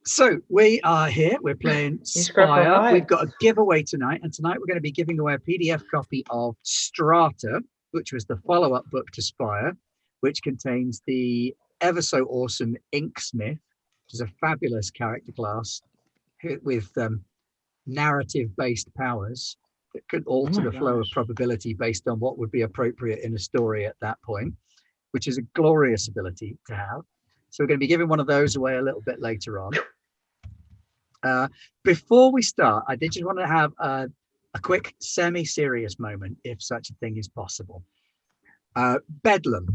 So we are here. We're playing Spire. We've got a giveaway tonight, and tonight we're going to be giving away a PDF copy of Strata, which was the follow-up book to Spire, which contains the ever so awesome Inksmith, which is a fabulous character class with narrative-based powers that could alter the flow of probability based on what would be appropriate in a story at that point, which is a glorious ability to have. So we're going to be giving one of those away a little bit later on. Before we start, I did just want to have a quick semi-serious moment, if such a thing is possible. Bedlam.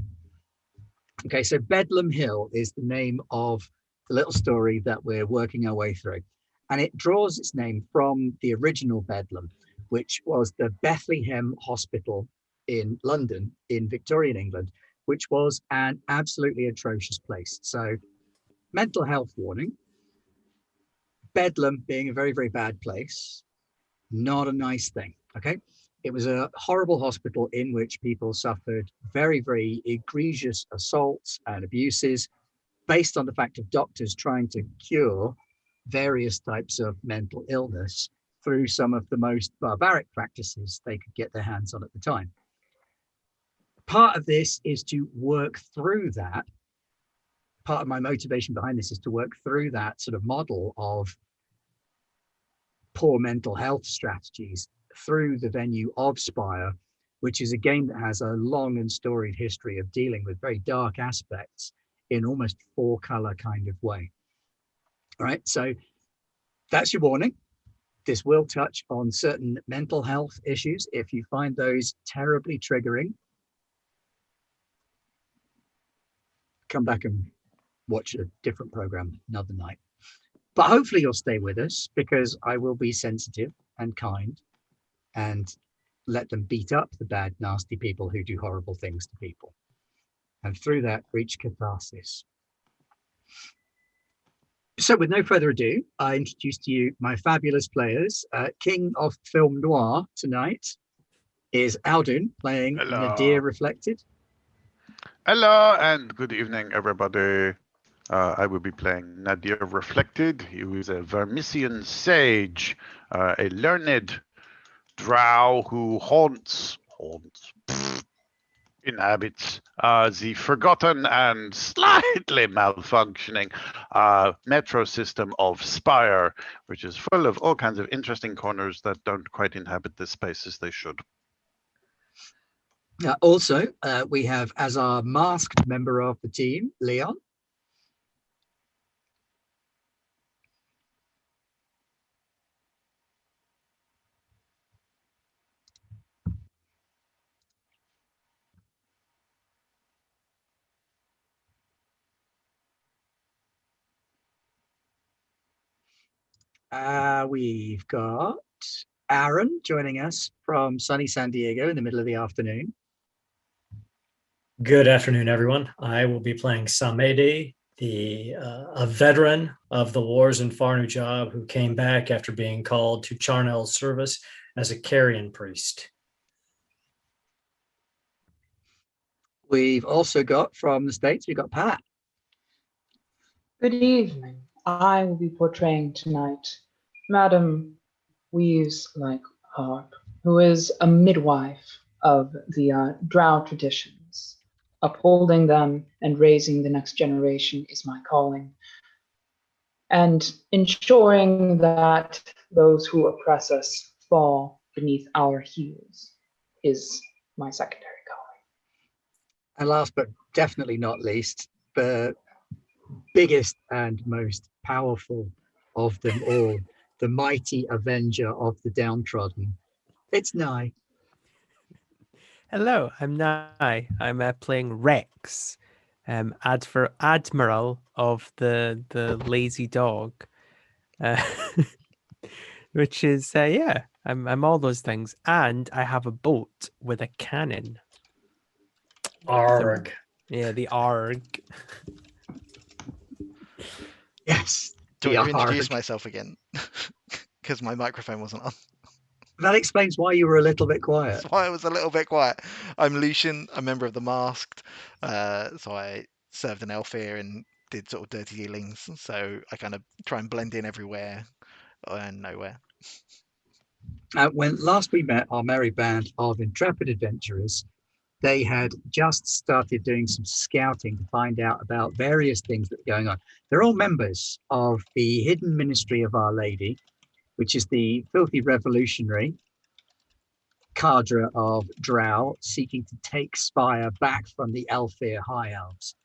Okay, so Bedlam Hill is the name of the little story that we're working our way through. And it draws its name from the original Bedlam, which was the Bethlehem Hospital in London, in Victorian England, which was an absolutely atrocious place. So, mental health warning. Bedlam being a very, very bad place, not a nice thing, okay? It was a horrible hospital in which people suffered very, very egregious assaults and abuses based on the fact of doctors trying to cure various types of mental illness through some of the most barbaric practices they could get their hands on at the time. Part of this is to work through that. Part of my motivation behind this is to work through that sort of model of poor mental health strategies through the venue of Spire, which is a game that has a long and storied history of dealing with very dark aspects in almost four-color kind of way. All right, so that's your warning. This will touch on certain mental health issues. If you find those terribly triggering, come back and watch a different program another night. But hopefully you'll stay with us, because I will be sensitive and kind and let them beat up the bad, nasty people who do horrible things to people. And through that, reach catharsis. So with no further ado, I introduce to you my fabulous players. King of Film Noir tonight is Aldun, playing Nadir Reflected. Hello and good evening, everybody. I will be playing Nadir Reflected, who is a Vermissian sage, a learned drow who inhabits the forgotten and slightly malfunctioning metro system of Spire, which is full of all kinds of interesting corners that don't quite inhabit the spaces they should. Also, we have as our masked member of the team, Leon. We've got Aaron joining us from sunny San Diego in the middle of the afternoon. Good afternoon, everyone. I will be playing Samedi, a veteran of the wars in Far Nujab who came back after being called to Charnel's service as a Carrion priest. We've also got from the States, we've got Pat. Good evening. I will be portraying tonight Madame Weaves Like Harp, who is a midwife of the drow traditions. Upholding them and raising the next generation is my calling. And ensuring that those who oppress us fall beneath our heels is my secondary calling. And last but definitely not least, the biggest and most powerful of them all, the mighty avenger of the downtrodden. It's Nye. Hello, I'm Nye. I'm playing Rex, Admiral of the Lazy Dog, which is I'm all those things, and I have a boat with a cannon. Arg. The Arg. Yes. Do I introduce myself again? Because my microphone wasn't on. That explains why you were a little bit quiet. That's why I was a little bit quiet. I'm Lucian, a member of the Masked. So I served an elf here in did sort of dirty dealings. So I kind of try and blend in everywhere and nowhere. When last we met our merry band of intrepid adventurers, they had just started doing some scouting to find out about various things that were going on. They're all members of the Hidden Ministry of Our Lady, which is the filthy revolutionary cadre of Drow seeking to take Spire back from the Elfir High Elves.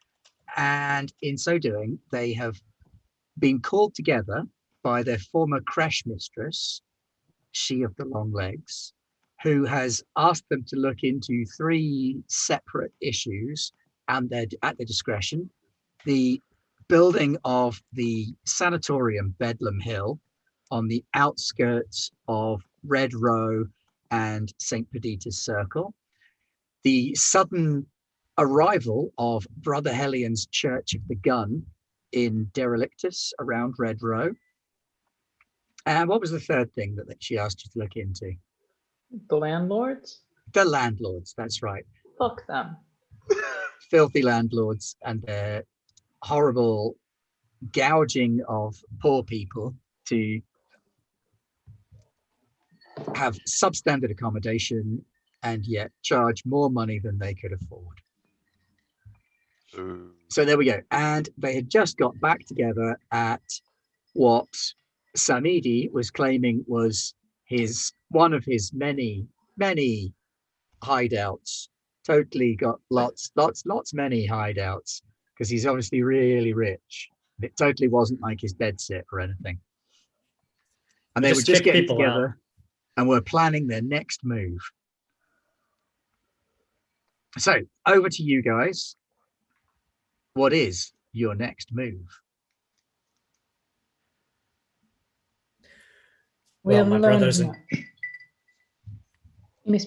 And in so doing, they have been called together by their former creche mistress, she of the long legs, who has asked them to look into 3 separate issues and at their discretion. The building of the sanatorium Bedlam Hill on the outskirts of Red Row and St. Perdita's Circle, the sudden arrival of Brother Hellion's Church of the Gun in Derelictus around Red Row. And what was the third thing that she asked you to look into? The landlords? The landlords, that's right. Fuck them. Filthy landlords and their horrible gouging of poor people to have substandard accommodation and yet charge more money than they could afford. So there we go. And they had just got back together at what Samidi was claiming was one of his many hideouts. Totally got lots many hideouts, because he's obviously really rich. It totally wasn't like his bed sit or anything. And they were just getting together and were planning their next move. So over to you guys. What is your next move? We Well, have my learned brothers and much. Miss,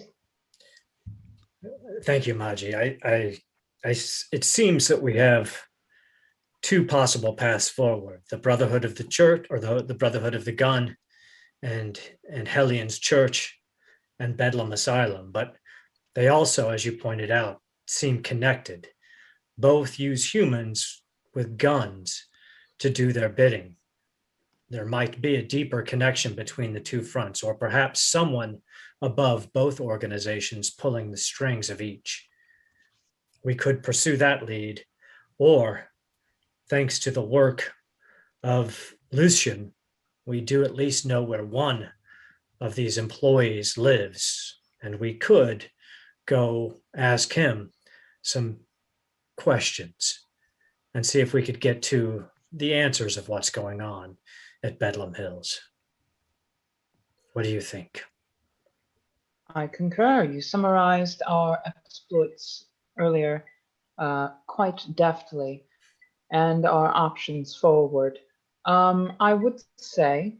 thank you, Maji. It seems that we have 2 possible paths forward: the Brotherhood of the Church, or the Brotherhood of the Gun, and Hellion's Church, and Bedlam Asylum. But they also, as you pointed out, seem connected. Both use humans with guns to do their bidding. There might be a deeper connection between the 2 fronts, or perhaps someone above both organizations pulling the strings of each. We could pursue that lead, or, thanks to the work of Lucian, we do at least know where one of these employees lives, and we could go ask him some questions and see if we could get to the answers of what's going on at Bedlam Hills. What do you think? I concur. You summarized our exploits earlier quite deftly, and our options forward. I would say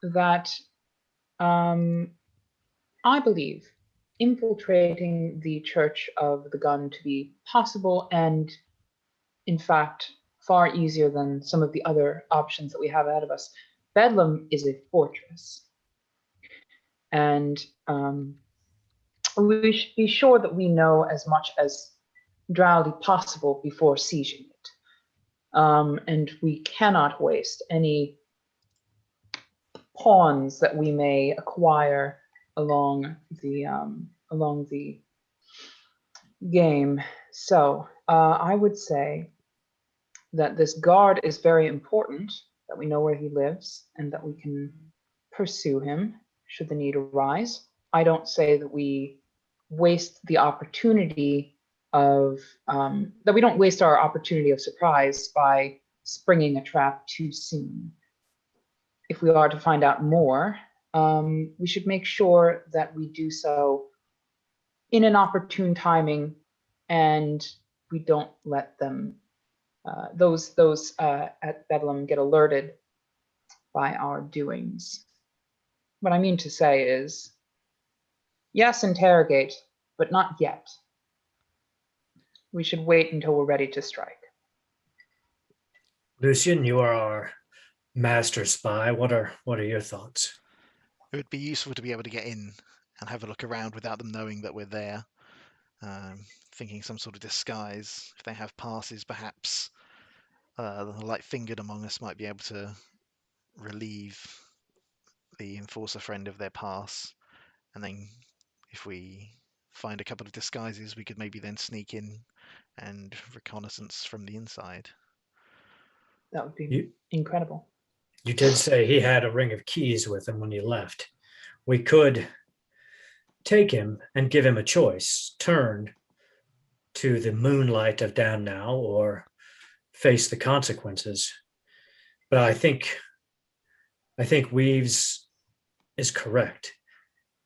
that I believe infiltrating the Church of the Gun to be possible, and in fact far easier than some of the other options that we have ahead of us. Bedlam is a fortress, and we should be sure that we know as much as drowly possible before sieging it. And we cannot waste any pawns that we may acquire along the game. So I would say that this guard is very important, that we know where he lives and that we can pursue him should the need arise. I don't say that we waste the opportunity of that we don't waste our opportunity of surprise by springing a trap too soon. If we are to find out more, we should make sure that we do so in an opportune timing, and we don't let them those at Bedlam get alerted by our doings. What I mean to say is, yes, interrogate, but not yet. We should wait until we're ready to strike. Lucian, you are our master spy. What are your thoughts? It would be useful to be able to get in and have a look around without them knowing that we're there. Thinking some sort of disguise. If they have passes, perhaps the light-fingered among us might be able to relieve the enforcer friend of their pass, and then if we find a couple of disguises, we could maybe then sneak in and reconnaissance from the inside. That would be incredible. You did say he had a ring of keys with him when he left. We could take him and give him a choice: turn to the moonlight of Down Now or face the consequences. But I think Weaves is correct.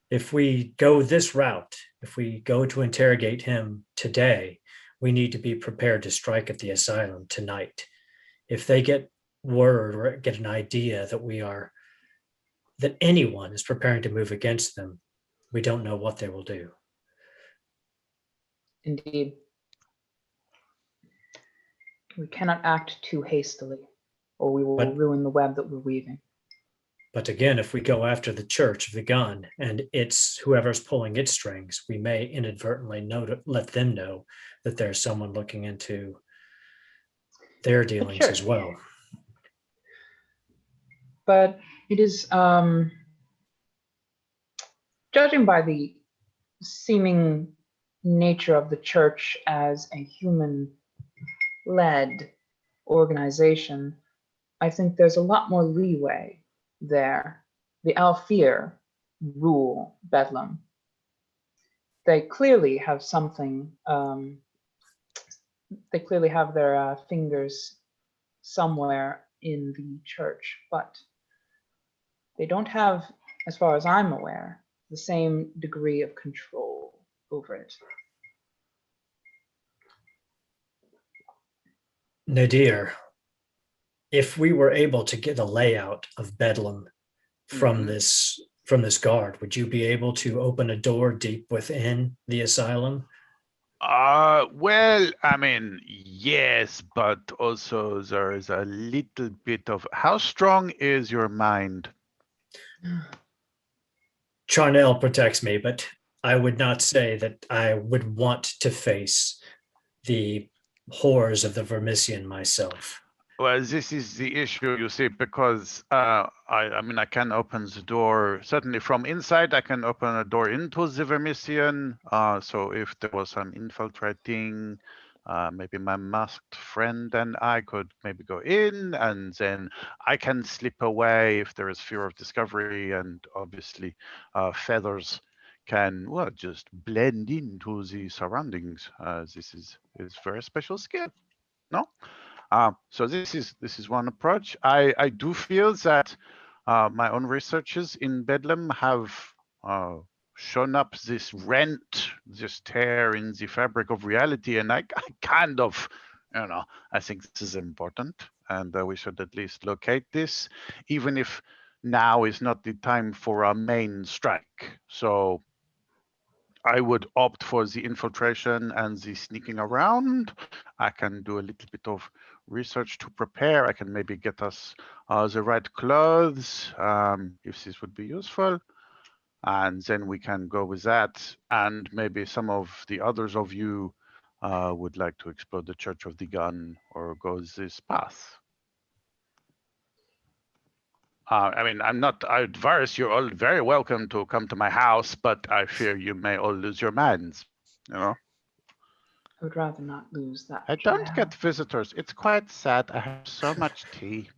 If we go this route, if we go to interrogate him today, we need to be prepared to strike at the asylum tonight. If they get word or get an idea that anyone is preparing to move against them, we don't know what they will do. Indeed. We cannot act too hastily, or we will ruin the web that we're weaving. But again, if we go after the Church of the Gun and it's whoever's pulling its strings, we may inadvertently let them know that there's someone looking into their dealings as well. But it is, judging by the seeming nature of the Church as a human-led organization, I think there's a lot more leeway there. The Alfir rule Bedlam. They clearly have something, they clearly have their fingers somewhere in the church, but they don't have, as far as I'm aware, the same degree of control over it. Nadir, if we were able to get a layout of Bedlam from this guard, would you be able to open a door deep within the asylum? Well, I mean, yes, but also there is a little bit of how strong is your mind? Charnel protects me, but I would not say that I would want to face the horrors of the Vermissian myself. Well, this is the issue, you see, because I mean, I can open the door, certainly from inside, I can open a door into the Vermissian. So if there was some infiltrating, maybe my masked friend and I could maybe go in, and then I can slip away if there is fear of discovery, and obviously feathers can, well, just blend into the surroundings. This is very special skill, no? So this is one approach. I do feel that my own researches in Bedlam have shown up this rent, this tear in the fabric of reality, and I kind of, I think this is important, and we should at least locate this, even if now is not the time for a main strike. So I would opt for the infiltration and the sneaking around. I can do a little bit of research to prepare. I can maybe get us the right clothes, if this would be useful. And then we can go with that. And maybe some of the others of you would like to explore the Church of the Gun or go this path. I mean, Varys, you're all very welcome to come to my house, but I fear you may all lose your minds, I would rather not lose that. I don't get visitors. It's quite sad. I have so much tea.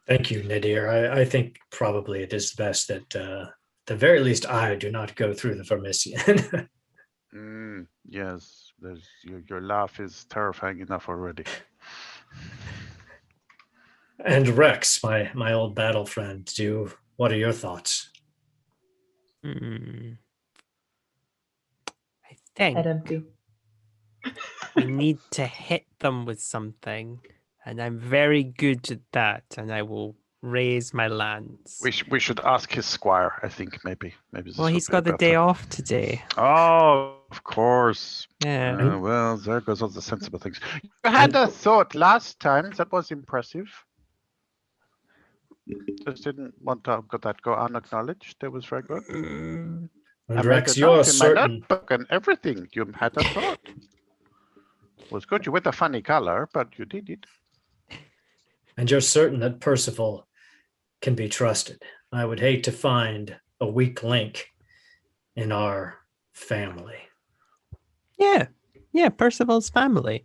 Thank you, Nadir. I think probably it is best that, the very least, I do not go through the Vermissian. Yes, your laugh is terrifying enough already. And Rex, my old battle friend, what are your thoughts? I think Head empty. we need to hit them with something, and I'm very good at that, and I will raise my lance. We should ask his squire, I think, maybe. Well, he's got the day off today. Oh, of course. Yeah. Well, there goes all the sensible things. You had a thought last time. That was impressive. Just didn't want to got that go unacknowledged. That was very good. And I Rex, made a you're note in my certain. notebook and everything. You had a thought. Was good. You went a funny color, but you did it. And you're certain that Percival can be trusted. I would hate to find a weak link in our family. Yeah, Percival's family.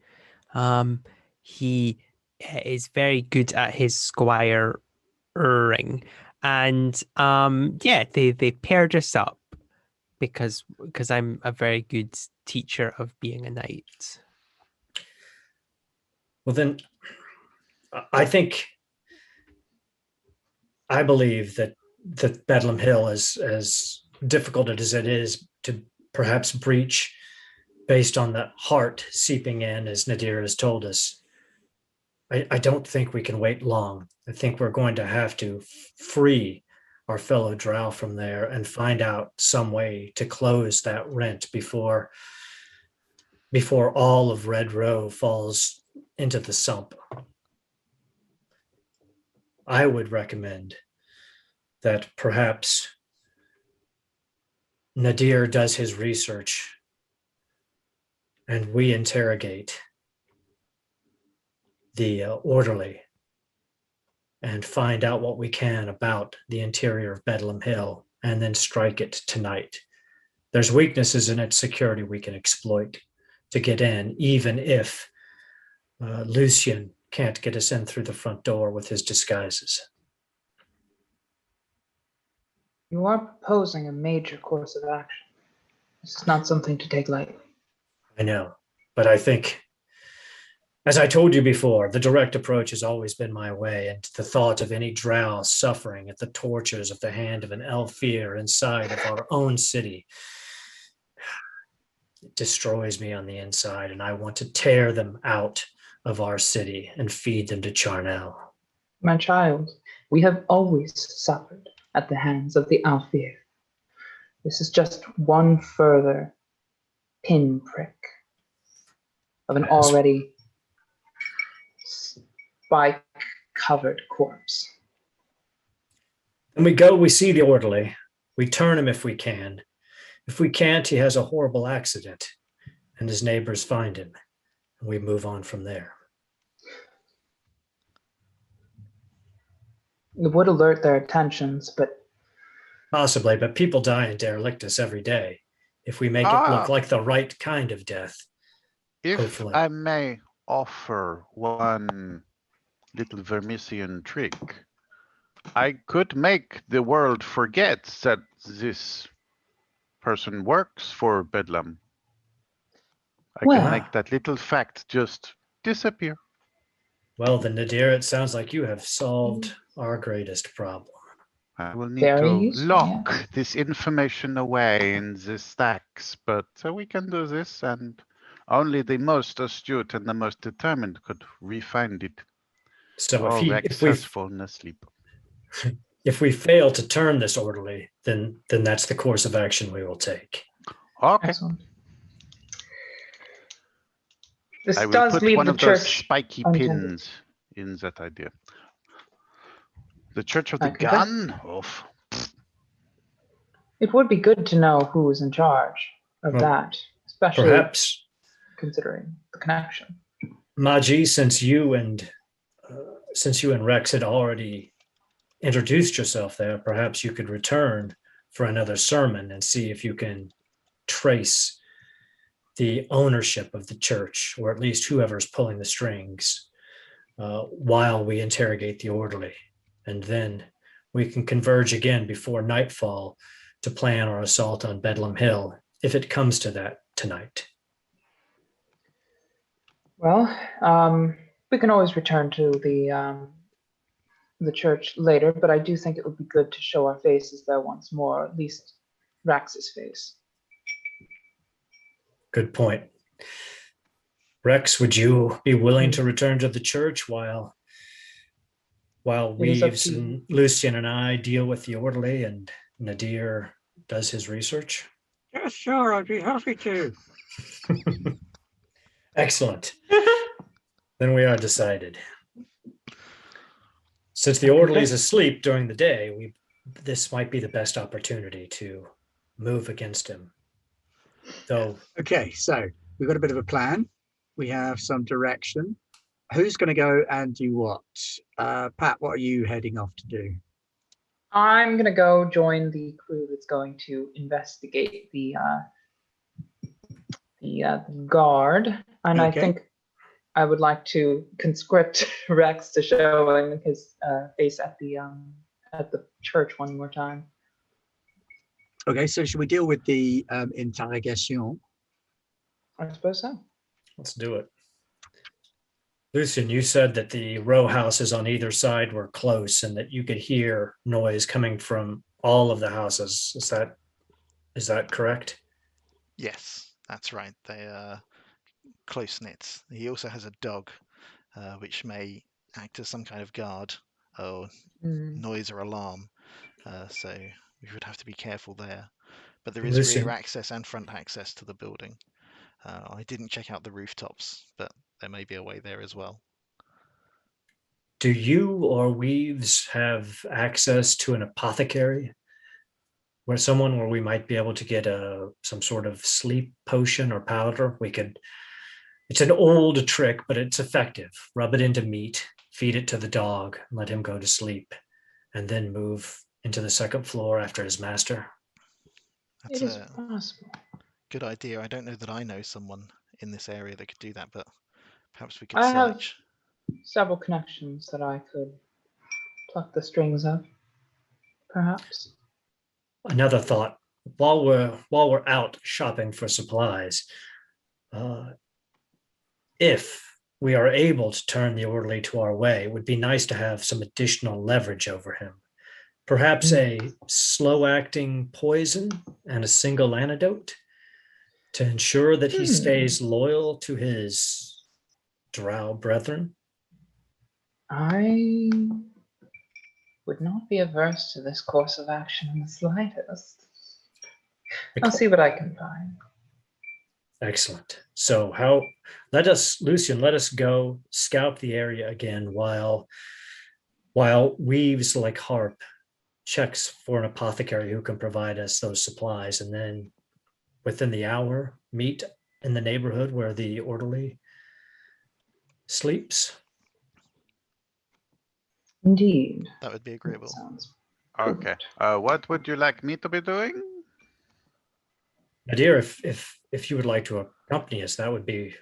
He is very good at his squiring, and they paired us up because I'm a very good teacher of being a knight. Well, then, I believe that Bedlam Hill, as difficult as it is to perhaps breach based on the heart seeping in, as Nadir has told us, I don't think we can wait long. I think we're going to have to free our fellow drow from there and find out some way to close that rent before all of Red Row falls into the sump. I would recommend that perhaps Nadir does his research and we interrogate the orderly and find out what we can about the interior of Bedlam Hill and then strike it tonight. There's weaknesses in its security we can exploit to get in, even if Lucian can't get us in through the front door with his disguises. You are proposing a major course of action. This is not something to take lightly. I know, but I think, as I told you before, the direct approach has always been my way, and the thought of any drow suffering at the tortures of the hand of an Elfir inside of our own city destroys me on the inside, and I want to tear them out of our city and feed them to Charnel. My child, we have always suffered at the hands of the Alfir. This is just one further pinprick of an already spike-covered corpse. And we see the orderly. We turn him if we can. If we can't, he has a horrible accident, and his neighbors find him, and we move on from there. It would alert their attentions, but... Possibly, but people die in Derelictus every day. If we make it look like the right kind of death, if hopefully. I may offer one little Vermisian trick, I could make the world forget that this person works for Bedlam. I can make that little fact just disappear. Well, then, Nadir, it sounds like you have solved our greatest problem. I will need Very to useful, lock this information away in the stacks, but we can do this, and only the most astute and the most determined could refind it. So Rex has fallen asleep. If we fail to turn this orderly, then that's the course of action we will take. Okay. Excellent. This I will does put leave one the of those church spiky untended. pins in that idea. The Church of I the concur. Gun? Oof. It would be good to know who is in charge of that, especially Perhaps, considering the connection. Maji, since you and Rex had already introduced yourself there, perhaps you could return for another sermon and see if you can trace the ownership of the church, or at least whoever's pulling the strings, while we interrogate the orderly. And then we can converge again before nightfall to plan our assault on Bedlam Hill, if it comes to that tonight. Well, we can always return to the church later, but I do think it would be good to show our faces there once more, at least Rax's face. Good point. Rex, would you be willing to return to the church while It is up Reeves to you. and Lucian and I deal with the orderly and Nadir does his research? Yeah, sure, I'd be happy to. Excellent. Then we are decided. Since the orderly is asleep during the day, this might be the best opportunity to move against him. Though, Okay, so we've got a bit of a plan. We have some direction. Who's going to go and do what? Pat, what are you heading off to do? I'm gonna go join the crew that's going to investigate the guard, and I Okay. think I would like to conscript Rex to show him his face at the church one more time. Okay, so should we deal with the interrogation? I suppose so. Let's do it. Lucian, you said that the row houses on either side were close and that you could hear noise coming from all of the houses. Is that correct? Yes, that's right. They are close knit. He also has a dog, which may act as some kind of guard or noise or alarm. So we would have to be careful there. But there is Lucian, rear access and front access to the building. I didn't check out the rooftops, but there may be a way there as well. do you or Weaves have access to an apothecary? Where we might be able to get some sort of sleep potion or powder? It's an old trick, but it's effective. Rub it into meat, feed it to the dog, let him go to sleep, and then move into the second floor after his master. That's It is a possible. good idea. I don't know that I know someone in this area that could do that, but perhaps we could I have search. several connections that I could pluck the strings of, perhaps. Another thought: while we're out shopping for supplies, if we are able to turn the orderly to our way, it would be nice to have some additional leverage over him. Perhaps a slow-acting poison and a single antidote to ensure that he stays loyal to his drow brethren. I would not be averse to this course of action in the slightest. I'll see what I can find. Excellent. So Lucian, let us go scout the area again while Weaves like Harp checks for an apothecary who can provide us those supplies, and then within the hour meet in the neighborhood where the orderly sleeps. Indeed. That would be agreeable. Sounds Okay. What would you like me to be doing? My dear, if you would like to accompany us, that would be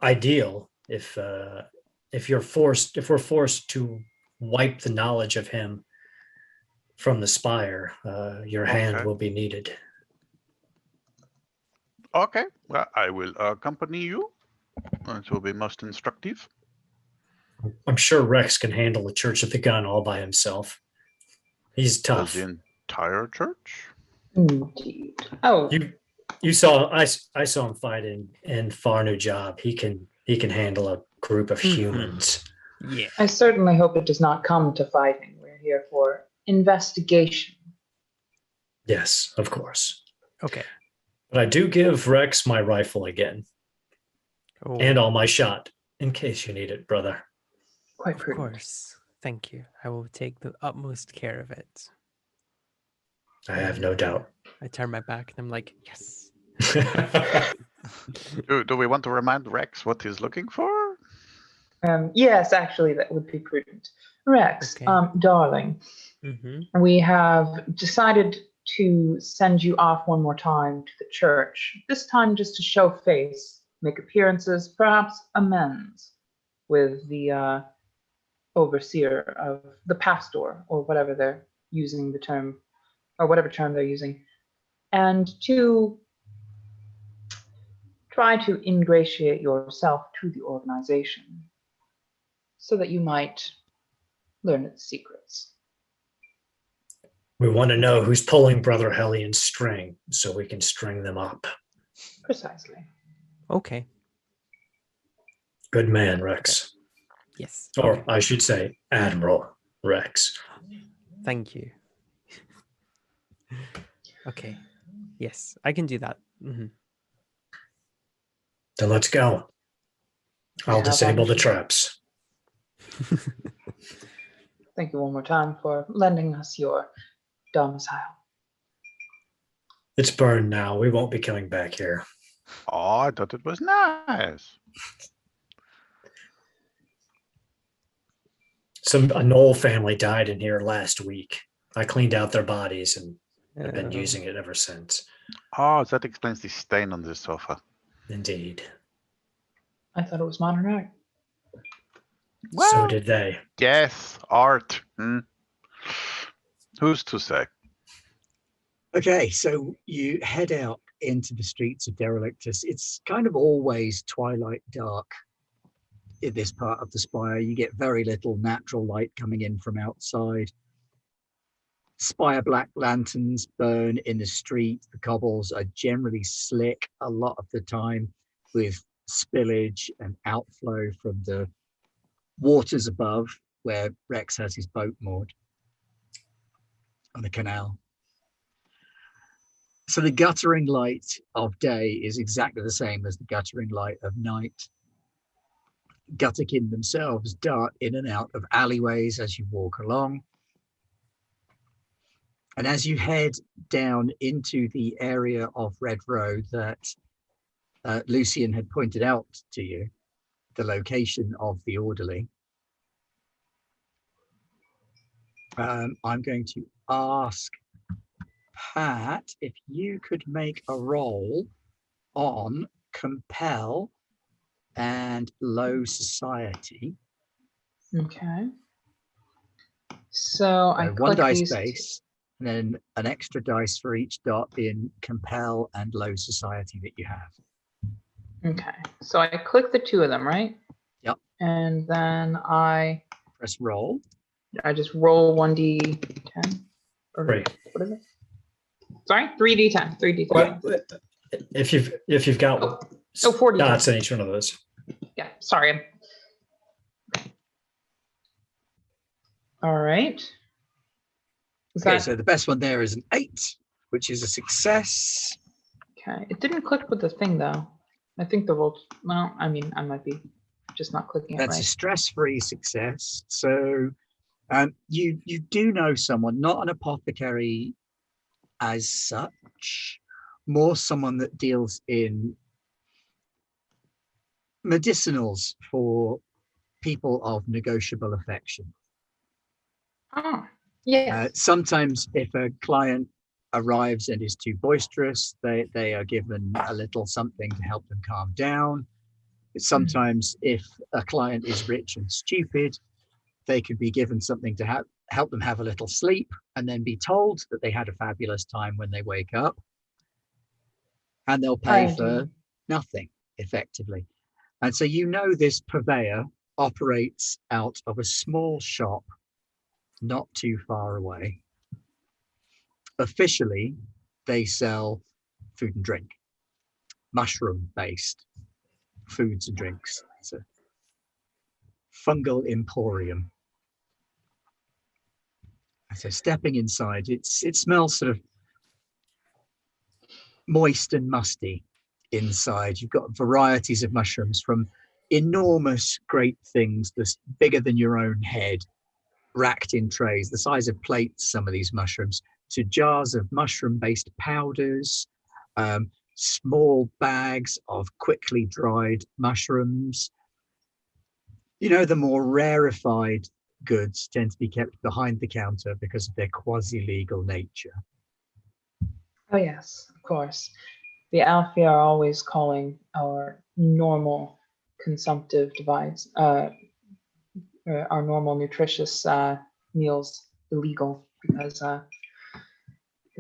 ideal. If we're forced to wipe the knowledge of him from the spire, your hand Okay. will be needed. Okay. Well, I will accompany you. It will be most instructive. I'm sure Rex can handle the Church of the Gun all by himself. He's tough. The entire church? indeed. Oh, You saw I saw him fight in Farnu Job. He can handle a group of humans. Yeah. I certainly hope it does not come to fighting. We're here for investigation. Yes, of course. Okay. But I do give Rex my rifle again Oh, and all my shot in case you need it, brother. Quite of prudent. course. Thank you. I will take the utmost care of it. I have no doubt. I turn my back and I'm like, yes. Do we want to remind Rex what he's looking for? Yes, actually, that would be prudent. Rex, Okay. Darling, Mm-hmm. we have decided to send you off one more time to the church. This time just to show face, make appearances, perhaps amends with the overseer of the pastor, or whatever they're using the term, or whatever term they're using, and to try to ingratiate yourself to the organization so that you might learn its secrets. We want to know who's pulling Brother Hellion's string so we can string them up. Precisely. Okay. Good man, Rex. Yes. Or Okay. I should say, Admiral Rex. Thank you. Okay. Yes, I can do that. Mm-hmm. Then let's go. I'll Yeah, disable the that- traps. Thank you one more time for lending us your domicile. It's burned now. We won't be coming back here. Oh, I thought it was nice. A Knoll family died in here last week. I cleaned out their bodies and have been using it ever since. Oh, that explains the stain on the sofa. Indeed. I thought it was modern art. So Well, did they. yes, art. Who's to say? Okay, so you head out into the streets of Derelictus. It's kind of always twilight dark in this part of the Spire. You get very little natural light coming in from outside. Spire black lanterns burn in the street. The cobbles are generally slick a lot of the time with spillage and outflow from the waters above where Rex has his boat moored on the canal. So the guttering light of day is exactly the same as the guttering light of night. Gutterkin themselves dart in and out of alleyways as you walk along. And as you head down into the area of Red Road that Lucian had pointed out to you, the location of the orderly, I'm going to ask Pat if you could make a roll on compel and low society. Okay. So I One click dice these. base, and then an extra dice for each dot in compel and low society that you have. Okay. So I click the two of them, right? Yep. And then I Press roll. just roll 1d10. Or Right. what is it? Sorry, 3d10. 3d10. Well, if you've got 40 dots in each one of those. Yeah, sorry. All right. Is Okay, that so the best one there is an 8, which is a success. okay? It didn't click with the thing though. I think the roll. Well, I mean, I might be just not clicking it That's a right. stress-free success. So you do know someone, not an apothecary as such, more someone that deals in medicinals for people of negotiable affection. Oh, yes. Sometimes if a client arrives and is too boisterous, they are given a little something to help them calm down. Sometimes if a client is rich and stupid, they could be given something to help them have a little sleep and then be told that they had a fabulous time when they wake up. And they'll pay for nothing, effectively. And so you know this purveyor operates out of a small shop not too far away. Officially, they sell food and drink, mushroom-based foods and drinks. It's a fungal emporium. So stepping inside, it smells sort of moist and musty inside. You've got varieties of mushrooms, from enormous great things that's bigger than your own head, racked in trays, the size of plates, some of these mushrooms, to jars of mushroom-based powders, small bags of quickly dried mushrooms. You know, the more rarefied goods tend to be kept behind the counter because of their quasi-legal nature. Oh yes, of course. The Alfie are always calling our normal consumptive device, our normal nutritious meals illegal because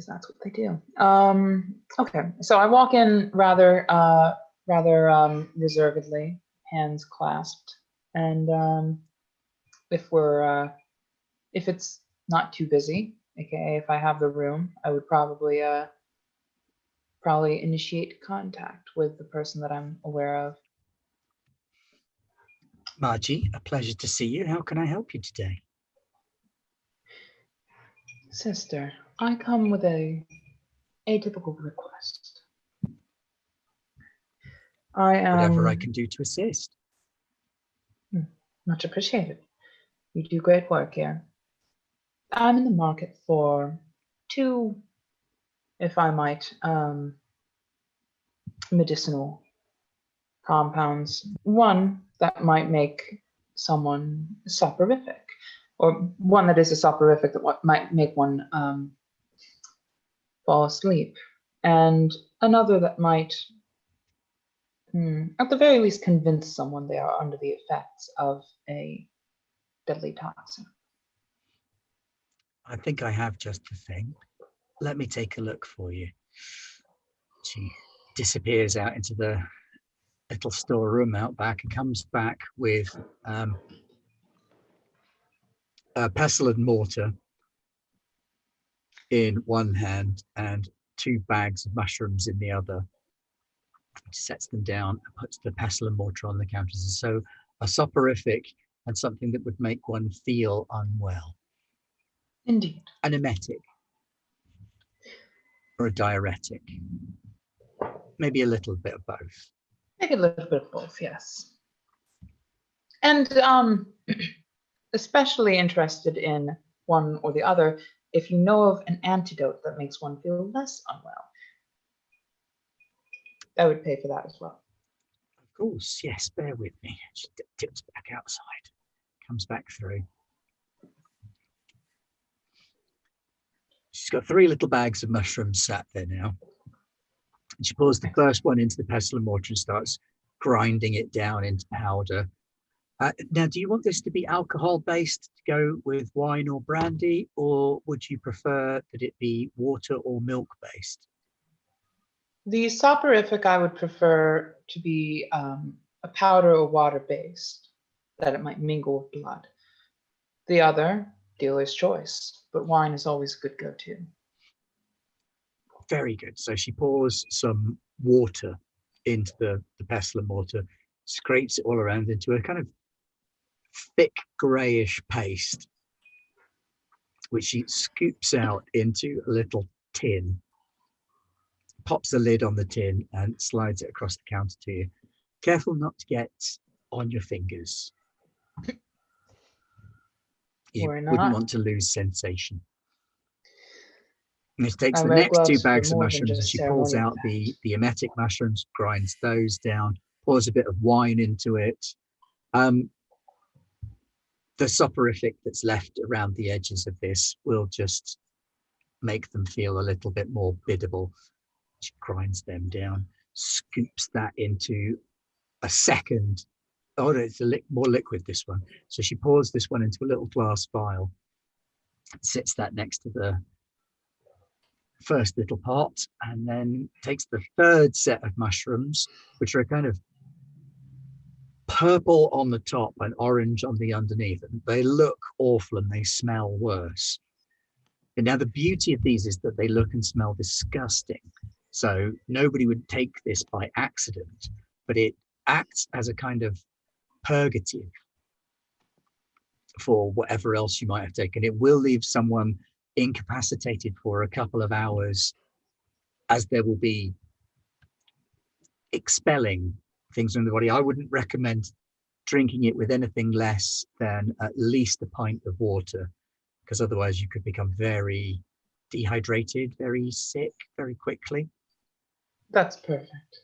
that's what they do. Okay, so I walk in rather reservedly, hands clasped, and if it's not too busy, aka if I have the room, I would probably initiate contact with the person that I'm aware of. Margie, a pleasure to see you. How can I help you today? Sister, I come with a atypical request. I am Whatever I can do to assist. Much appreciated. You do great work here. I'm in the market for two, if I might medicinal compounds. One that might make someone soporific, or one that is a soporific that might make one fall asleep, and another that might, at the very least, convince someone they are under the effects of a deadly toxin. I think I have just the thing. Let me take a look for you. She disappears out into the little storeroom out back and comes back with a pestle and mortar in one hand and 2 bags of mushrooms in the other. She sets them down and puts the pestle and mortar on the counter. So a soporific and something that would make one feel unwell. Indeed. An emetic or a diuretic. Maybe a little bit of both. Maybe a little bit of both, yes. And especially interested in one or the other if you know of an antidote that makes one feel less unwell. I would pay for that as well. Of course, yes, bear with me. She tips back outside, comes back through. She's got 3 little bags of mushrooms sat there now. And she pours the first one into the pestle and mortar and starts grinding it down into powder. Now, do you want this to be alcohol-based to go with wine or brandy, or would you prefer that it be water or milk-based? The soporific I would prefer to be a powder or water-based, that it might mingle with blood. The other, dealer's choice, but wine is always a good go-to. Very good. So she pours some water into the pestle and mortar, scrapes it all around into a kind of thick greyish paste, which she scoops out into a little tin, pops the lid on the tin and slides it across the counter to you. Careful not to get on your fingers. You wouldn't want to lose sensation. And she takes the next 2 bags of mushrooms and she pulls out the emetic mushrooms, grinds those down, pours a bit of wine into it. The soporific that's left around the edges of this will just make them feel a little bit more biddable. She grinds them down, scoops that into a second. Oh, no, it's more liquid, this one. So she pours this one into a little glass vial, sits that next to the first little pot, and then takes the 3rd set of mushrooms, which are kind of purple on the top and orange on the underneath. And they look awful and they smell worse. And now the beauty of these is that they look and smell disgusting. So nobody would take this by accident, but it acts as a kind of purgative for whatever else you might have taken. It will leave someone incapacitated for a couple of hours, as there will be expelling things from the body. I wouldn't recommend drinking it with anything less than at least a pint of water, because otherwise you could become very dehydrated, very sick very quickly. That's perfect.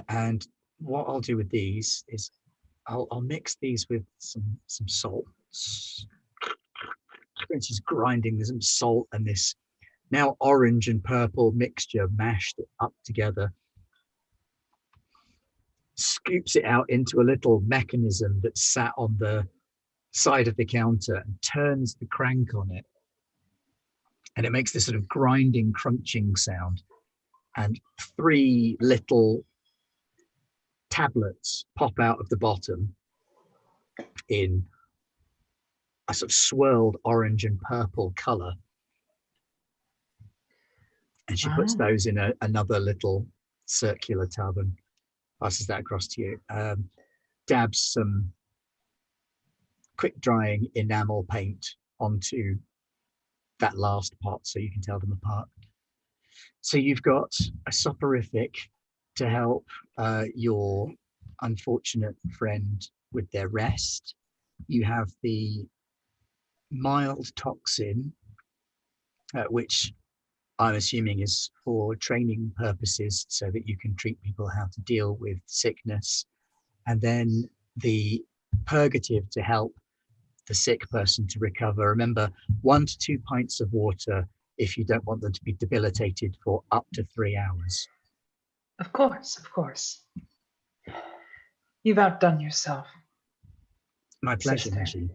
And what I'll do with these is I'll mix these with some salts. She's grinding some salt and this now orange and purple mixture, mashed it up together, scoops it out into a little mechanism that's sat on the side of the counter and turns the crank on it. And it makes this sort of grinding, crunching sound. And 3 little tablets pop out of the bottom in a sort of swirled orange and purple color. And she puts those in another little circular tub and passes that across to you. Dabs some quick drying enamel paint onto that last pot so you can tell them apart. So you've got a soporific to help your unfortunate friend with their rest. You have the mild toxin, which I'm assuming is for training purposes so that you can treat people how to deal with sickness. And then the purgative to help the sick person to recover. Remember, 1 to 2 pints of water if you don't want them to be debilitated for up to 3 hours. Of course, of course. You've outdone yourself. My pleasure, Sister. Najee.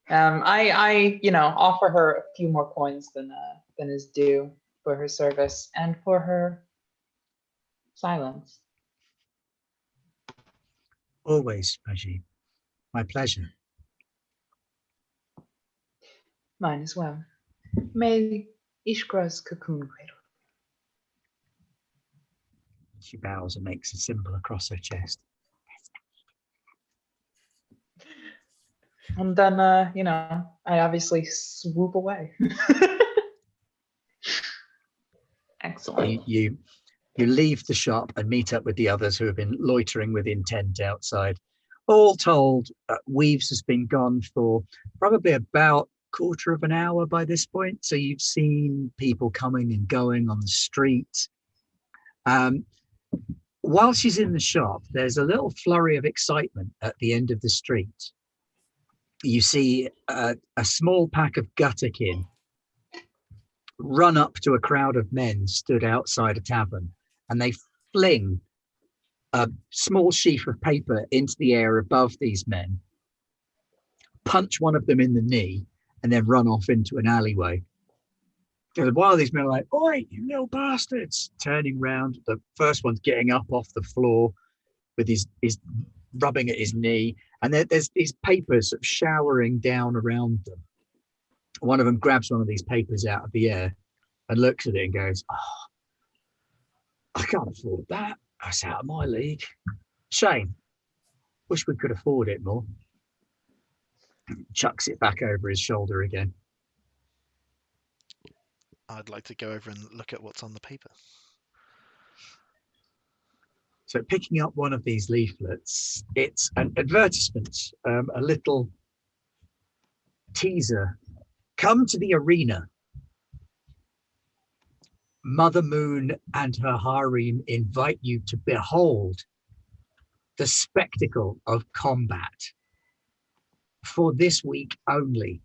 I offer her a few more coins than is due for her service and for her silence. Always, Najee. My pleasure. Mine as well. May Ishgra's cocoon cradle. She bows and makes a symbol across her chest. And then, I obviously swoop away. Excellent. You leave the shop and meet up with the others who have been loitering with intent outside. All told, Weaves has been gone for probably about quarter of an hour by this point. So you've seen people coming and going on the street. While she's in the shop, there's a little flurry of excitement at the end of the street. You see a small pack of gutterkin run up to a crowd of men stood outside a tavern, and they fling a small sheaf of paper into the air above these men, punch one of them in the knee, and then run off into an alleyway. And while these men are like, "Oi, you little bastards," turning round, the first one's getting up off the floor with his rubbing at his knee, and there's these papers showering down around them. One of them grabs one of these papers out of the air and looks at it and goes, "Oh, I can't afford that. That's out of my league. Shame. Wish we could afford it more." Chucks it back over his shoulder again. I'd like to go over and look at what's on the paper. So picking up one of these leaflets, it's an advertisement, a little teaser. Come to the arena. Mother Moon and her harem invite you to behold the spectacle of combat. For this week only,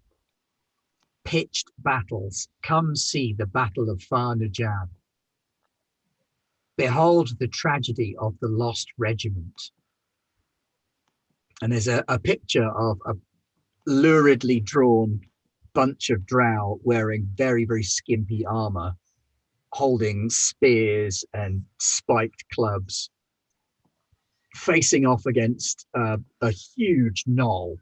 pitched battles. Come see the Battle of Far Nujab. Behold the tragedy of the lost regiment. And there's a picture of a luridly drawn bunch of drow wearing very, very skimpy armor, holding spears and spiked clubs, facing off against a huge knoll.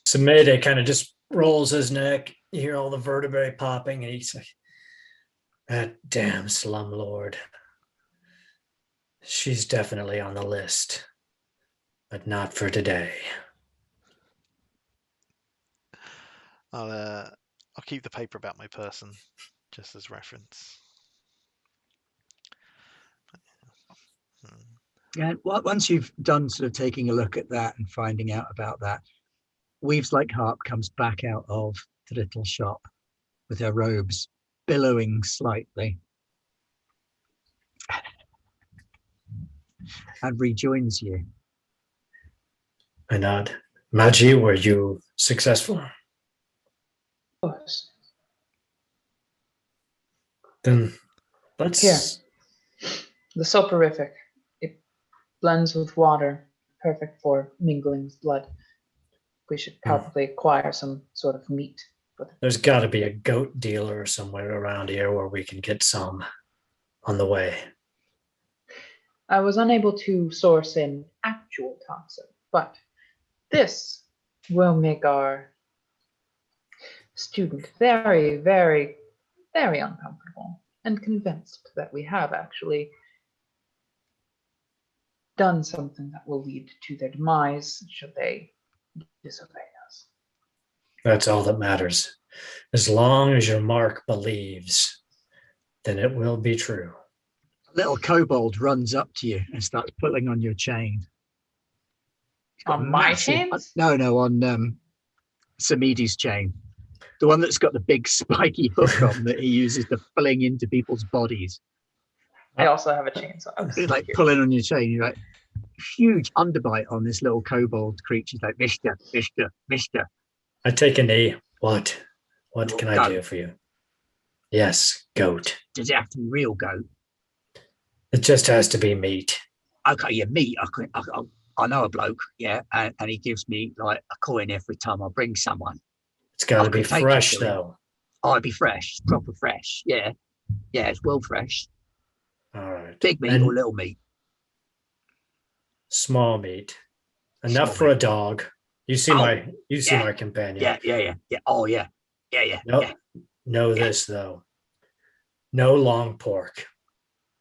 So Mayday kind of just rolls his neck. You hear all the vertebrae popping, and he's like, "That damn slumlord. She's definitely on the list, but not for today." I'll keep the paper about my person just as reference. And once you've done sort of taking a look at that and finding out about that, Weaves Like Harp comes back out of the little shop with her robes billowing slightly and rejoins you. I nod. Magi, were you successful? Of course. Then let's... Here. The soporific. It blends with water, perfect for mingling with blood. We should probably acquire some sort of meat. There's got to be a goat dealer somewhere around here where we can get some on the way. I was unable to source an actual toxin, but this will make our student very, very, very uncomfortable and convinced that we have actually done something that will lead to their demise should they disobey us. That's all that matters. As long as your mark believes, then it will be true. A little kobold runs up to you and starts pulling on your chain. got On my massive- chains? No, on Samidi's chain. The one that's got the big spiky hook on that he uses to fling into people's bodies. I also have a chainsaw. It's like pulling on your chain. You're like, huge underbite on this little kobold creature. He's like, Mister. I take a knee. What? What Your can I goat. do for you? Yes, goat. Does it have to be real goat? It just has to be meat. Okay, yeah, meat. I know a bloke, yeah, and he gives me like a coin every time I bring someone. It's got I to be could take fresh, it to him. though. Oh, it'd be fresh, proper fresh. Yeah, it's well fresh. All right. Big meat And or little meat? small meat. Enough Small for a meat. dog. You see Oh, my companion. Yeah. Oh, yeah. Nope. Yeah. Know this though. No long pork.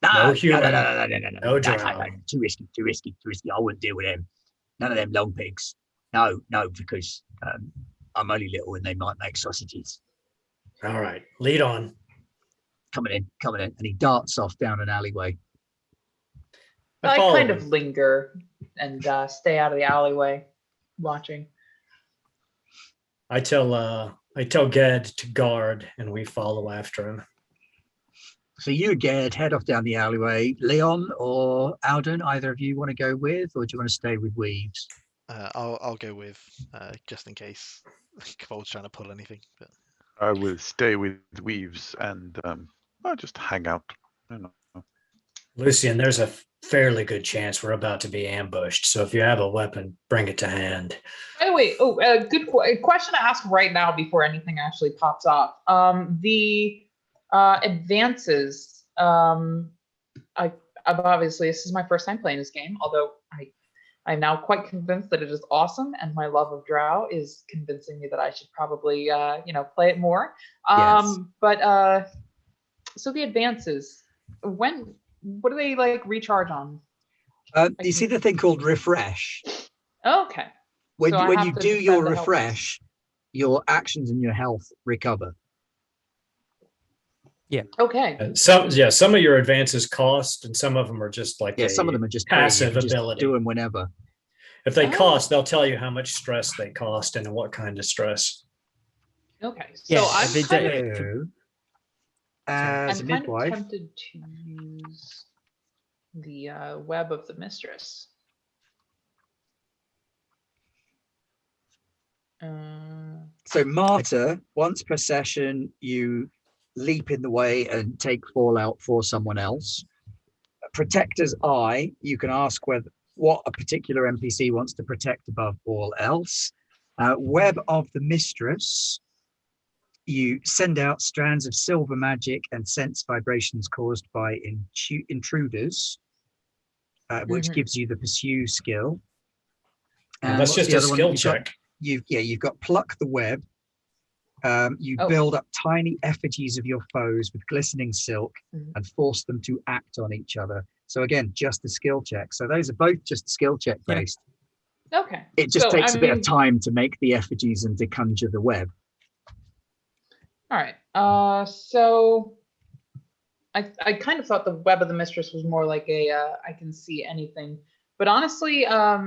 No, human, no. no drow. Too risky. I wouldn't deal with them. None of them long pigs. No, because I'm only little and they might make sausages. All right. Lead on. Coming in. And he darts off down an alleyway. I follow kind him. of linger and stay out of the alleyway, watching. I tell Ged to guard, and we follow after him. So you and Gerd head off down the alleyway. Leon or Alden, either of you want to go with, or do you want to stay with Weaves? I'll go with just in case Kobold's trying to pull anything. But I will stay with Weaves and I'll just hang out. Lucian, there's a fairly good chance we're about to be ambushed. So if you have a weapon, bring it to hand. By the way, good question to ask right now before anything actually pops off. The advances. I've obviously, this is my first time playing this game, although I'm now quite convinced that it is awesome, and my love of Drow is convincing me that I should probably play it more. Yes. But so the advances, what do they like recharge on? You see the thing called refresh? Okay. When So I you have to do spend your the health refresh, your actions and your health recover. Okay. Some of your advances cost, and some of them are just like Some of them are just free. You passive can just ability. do them whenever. If they Oh. cost, they'll tell you how much stress they cost and what kind of stress. Okay. So Yeah, I'm they kind do- of, So, as a I'm kind of midwife, tempted to use the web of the mistress. so Martyr, once per session, you leap in the way and take fallout for someone else. Protector's Eye, you can ask what a particular NPC wants to protect above all else. Web of the Mistress, you send out strands of silver magic and sense vibrations caused by intruders, which gives you the pursue skill. And That's what's just the a other one skill that you've got? check. You've got pluck the web. You Oh. build up tiny effigies of your foes with glistening silk and force them to act on each other. So again, just a skill check. So those are both just skill check Yeah. based. Okay. It just So, takes I a bit of mean- time to make the effigies and to conjure the web. All right. So I kind of thought the web of the mistress was more like a I can see anything, but honestly, I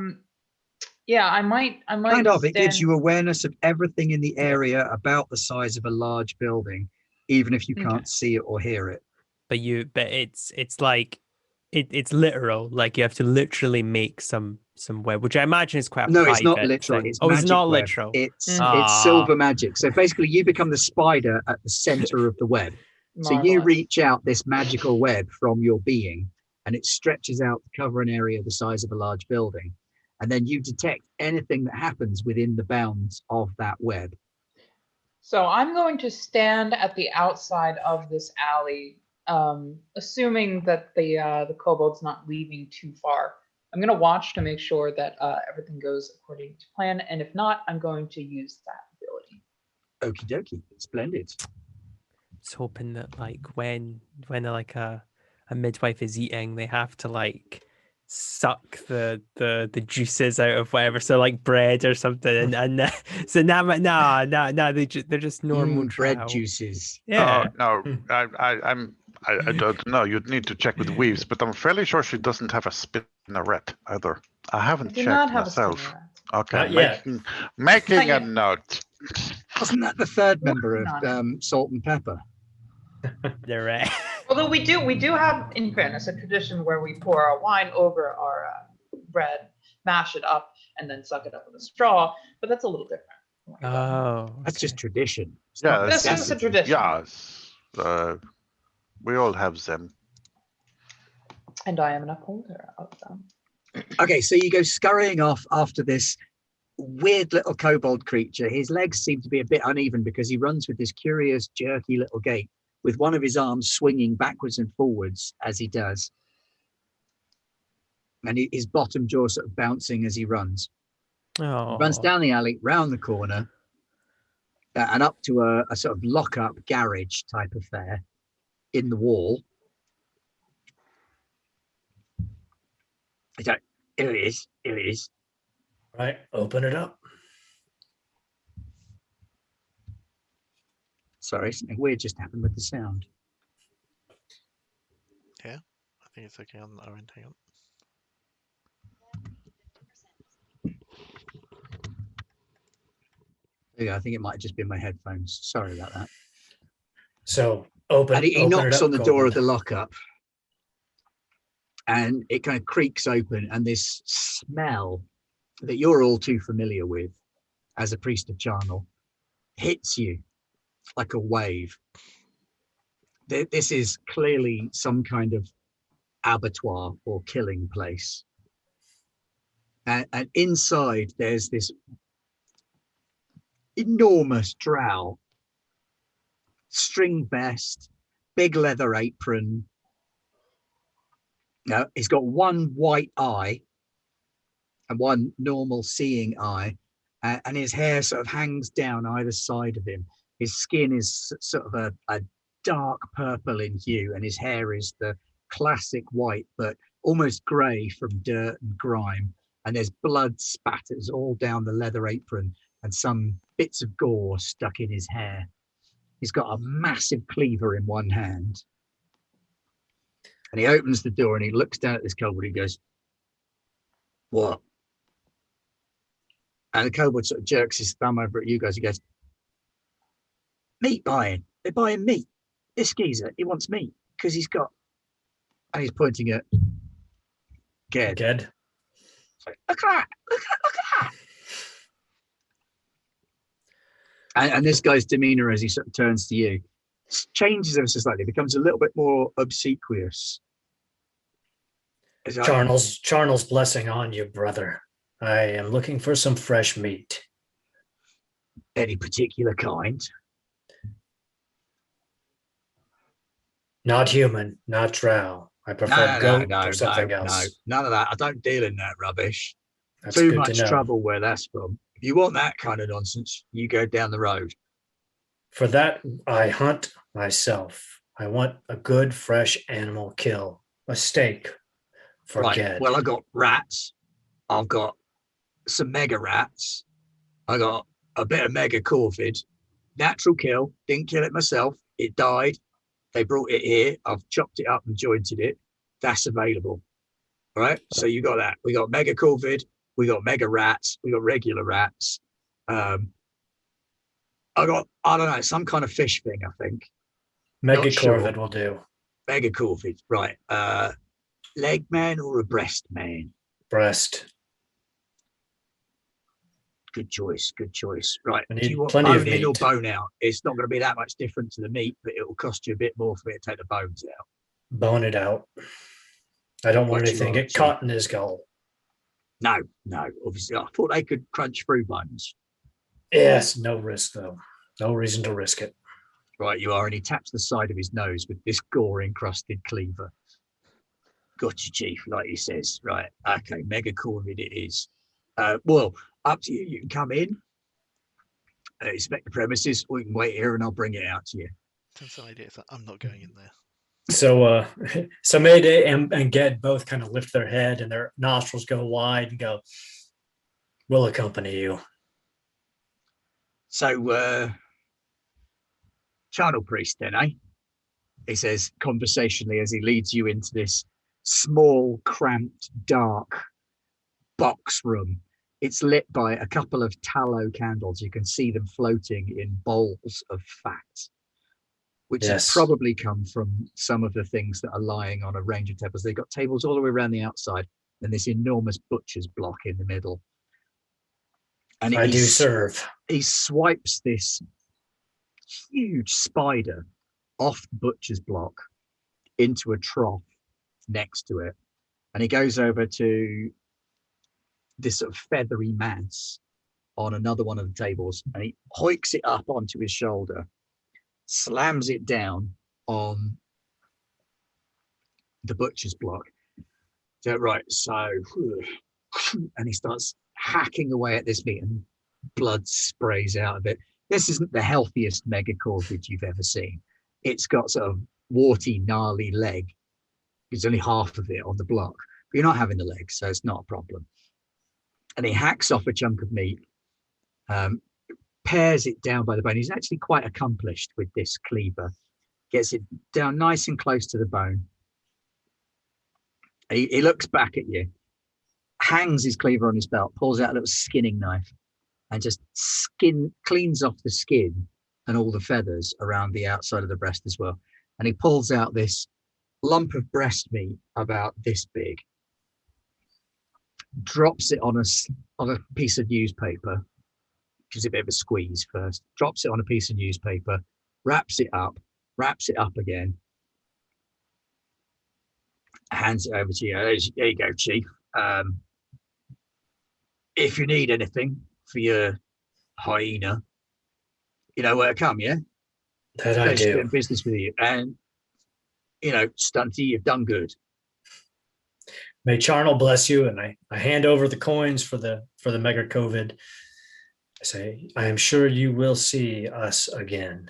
might. Kind of, it gives stand- you awareness of everything in the area about the size of a large building, even if you can't Okay. see it or hear it. but it's like it's literal. Like you have to literally make some web, which I imagine is quite a No, it's not private literal. thing. It's it's magic not web. literal. It's Ah. silver magic. So basically, you become the spider at the center of the web. So you Marvelous. reach out this magical web from your being, and it stretches out to cover an area the size of a large building. And then you detect anything that happens within the bounds of that web. So I'm going to stand at the outside of this alley, assuming that the kobold's not leaving too far. I'm going to watch to make sure that everything goes according to plan, and if not, I'm going to use that ability. Okie dokie, splendid. Just hoping that like when like a midwife is eating, they have to like suck the juices out of whatever, so like bread or something, and so now they're just normal bread drow. juices. Yeah. Oh, no, I don't know. You'd need to check with Weaves, but I'm fairly sure she doesn't have a spinneret either. I haven't I do checked not have myself. a spinneret. Okay, Not yet. making a yet. note. Wasn't that the third member of Working on Salt and Pepper? They're right. Although we do have, in fairness, a tradition where we pour our wine over our bread, mash it up, and then suck it up with a straw. But that's a little different. Oh, That's just tradition. It's Yeah, not This is a necessity. tradition, Yes. We all have them. and I am an upholder of them. Okay, so you go scurrying off after this weird little kobold creature. His legs seem to be a bit uneven because he runs with this curious, jerky little gait, with one of his arms swinging backwards and forwards as he does. And his bottom jaw sort of bouncing as he runs. He runs oh. down the alley, round the corner, and up to a sort of lock-up garage type affair in the wall. Here it is. Here it is. Right, open it up. Sorry, something weird just happened with the sound. I think it's okay on our end. Hang on. Yeah, I think it might have just been my headphones. Sorry about that. So open. And he open it knocks up, on the door of the Corbin. lockup, and it kind of creaks open, and this smell that you're all too familiar with as a priest of Charnel hits you like a wave. This is clearly some kind of abattoir or killing place. And inside there's this enormous drow, string vest, big leather apron. Now, he's got one white eye and one normal seeing eye, and his hair sort of hangs down either side of him. His skin is sort of a dark purple in hue, and his hair is the classic white, but almost grey from dirt and grime. And there's blood spatters all down the leather apron and some bits of gore stuck in his hair. He's got a massive cleaver in one hand. And he opens the door and he looks down at this kobold. He goes, "What?" And the kobold sort of jerks his thumb over at you guys. He goes, "Meat buying. They're buying meat. This geezer, he wants meat because he's got," and he's pointing at Ged. Ged. Look at that. Look at that. And this guy's demeanor as he sort of turns to you changes ever so slightly, becomes a little bit more obsequious. Charnel's blessing on you, brother. I am looking for some fresh meat. Any particular kind? Not human, not drow. I prefer goat or something no, else. none of that. I don't deal in that rubbish. That's Too good much to know. trouble where that's from. If you want that kind of nonsense, you go down the road. For that, I hunt myself. I want a good, fresh animal kill. A steak for Right. Ged. Well, I got rats. I've got some mega rats. I got a bit of mega corvid. Natural kill. Didn't kill it myself. It died. They brought it here. I've chopped it up and jointed it. That's available. All right. So you got that. We got mega corvid. We got mega rats. We got regular rats. I got, I don't know, some kind of fish thing, I think. Mega not sure. corvid will do. Mega corvid. Right. Leg man or a breast man? Breast. Good choice. Good choice. Right. I Do need you want plenty of bone in or meat. bone out? It's not going to be that much different to the meat, but it will cost you a bit more for me to take the bones out. Bone it out. I don't want What you anything want, get caught in his gullet. No, obviously. I thought they could crunch through bones. Yes, no risk though. No reason to risk it. Right, you are. And he taps the side of his nose with this gore-encrusted cleaver. Gotcha, Chief, like he says. Right, okay, mega corvid it is. Well, up to you. You can come in, inspect the premises, or you can wait here and I'll bring it out to you. That's an idea. So I'm not going in there. So Samede and Ged both kind of lift their head and their nostrils go wide and go, "We'll accompany you." So, Charnel Priest then, eh? He says conversationally as he leads you into this small, cramped, dark box room It's lit by a couple of tallow candles. You can see them floating in bowls of fat, which has Yes. probably come from some of the things that are lying on a range of tables. They've got tables all the way around the outside and this enormous butcher's block in the middle. And I do serve. he swipes this huge spider off the butcher's block into a trough next to it. And he goes over to this sort of feathery mass on another one of the tables and he hoiks it up onto his shoulder, slams it down on the butcher's block. So, right, so, and he starts hacking away at this meat and blood sprays out of it. This isn't the healthiest mega corvid you've ever seen. It's got sort of warty, gnarly leg. There's only half of it on the block, but you're not having the leg, so it's not a problem. And he hacks off a chunk of meat, pares it down by the bone. He's actually quite accomplished with this cleaver. Gets it down nice and close to the bone. He looks back at you, hangs his cleaver on his belt, pulls out a little skinning knife, and just cleans off the skin and all the feathers around the outside of the breast as well. And he pulls out this lump of breast meat about this big, drops it on a piece of newspaper, gives it a bit of a squeeze first, drops it on a piece of newspaper, wraps it up again, hands it over to you. There you go, Chief. If you need anything for your hyena, you know where to come, yeah? That I do. Doing business with you. And, Stunty, you've done good. May Charnel bless you, and I hand over the coins for the mega COVID. I say, I am sure you will see us again.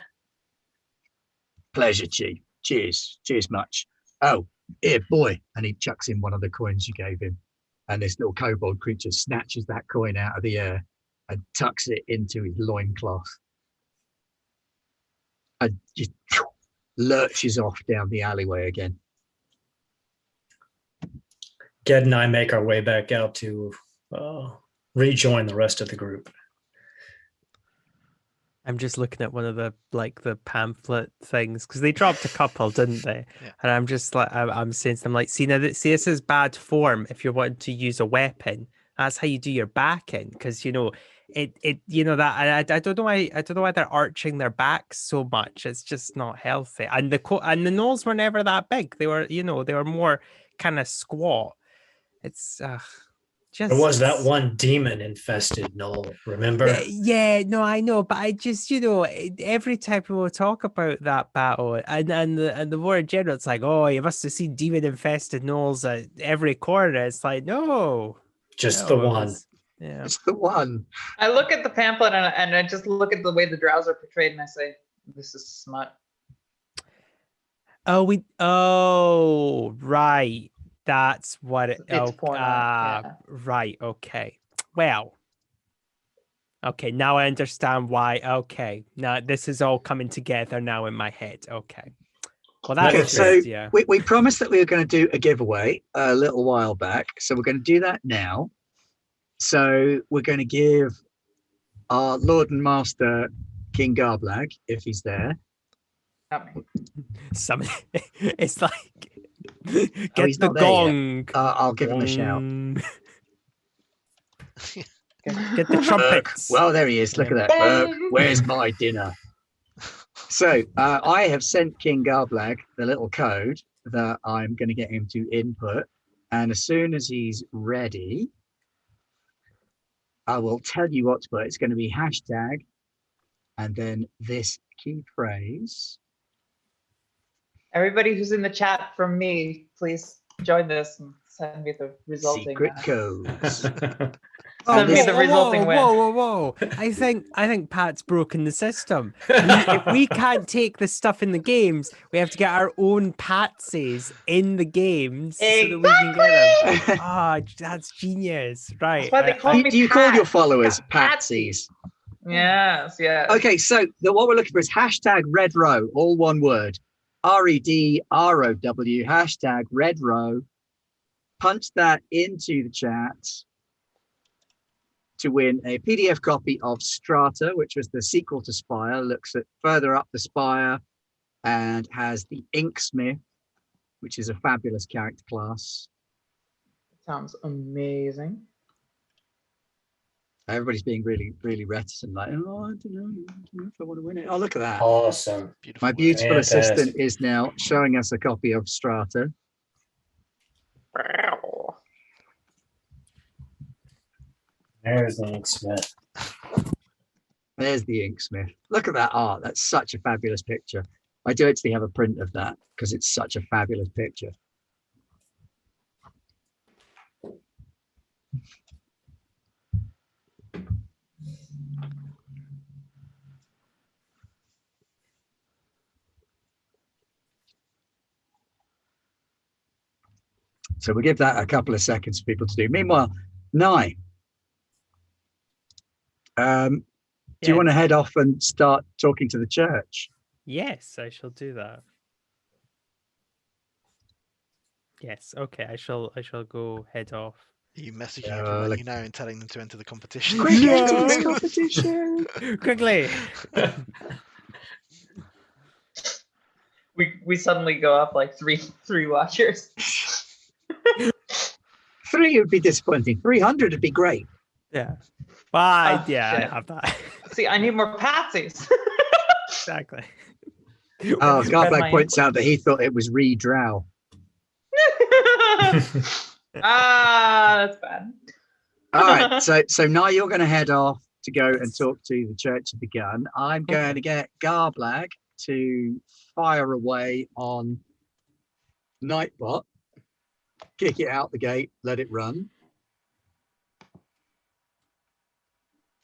Pleasure, Chief. Cheers. Cheers much. Oh, here, boy. And he chucks in one of the coins you gave him. And this little kobold creature snatches that coin out of the air and tucks it into his loincloth. And just lurches off down the alleyway again. Ged and I make our way back out to rejoin the rest of the group. I'm just looking at one of the pamphlet things because they dropped a couple, didn't they? Yeah. And I'm just like, I'm saying to them like, see this is bad form. If you're wanting to use a weapon, that's how you do your backing, because that I don't know why they're arching their backs so much. It's just not healthy. And the gnolls were never that big. They were more kind of squat. It's There was that one demon infested gnoll, remember? Yeah, no, I know, but I just, every time people talk about that battle and the war in general, it's like, oh, you must have seen demon infested gnolls at every corner. It's like, no, the one. Yeah, it's the one. I look at the pamphlet and I just look at the way the drows are portrayed and I say, this is smut. Oh, right. That's what it. It's porno, yeah. Right. Okay. Well. Okay. Now I understand why. Okay. Now this is all coming together now in my head. Okay. Well, that's okay, just, so yeah. we promised that we were going to do a giveaway a little while back, so we're going to do that now. So we're going to give our Lord and Master King Garblag, if he's there. Not me. Somebody, it's like. Get he's the not there gong. I'll give him a shout. Get the trumpets. Well, there he is. Look at that. Where's my dinner? So I have sent King Garblag the little code that I'm going to get him to input. And as soon as he's ready, I will tell you what to put. It's going to be hashtag and then this key phrase. Everybody who's in the chat from me, please join this and send me the resulting Secret codes. Send me the resulting win. Whoa. I think Pat's broken the system. If we can't take the stuff in the games, we have to get our own patsies in the games so that we can get them. Ah, that's genius. Right. That's why they call me Do you Pat. call your followers patsies? Yes. Okay, so what we're looking for is hashtag red row, all one word. REDROW, hashtag red row. Punch that into the chat. to win a PDF copy of Strata, which was the sequel to Spire, looks at further up the Spire and has the Inksmith, which is a fabulous character class. Sounds amazing. Everybody's being really, really reticent, like, oh, I don't know if I want to win it. Oh, look at that. Awesome. Beautiful My work. beautiful Fantastic. assistant is now showing us a copy of Strata. There's the Inksmith. There's the Inksmith. Look at that art. That's such a fabulous picture. I do actually have a print of that because it's such a fabulous picture. So we'll give that a couple of seconds for people to do. Meanwhile, Nye, do you want to head off and start talking to the church? Yes, I shall do that. Yes, okay, I shall go head off. Are you messaging Yeah, everyone like- you know and telling them to enter the competition? Quick, enter No. this competition! Quickly. We suddenly go up like three watchers. 3 would be disappointing. 300 would be great. Yeah. Well, Oh, yeah, shit. I have that. See, I need more patsies. Exactly. Oh, Spread Garbag my points out that he thought it was Re-Drow. That's bad. All right, so now you're going to head off to go and talk to the Church of the Gun. I'm going to get Garblag to fire away on Nightbot, kick it out the gate, let it run.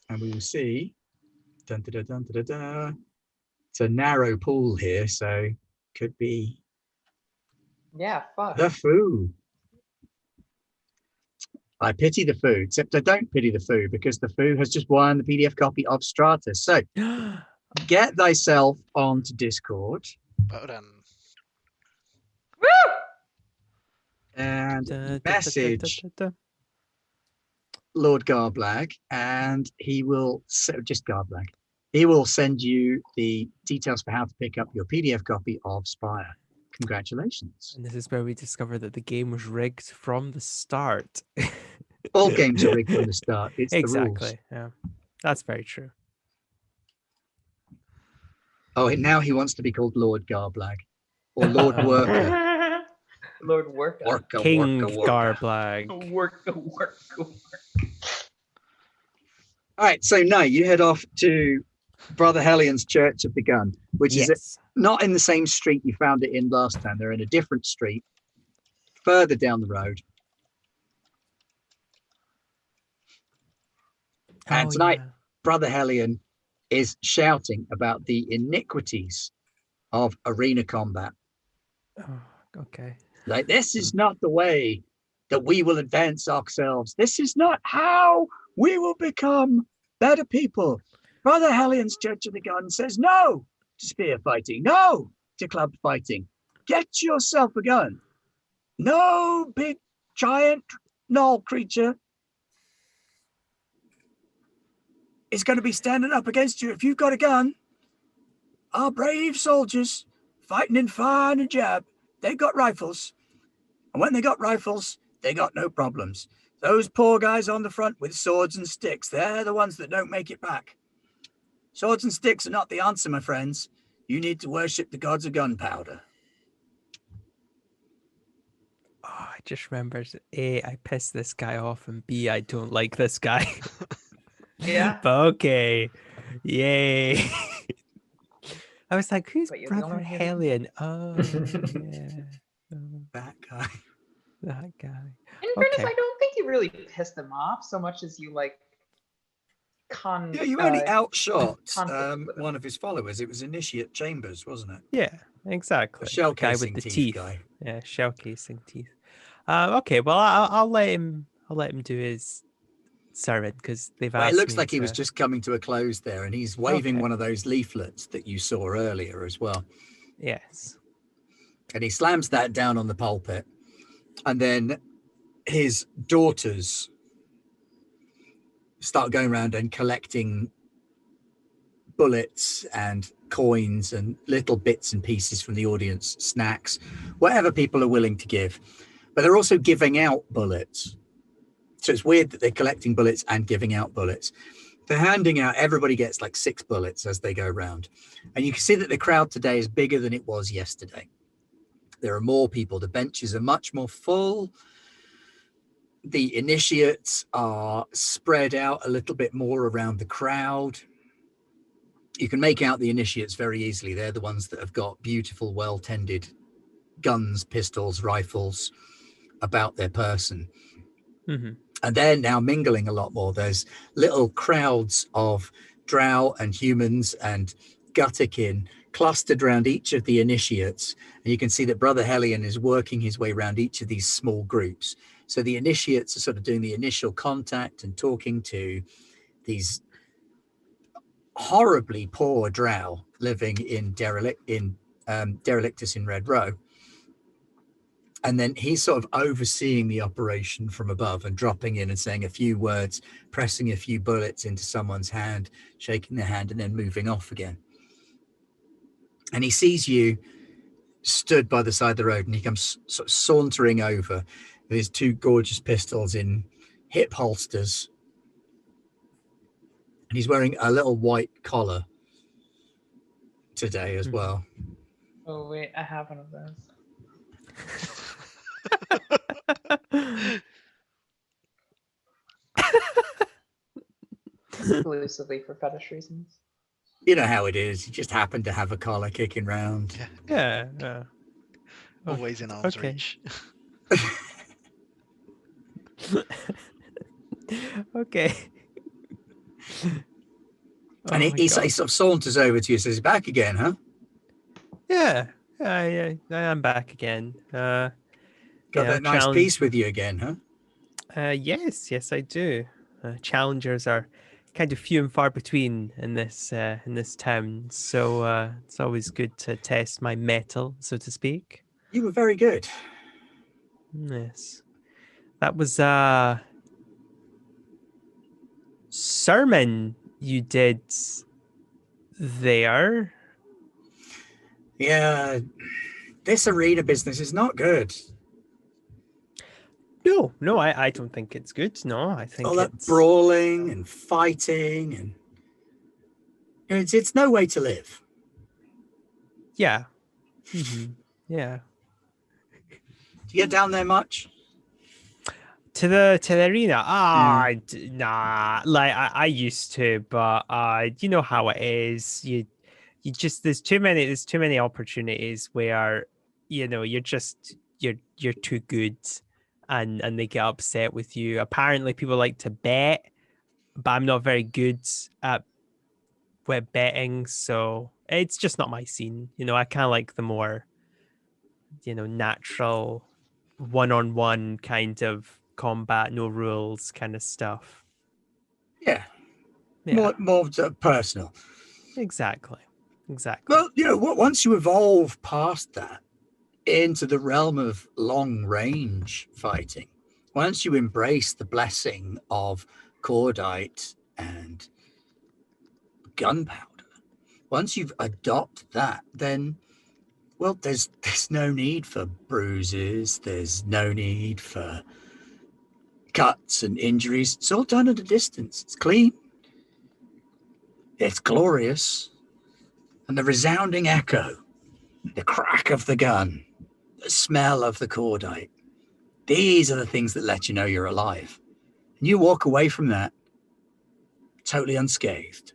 And we will see. Dun, dun, dun, dun, dun, dun. It's a narrow pool here, so could be Yeah, fuck. the Foo. I pity the Foo, except I don't pity the Foo because the Foo has just won the PDF copy of Strata. So get thyself onto Discord Well done. Woo! and message Lord Garblag, and he will just Garblag. He will send you the details for how to pick up your PDF copy of Spire. Congratulations. And this is where we discover that the game was rigged from the start. All games are rigged from the start. It's the rules. Exactly. Yeah. That's very true. Oh, now he wants to be called Lord Garblag or Lord Worker. Lord Worka. Worker, King worker, worker. Garblag. Worka. All right, so now you head off to Brother Hellion's Church of the Gun, which is Yes. not in the same street you found it in last time. They're in a different street, further down the road. And Oh, tonight, yeah. Brother Hellion is shouting about the iniquities of arena combat. Oh, okay. Like, this is not the way that we will advance ourselves. This is not how we will become better people. Brother Hellion's Church of the Gun says no to spear fighting, no to club fighting. Get yourself a gun. No big giant gnoll creature is going to be standing up against you if you've got a gun. Our brave soldiers fighting in fire and jab, they got rifles. And when they got rifles, they got no problems. Those poor guys on the front with swords and sticks, they're the ones that don't make it back. Swords and sticks are not the answer, my friends. You need to worship the gods of gunpowder. Oh, I just remembered A, I pissed this guy off, and B, I don't like this guy. Yeah. But okay. Yay. I was like, who's But you're the Brother only one who- Hellion? Oh, yeah. Oh, That guy. that guy. In fairness, Okay. I don't think you really pissed them off so much as you like Yeah, you only outshot conflict with him. one of his followers. It was Initiate Chambers, wasn't it? Yeah, exactly. The shell Guy casing with the teeth teeth. guy. Yeah, shell casing teeth. Okay, well, I'll let him. I'll let him do his sermon because they've Well, asked it looks me like he was to- just coming to a close there, and he's waving Okay. one of those leaflets that you saw earlier as well. Yes. And he slams that down on the pulpit. And then his daughters start going around and collecting bullets and coins and little bits and pieces from the audience, snacks, whatever people are willing to give. But they're also giving out bullets. So it's weird that they're collecting bullets and giving out bullets. They're handing out, everybody gets like 6 bullets as they go around. And you can see that the crowd today is bigger than it was yesterday. There are more people. The benches are much more full. The initiates are spread out a little bit more around the crowd. You can make out the initiates very easily. They're the ones that have got beautiful, well-tended guns, pistols, rifles about their person. Mm-hmm. And they're now mingling a lot more. There's little crowds of drow and humans and Gutterkin clustered around each of the initiates. And you can see that Brother Hellion is working his way around each of these small groups. So the initiates are sort of doing the initial contact and talking to these horribly poor drow living in Derelictus in Red Row. And then he's sort of overseeing the operation from above and dropping in and saying a few words, pressing a few bullets into someone's hand, shaking their hand, and then moving off again. And he sees you stood by the side of the road, and he comes sort of sauntering over with his 2 gorgeous pistols in hip holsters. And he's wearing a little white collar today as well. Oh wait, I have one of those. Exclusively for fetish reasons. You know how it is. You just happen to have a collar kicking round. Yeah, Yeah. always in arm's okay. reach. Okay. And he sort of saunters over to you and says, "Back again, huh? Yeah, I am back again. Got that nice piece with you again, huh?" Yes, I do. Challengers are kind of few and far between in this town, so it's always good to test my mettle, so to speak. You were very good. Yes, that was a sermon you did there. Yeah, this arena business is not good. No, I don't think it's good. No, I think All that it's brawling and fighting, and it's no way to live. yeah. Mhm. Yeah. Do you get down there much? To the arena, nah. Like I used to, but you know how it is. You just there's too many opportunities where you're too good, and they get upset with you. Apparently, people like to bet, but I'm not very good at betting, so it's just not my scene. I kind of like the more natural one-on-one kind of combat, no rules kind of stuff. Yeah. Yeah, More sort of personal. exactly. Well, once you evolve past that into the realm of long-range fighting, once you embrace the blessing of cordite and gunpowder, once you've adopted that, then, well, there's no need for bruises. There's no need for cuts and injuries. It's all done at a distance. It's clean. It's glorious. And the resounding echo, the crack of the gun, the smell of the cordite, these are the things that let you know you're alive. And you walk away from that totally unscathed.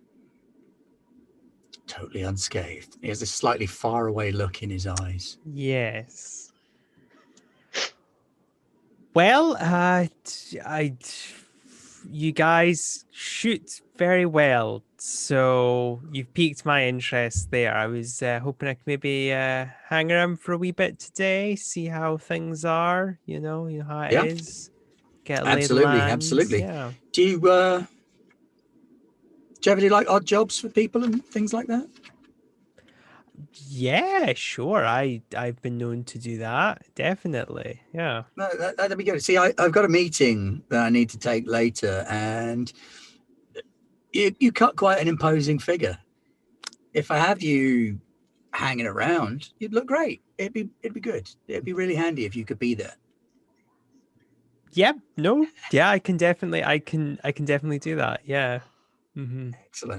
Totally unscathed. He has this slightly faraway look in his eyes. Yes. Well, you guys shoot very well, so you've piqued my interest there. I was hoping I could maybe hang around for a wee bit today, see how things are. You know how it is. Get a lay of the land. Absolutely. Yeah. Do you have any like odd jobs for people and things like that? Yeah, sure. I've been known to do that. Definitely. Yeah. No, that'd be good. See, I've got a meeting that I need to take later, and You cut quite an imposing figure. If I have you hanging around, you'd look great. It'd be good. It'd be really handy if you could be there. Yeah, no, yeah, I can definitely do that. Yeah. Mm-hmm.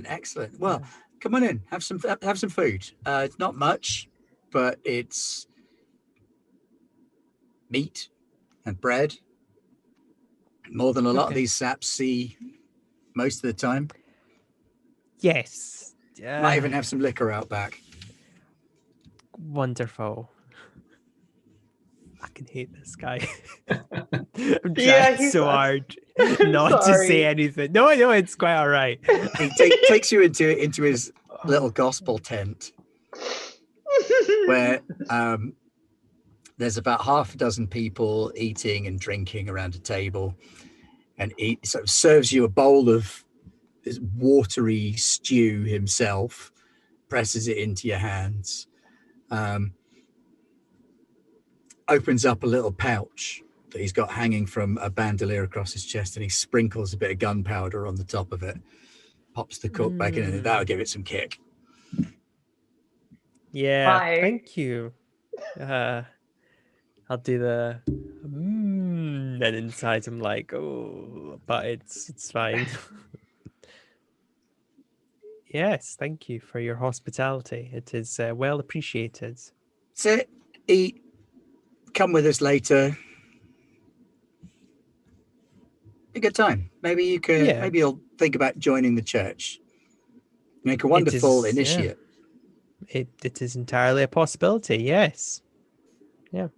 Excellent. Well, come on in. Have some food. It's not much, but it's meat and bread. More than a lot of these saps see most of the time. Yes. Might even have some liquor out back. Wonderful. I can hate this guy. I'm Yeah, trying he so sucks. hard not to say Sorry. anything. No, it's quite all right. He takes you into his little gospel tent where there's about half a dozen people eating and drinking around a table, and he sort of serves you a bowl of this watery stew himself, presses it into your hands, opens up a little pouch that he's got hanging from a bandolier across his chest, and he sprinkles a bit of gunpowder on the top of it, pops the cork back in, and that'll give it some kick. Yeah, Bye. thank you. I'll do the and inside I'm like, oh, but it's fine. Yes, thank you for your hospitality. It is well appreciated. Sit, eat, come with us later. A good time. Maybe you could. Yeah. Maybe you'll think about joining the church. Make a wonderful initiate. It is entirely a possibility. Yes. Yeah.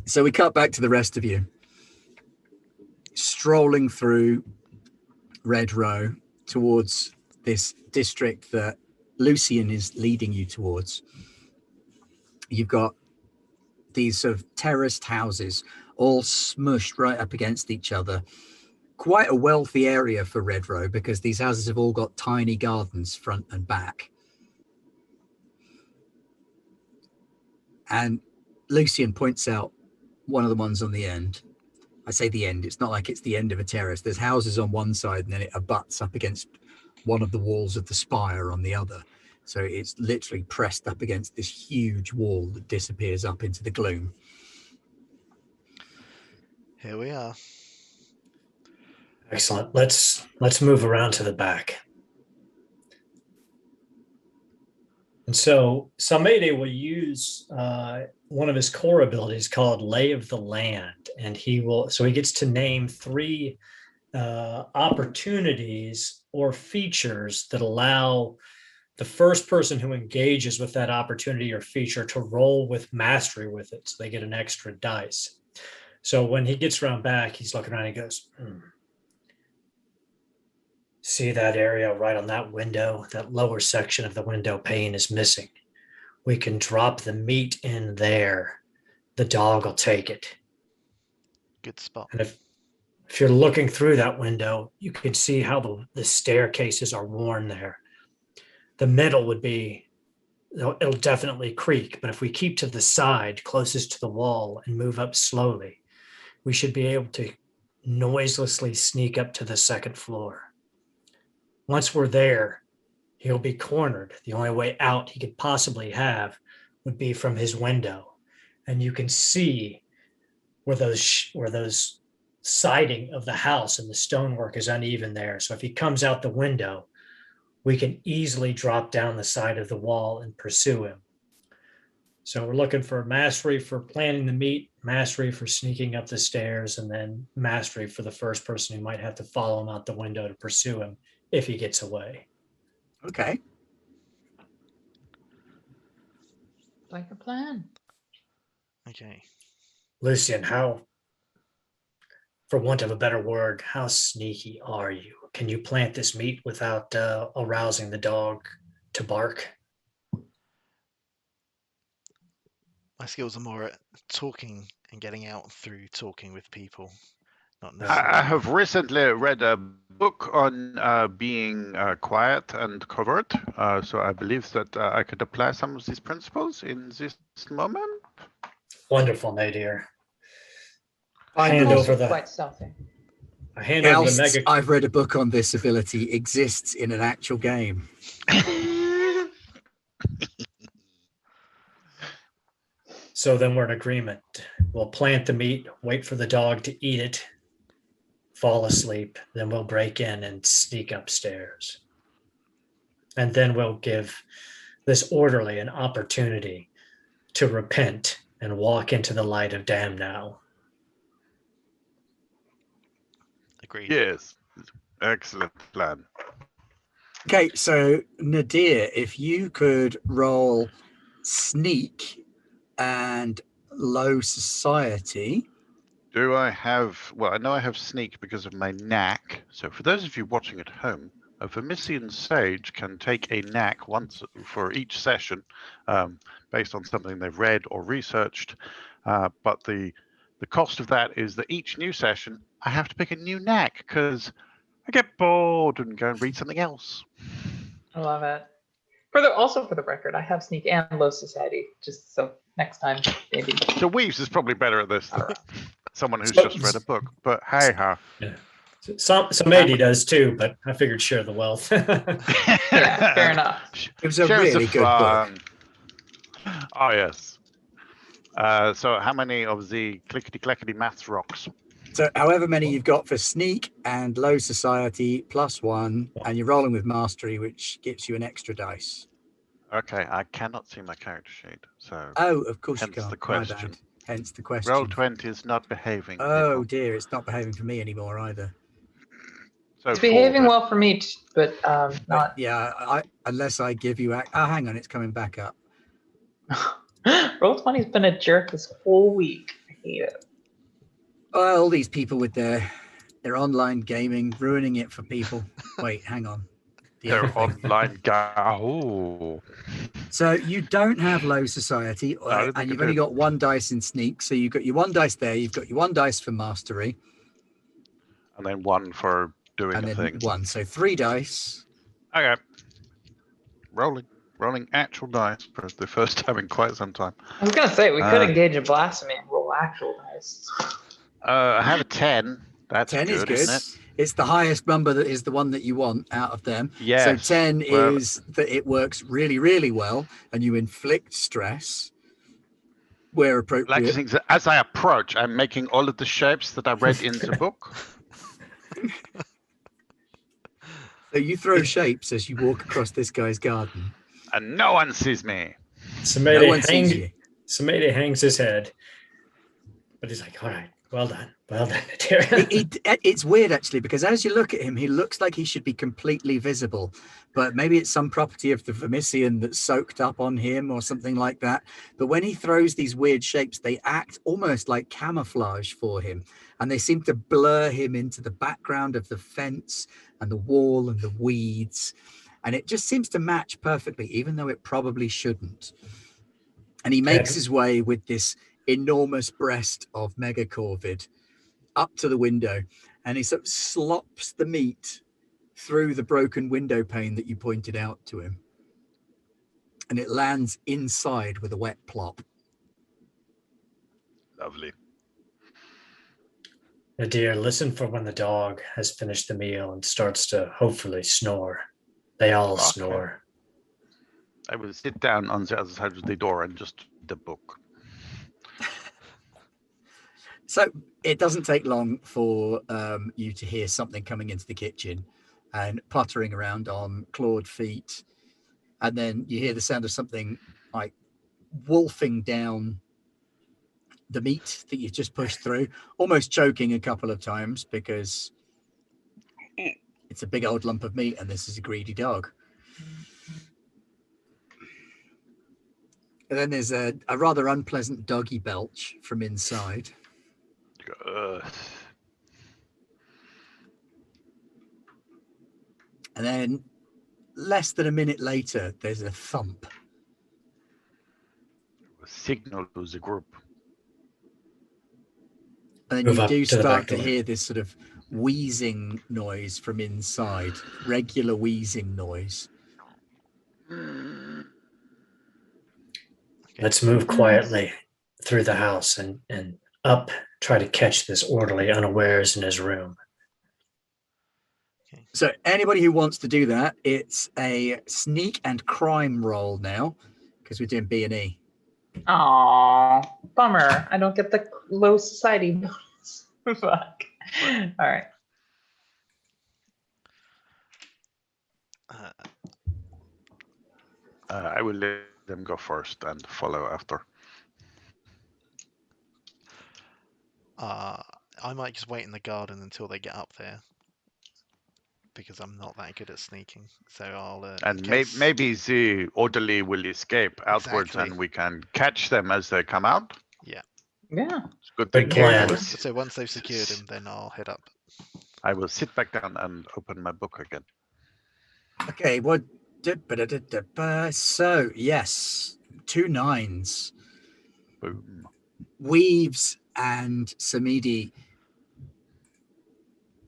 So we cut back to the rest of you, strolling through Red Row towards this district that Lucian is leading you towards. You've got these sort of terraced houses all smushed right up against each other. Quite a wealthy area for Red Row because these houses have all got tiny gardens front and back. And Lucian points out one of the ones on the end. I say the end, it's not like it's the end of a terrace. There's houses on one side and then it abuts up against one of the walls of the spire on the other. So it's literally pressed up against this huge wall that disappears up into the gloom. Here we are. Excellent. Let's move around to the back. And so Samede will use one of his core abilities called Lay of the Land, and he gets to name 3 opportunities or features that allow the first person who engages with that opportunity or feature to roll with mastery with it, so they get an extra dice. So when he gets around back, he's looking around and he goes, See that area right on that window? That lower section of the window pane is missing. We can drop the meat in there. The dog will take it. Good spot. And if you're looking through that window, you can see how the staircases are worn there. The middle would be, it'll definitely creak, but if we keep to the side closest to the wall and move up slowly, we should be able to noiselessly sneak up to the second floor. Once we're there, he'll be cornered. The only way out he could possibly have would be from his window. And you can see where those siding of the house and the stonework is uneven there. So if he comes out the window, we can easily drop down the side of the wall and pursue him. So we're looking for mastery for planting the meat, mastery for sneaking up the stairs, and then mastery for the first person who might have to follow him out the window to pursue him if he gets away. Okay. Like a plan. Okay. Lucian, for want of a better word, how sneaky are you? Can you plant this meat without arousing the dog to bark? My skills are more at talking and getting out through talking with people. Not necessarily. I have recently read a book on being quiet and covert, so I believe that I could apply some of these principles in this moment. Wonderful, Nadir. Find Hand the over Also the quite stealthy. I hand over the Else, mega. I've read a book on this ability exists in an actual game. So then we're in agreement. We'll plant the meat, wait for the dog to eat it, fall asleep, then we'll break in and sneak upstairs. And then we'll give this orderly an opportunity to repent and walk into the light of damn now. Agreed. Yes. Excellent plan. Okay, so Nadir, if you could roll sneak and low society. Do I have, well, I know I have sneak because of my knack. So for those of you watching at home, a Vermisian sage can take a knack once for each session based on something they've read or researched. But the cost of that is that each new session, I have to pick a new knack because I get bored and go and read something else. I love it. Also for the record, I have sneak and low society, just so next time maybe. So Weaves is probably better at this than All right. someone who's So- just read a book. But hey ha. Some Adi does too, but I figured share the wealth. Yeah, fair enough. It was a Shares the really good book. fun. Oh yes. So how many of the clickety-clackety maths rocks? So however many you've got for sneak and low society +1, and you're rolling with mastery, which gives you an extra dice. Okay, I cannot see my character sheet, so Oh, of course you hence can't. the My question. bad. Hence the question. Roll 20 is not behaving. Oh people. dear, it's not behaving for me anymore either. So It's four, behaving then. well for me, but But not. yeah, I unless I give you. Oh, hang on, it's coming back up. Roll20's been a jerk this whole week. I hate it. Oh, all these people with their online gaming ruining it for people. Wait, hang on. The other They're thing. online guy. Oh. So you don't have low society, I didn't think and I you've only did. got 1 dice in sneak. So you've got your 1 dice there. You've got your 1 dice for mastery, And then one for doing and a then thing. 1. So 3 dice. Okay. Rolling actual dice for the first time in quite some time. I was gonna say we could engage in blasphemy and roll actual dice. I have a 10. That's 10 good, is good. isn't it? It's the highest number that is the one that you want out of them. Yes. So 10 Well, is that it works really, really well, and you inflict stress where like appropriate. things, as I approach, I'm making all of the shapes that I read in the book. So you throw shapes as you walk across this guy's garden. And no one sees me. No one sees you. Somebody hangs his head, but he's like, all right, well done, Nadir. It's weird actually, because as you look at him, he looks like he should be completely visible, but maybe it's some property of the Vermisian that's soaked up on him or something like that. But when he throws these weird shapes, they act almost like camouflage for him, and they seem to blur him into the background of the fence and the wall and the weeds, and it just seems to match perfectly, even though it probably shouldn't. And he makes his way with this enormous breast of megacorvid up to the window, and he sort of slops the meat through the broken window pane that you pointed out to him, and it lands inside with a wet plop. Lovely. Nadir, listen for when the dog has finished the meal and starts to hopefully snore. They all Okay. snore. I will sit down on the other side of the door and just read the book. So it doesn't take long for you to hear something coming into the kitchen and puttering around on clawed feet, and then you hear the sound of something like wolfing down the meat that you've just pushed through, almost choking a couple of times because it's a big old lump of meat and this is a greedy dog. And then there's a rather unpleasant doggy belch from inside. And then less than a minute later, there's a thump. Signal to the group. And then Move you up do to the back start to door. hear this sort of wheezing noise from inside, regular wheezing noise. Let's move quietly through the house and up, try to catch this orderly unawares in his room. So anybody who wants to do that, it's a sneak and crime roll now, because we're doing B&E. Aw, bummer. I don't get the low society bonus. Fuck. All right. I will let them go first and follow after. I might just wait in the garden until they get up there, because I'm not that good at sneaking. So I'll And maybe the orderly will escape outwards, Exactly. and we can catch them as they come out. Yeah. It's a good Good thing. plan. So once they've secured him, then I'll head up. I will sit back down and open my book again. Okay, what? So yes, 2 9s. Boom. Weaves and Samidi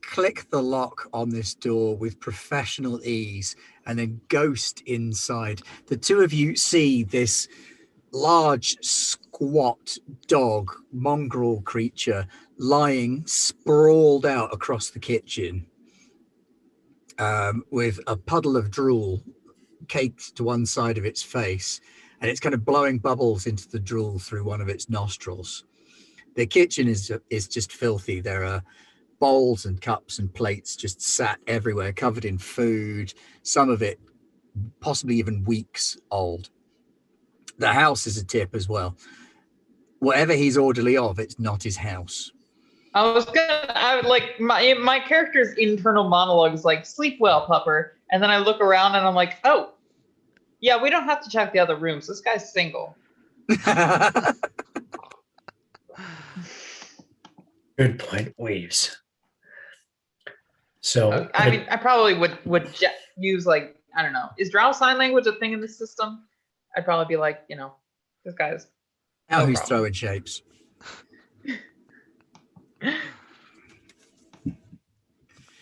click the lock on this door with professional ease and then ghost inside. The two of you see this large, squat dog, mongrel creature lying sprawled out across the kitchen with a puddle of drool caked to one side of its face, and it's kind of blowing bubbles into the drool through one of its nostrils. The kitchen is just filthy. There are bowls and cups and plates just sat everywhere, covered in food, some of it possibly even weeks old. The house is a tip as well. Whatever he's orderly of, it's not his house. I would like my character's internal monologue is like, sleep well, pupper. And then I look around and I'm like, oh, yeah, we don't have to check the other rooms. This guy's single. Good point, Weaves. So I mean, I probably would use like, I don't know, is Drow sign language a thing in this system? I'd probably be like, this guy's Now no who's problem. throwing shapes?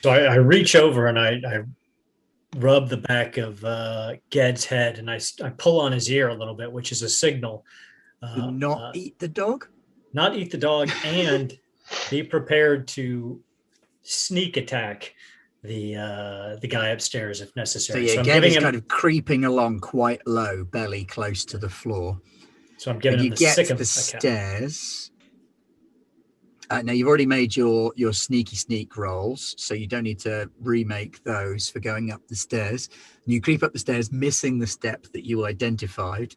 So I reach over and I rub the back of Ged's head, and I pull on his ear a little bit, which is a signal. Do not eat the dog? Not eat the dog, and be prepared to sneak attack the guy upstairs if So necessary. yeah, I'm Ged giving is him, kind of creeping along quite low, belly close to the floor. so I'm giving And him you the get sick to of the account. stairs. Now you've already made your sneaky sneak rolls, so you don't need to remake those for going up the stairs. And you creep up the stairs, missing the step that you identified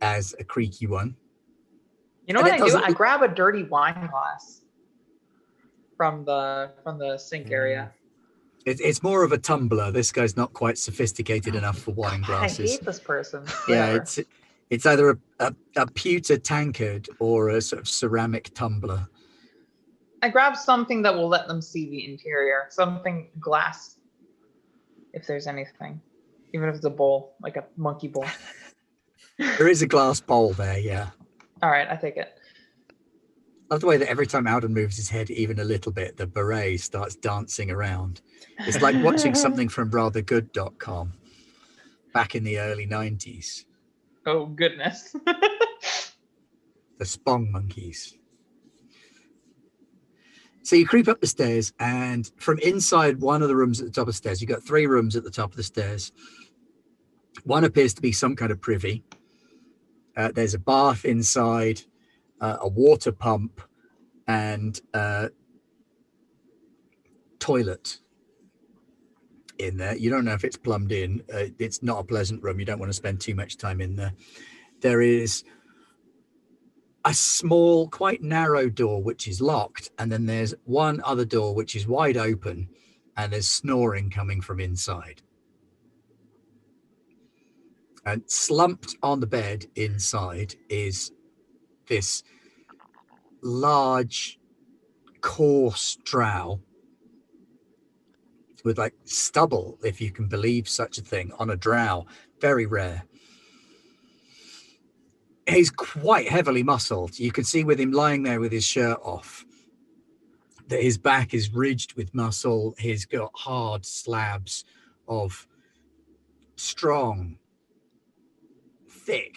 as a creaky one. You know And what it I do? doesn't I look- grab a dirty wine glass from the sink area. It's more of a tumbler. This guy's not quite sophisticated enough for wine God, I glasses. hate this person. Yeah, Whatever. it's either a pewter tankard or a sort of ceramic tumbler. I grab something that will let them see the interior. Something glass, if there's anything. Even if it's a bowl, like a monkey bowl. There is a glass bowl there, yeah. All right, I take it. I love the way that every time Alden moves his head even a little bit, the beret starts dancing around. It's like watching something from rathergood.com back in the early 90s. Oh, goodness. The Spong monkeys. So you creep up the stairs, and from inside one of the rooms at the top of the stairs, you've got 3 rooms at the top of the stairs. One appears to be some kind of privy. There's a bath inside, a water pump, and a toilet in there. You don't know if it's plumbed in. It's not a pleasant room. You don't want to spend too much time in there. There is a small, quite narrow door which is locked, and then there's one other door which is wide open, and there's snoring coming from inside. And slumped on the bed inside is this large, coarse drow with like stubble, if you can believe such a thing, on a drow. Very rare. He's quite heavily muscled. You can see with him lying there with his shirt off that his back is ridged with muscle. He's got hard slabs of strong, thick,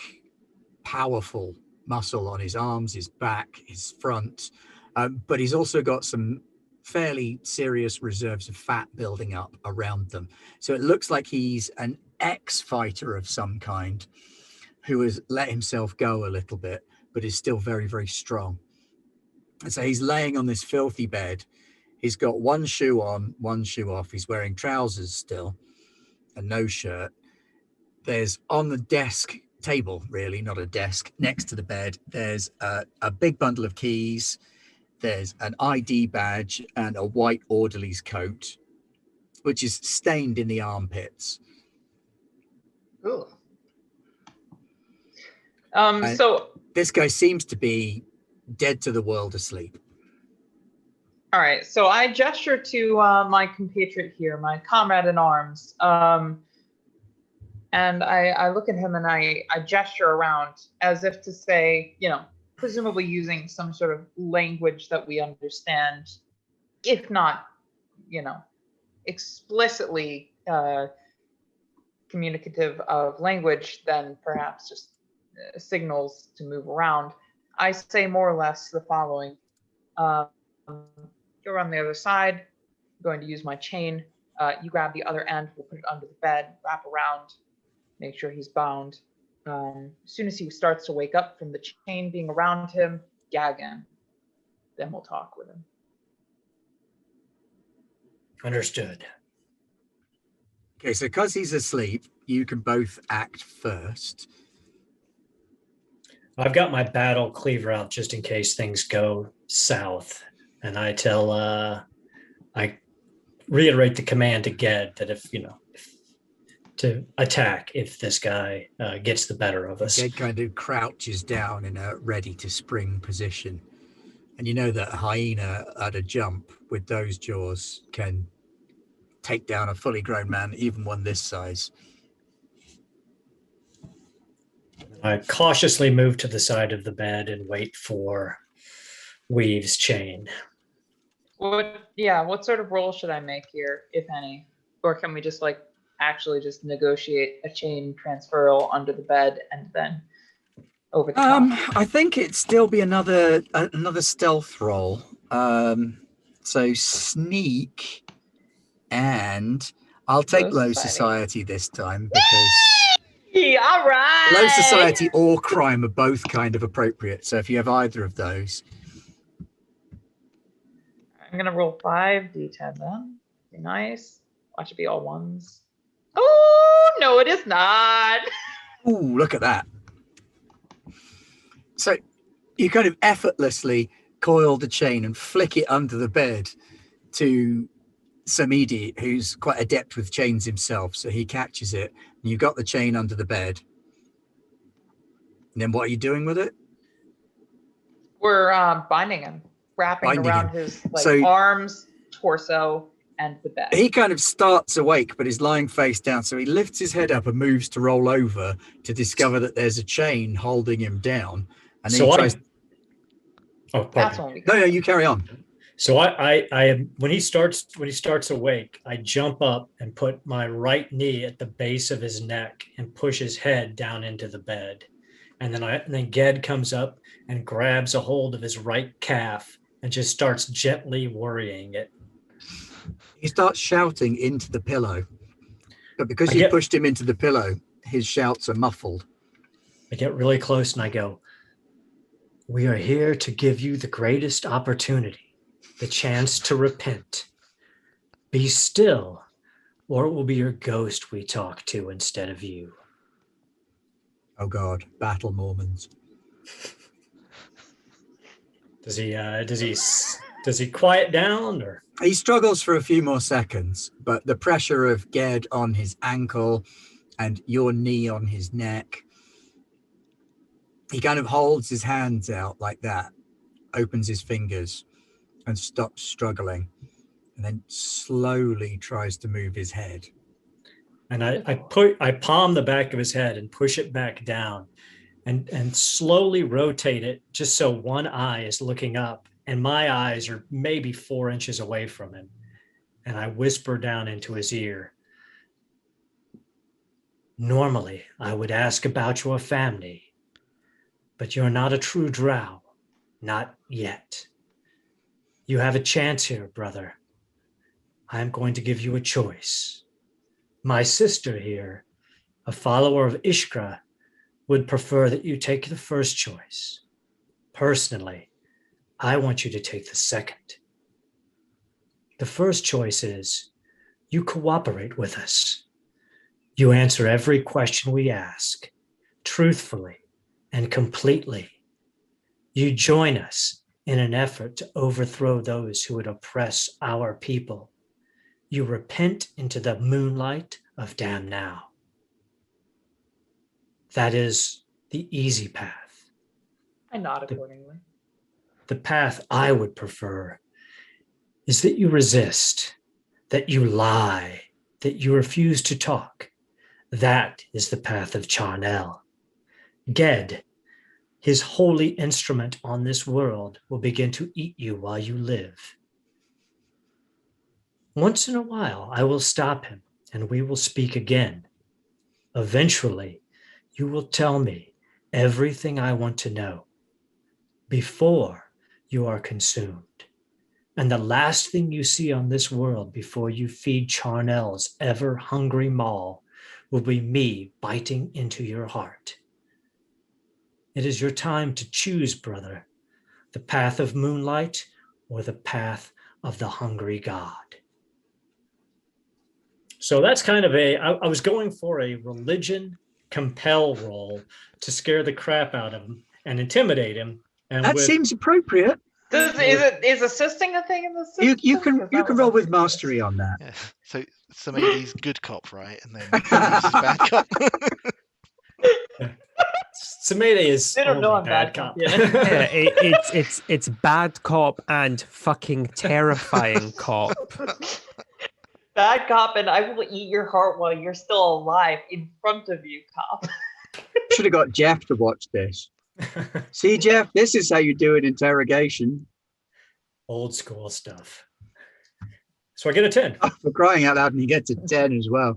powerful muscle on his arms, his back, his front. But he's also got some fairly serious reserves of fat building up around them. So it looks like he's an ex-fighter of some kind who has let himself go a little bit, but is still very, very strong. And so he's laying on this filthy bed. He's got one shoe on, one shoe off. He's wearing trousers still and no shirt. There's on the desk table, really, not a desk, next to the bed, there's a big bundle of keys. There's an ID badge and a white orderly's coat, which is stained in the armpits. Ooh. And So, this guy seems to be dead to the world asleep. all right. So I gesture to my compatriot here, my comrade in arms, and I look at him and I gesture around as if to say, presumably using some sort of language that we understand, if not, explicitly communicative of language, then perhaps just signals to move around. I say more or less the following. Go around the other side. I'm going to use my chain. You grab the other end. We'll put it under the bed, wrap around, make sure he's bound. As soon as he starts to wake up from the chain being around him, gag him. Then we'll talk with him. Understood. Okay, so because he's asleep, you can both act first. I've got my battle cleaver out just in case things go south. And I I reiterate the command to Ged that if to attack if this guy gets the better of us. Ged kind of crouches down in a ready to spring position. And you know that a hyena at a jump with those jaws can take down a fully grown man, even one this size. I cautiously move to the side of the bed and wait for Weave's chain. What sort of roll should I make here, if any? Or can we just actually just negotiate a chain transferal under the bed and then over the top? I think it'd still be another stealth roll. So sneak, and I'll take low society this time because all right. low society or crime are both kind of appropriate. So if you have either of those. I'm going to roll 5d10 then. Be nice. Watch it be all ones. Oh, no, it is not. Ooh, look at that. So you kind of effortlessly coil the chain and flick it under the bed to Samidi, who's quite adept with chains himself. So he catches it. And you've got the chain under the bed. And then what are you doing with it? We're binding him. Wrapping around his arms, torso, and the bed. He kind of starts awake, but is lying face down. So he lifts his head up and moves to roll over to discover that there's a chain holding him down. And then he tries. That's when we No, you carry on. So I when he starts awake, I jump up and put my right knee at the base of his neck and push his head down into the bed. And then Ged comes up and grabs a hold of his right calf and just starts gently worrying it. He starts shouting into the pillow. But because you pushed him into the pillow, his shouts are muffled. I get really close and I go, "We are here to give you the greatest opportunity, the chance to repent. Be still, or it will be your ghost we talk to instead of you." Oh God, battle Mormons. Does he quiet down or? He struggles for a few more seconds, but the pressure of Ged on his ankle and your knee on his neck, he kind of holds his hands out like that, opens his fingers and stops struggling, and then slowly tries to move his head. And I palm the back of his head and push it back down and slowly rotate it just so one eye is looking up and my eyes are maybe 4 inches away from him. And I whisper down into his ear, "Normally, I would ask about your family, but you're not a true drow, not yet. You have a chance here, brother. I am going to give you a choice. My sister here, a follower of Ishkra, would prefer that you take the first choice. Personally, I want you to take the second. The first choice is you cooperate with us. You answer every question we ask, truthfully and completely. You join us in an effort to overthrow those who would oppress our people. You repent into the moonlight of Damn Now. That is the easy path. I nod accordingly. The path I would prefer is that you resist, that you lie, that you refuse to talk. That is the path of Charnel. Ged, his holy instrument on this world, will begin to eat you while you live. Once in a while, I will stop him and we will speak again. Eventually, you will tell me everything I want to know before you are consumed. And the last thing you see on this world before you feed Charnel's ever-hungry maw will be me biting into your heart. It is your time to choose, brother, the path of moonlight or the path of the hungry god. So that's kind of I was going for a religion compel roll to scare the crap out of him and intimidate him. And That seems appropriate. Is assisting a thing in the system? You can roll with mastery on that. Yeah. So somebody's good cop, right? And then Reeves is bad cop. Sameda is They don't know only I'm bad cop. Yeah, it's bad cop and fucking terrifying cop. Bad cop, and I will eat your heart while you're still alive in front of you, cop. Should have got Jeff to watch this. See, Jeff, this is how you do an interrogation. Old school stuff. So I get a 10. Oh, for crying out loud, and he gets a 10 as well.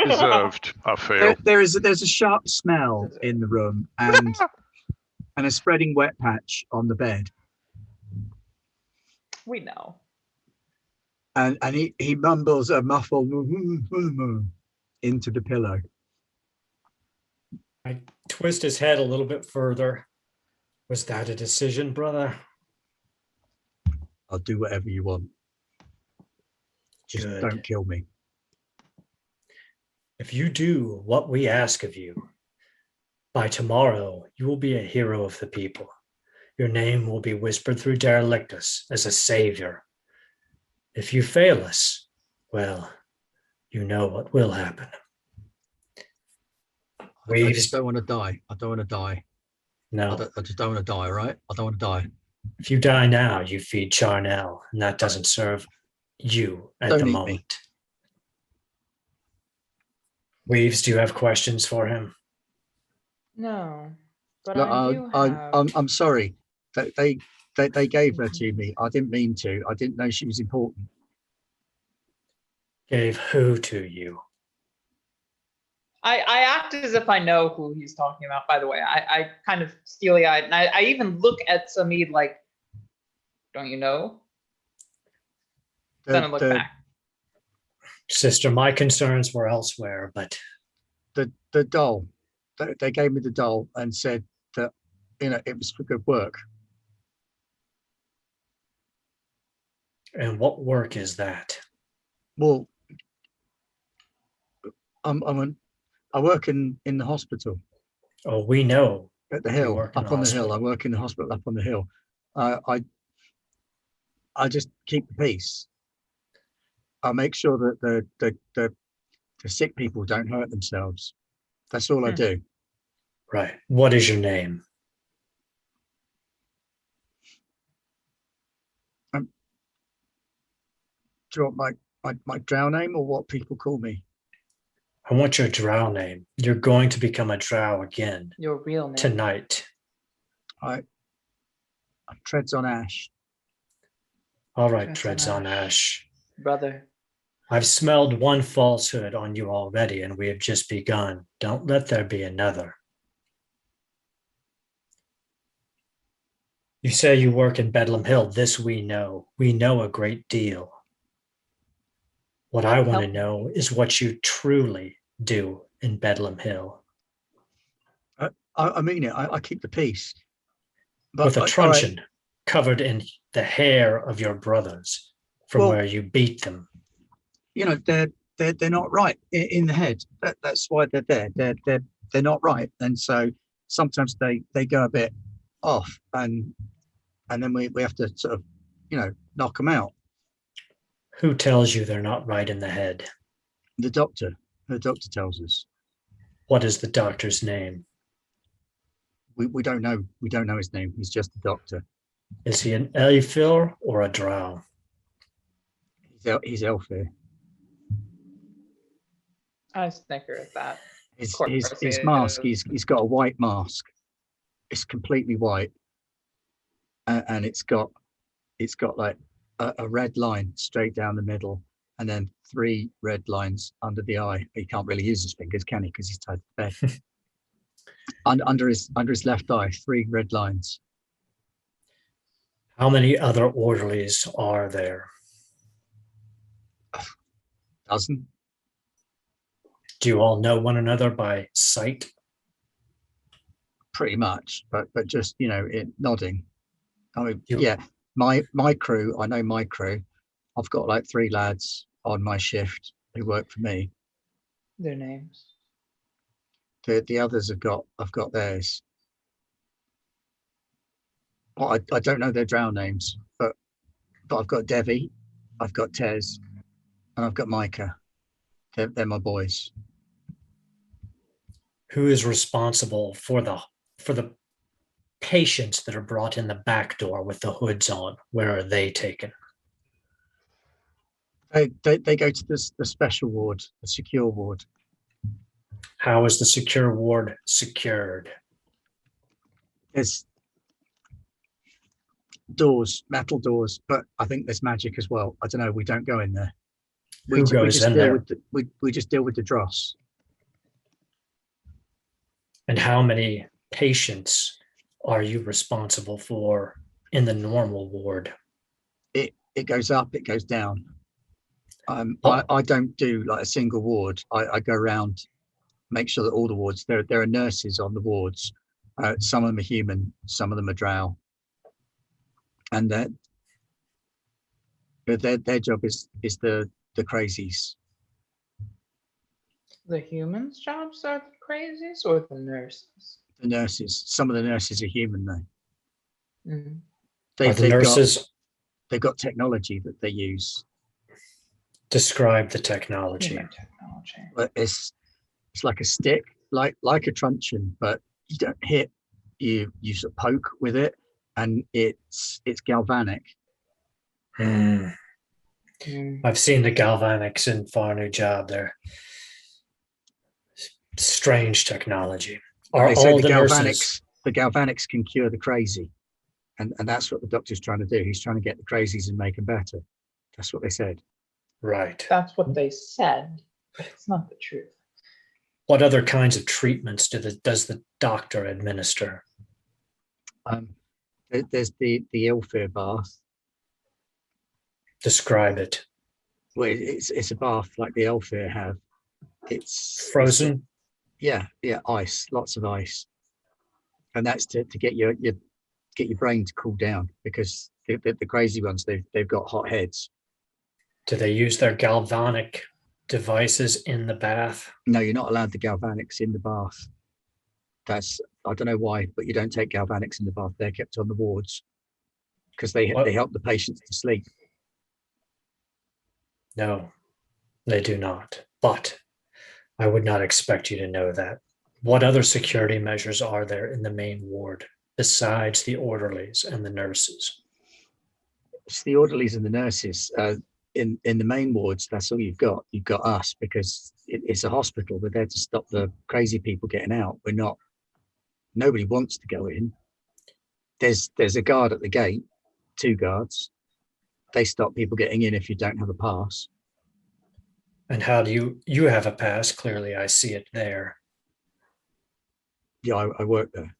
Deserved. I feel. There's a sharp smell in the room and a spreading wet patch on the bed. We know. And he mumbles a muffled into the pillow. I twist his head a little bit further. Was that a decision, brother? I'll do whatever you want. Just Good. don't kill me. If you do what we ask of you, by tomorrow you will be a hero of the people. Your name will be whispered through Derelictus as a savior. If you fail us, well, you know what will happen. I just don't want to die. I don't want to die. No. I just don't want to die, right? I don't want to die. If you die now, you feed Charnel, and that doesn't serve you at Don't the eat moment. me. Weaves, do you have questions for him? No. But Look, I do have... I'm sorry. They gave her to me. I didn't mean to. I didn't know she was important. Gave who to you? I act as if I know who he's talking about, by the way. I kind of steely-eyed, and I even look at Samid like, don't you know? Then I look back. Sister, my concerns were elsewhere, but... The doll. They gave me the doll and said that, it was for good work. And what work is that? Well, I work in the hospital. Oh, we know. At the You hill, work in up the on the hill. I hospital. work in the hospital up on the hill. I just keep the peace. I make sure that the sick people don't hurt themselves. That's all I do. Right. What is your name? Do you want my drow name or what people call me? I want your drow name. You're going to become a drow again Your real name. tonight. I treads on ash. All right, Treads Treads on on Ash. Brother. I've smelled one falsehood on you already, and we have just begun. Don't let there be another. You say you work in Bedlam Hill. This we know. We know a great deal. What I want to know is what you truly do in Bedlam Hill. I mean it. I keep the peace. But With a all right, truncheon covered in the hair of your brothers from Well- where you beat them. you know, they're not right in the head. That's why they're there. They're not right, and so sometimes they go a bit off, and then we have to sort of, knock them out. Who tells you they're not right in the head? The doctor tells us. What is the doctor's name? We don't know. We don't know his name. He's just a doctor. Is he an Elfir or a Drow? He's Elfir. I snicker at that. His course his he mask. is. He's got a white mask. It's completely white, and it's got like a red line straight down the middle, and then 3 red lines under the eye. He can't really use his fingers, can he? Because he's tied to bed. under his left eye, 3 red lines. How many other orderlies are there? Doesn't. Do you all know one another by sight? Pretty much, but just nodding. I mean, You- yeah, my crew. I know my crew. I've got like 3 lads on my shift who work for me. Their names. The others I've got theirs. Well, I don't know their drow names, but I've got Devi, I've got Tez, and I've got Micah. They're my boys. Who is responsible for the patients that are brought in the back door with the hoods on? Where are they taken? They go to the special ward, the secure ward. How is the secure ward secured? There's doors, metal doors, but I think there's magic as well. I don't know. We don't go in there. Who goes just in deal there? with we just deal with the dross. And how many patients are you responsible for in the normal ward? It goes up, it goes down. Oh. I don't do like a single ward. I go around, make sure that all the wards, there are nurses on the wards. Some of them are human, some of them are drow, and their job is the crazies. The humans' jobs are the crazies or the nurses? The nurses. Some of the nurses are human though. Mm. Are the nurses? They've got technology that they use. Describe the technology. Human technology. But it's like a stick, like a truncheon, but you don't hit. You sort of poke with it, and it's galvanic. Hmm. Mm. I've seen the galvanics in Far New Job. They're strange technology. Are They say all the the galvanics nurses? the galvanics can cure the crazy, and that's what the doctor's trying to do. He's trying to get the crazies and make them better. That's what they said. Right. That's what they said, but it's not the truth. What other kinds of treatments does the doctor administer? There's the Ilfir bath. Describe it. Well, it's a bath like the Ilfir have. It's Frozen? yeah, ice, lots of ice, and that's to get your brain to cool down, because the crazy ones, they've got hot heads. Do they use their galvanic devices in the bath? No, you're not allowed the galvanics in the bath. I don't know why, but you don't take galvanics in the bath. They're kept on the wards because they help the patients to sleep. No, they do not. But I would not expect you to know that. What other security measures are there in the main ward besides the orderlies and the nurses? It's the orderlies and the nurses. In the main wards, that's all you've got. You've got us, because it's a hospital. We're there to stop the crazy people getting out. We're not. Nobody wants to go in. There's a guard at the gate, 2 guards. They stop people getting in if you don't have a pass. And how do you have a pass? Clearly, I see it there. Yeah, I work there.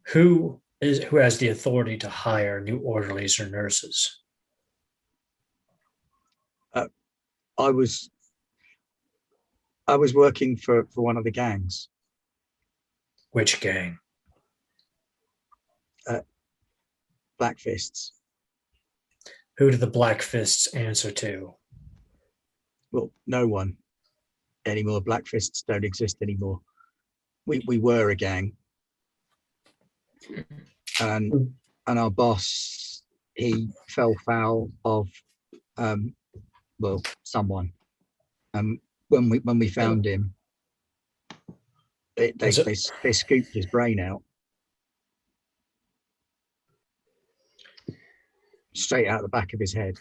Who who has the authority to hire new orderlies or nurses? I was working for one of the gangs. Which gang? Black Fists. Who do the Black Fists answer to? Well, no one anymore. Black Fists don't exist anymore. We were a gang, and our boss, he fell foul of someone. When we found him, they scooped his brain out straight out the back of his head.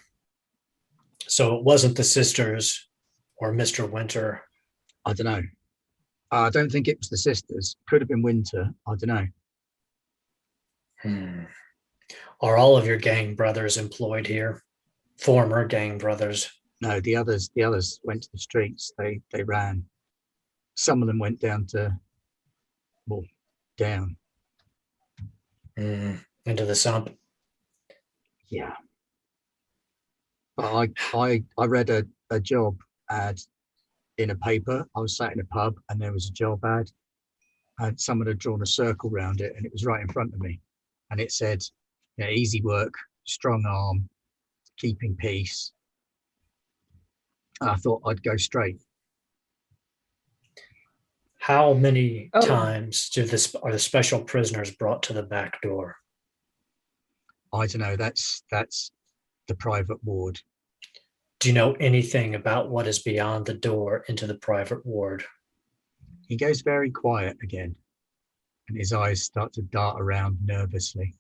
So it wasn't the sisters or Mr. Winter. I don't know. I don't think it was the sisters. Could have been Winter. I don't know. Are all of your gang brothers employed here? Former gang brothers? No, the others went to the streets. They ran. Some of them went down to, down. Into the sump? Yeah. But I read a job ad in a paper. I was sat in a pub and there was a job ad, and someone had drawn a circle around it, and it was right in front of me, and it said, easy work, strong arm, keeping peace. And I thought I'd go straight. How many times are the special prisoners brought to the back door? I don't know. That's the private ward. Do you know anything about what is beyond the door into the private ward? He goes very quiet again, and his eyes start to dart around nervously.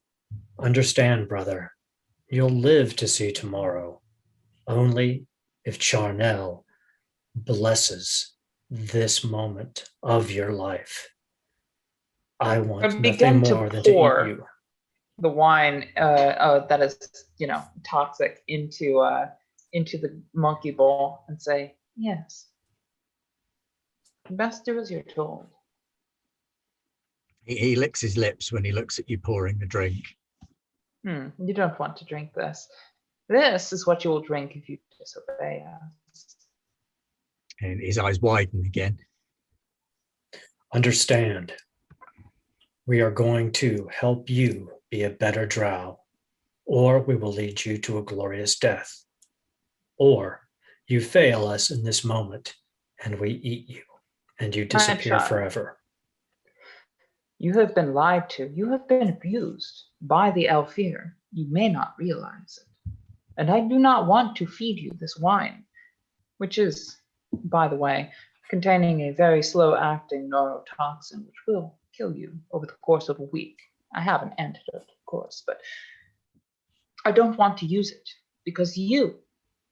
Understand, brother, you'll live to see tomorrow, only if Charnel blesses this moment of your life. I want nothing more than to eat you. The wine that is, toxic into the monkey bowl and say, yes. Best do as you're told. He licks his lips when he looks at you pouring the drink. You don't want to drink this. This is what you will drink if you disobey us. And his eyes widen again. Understand, we are going to help you be a better drow, or we will lead you to a glorious death. Or you fail us in this moment, and we eat you, and you disappear forever. You have been lied to. You have been abused by the Elfir. You may not realize it. And I do not want to feed you this wine, which is, by the way, containing a very slow-acting neurotoxin, which will kill you over the course of a week. I have an antidote, of course, but I don't want to use it because you,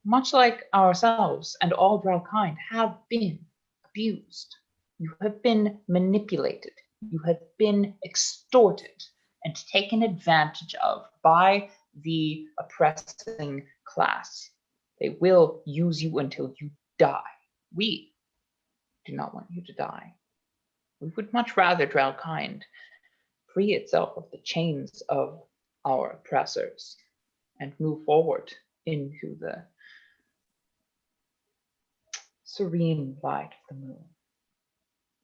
much like ourselves and all drow kind, have been abused. You have been manipulated. You have been extorted and taken advantage of by the oppressing class. They will use you until you die. We do not want you to die. We would much rather drow kind free itself of the chains of our oppressors and move forward into the serene light of the moon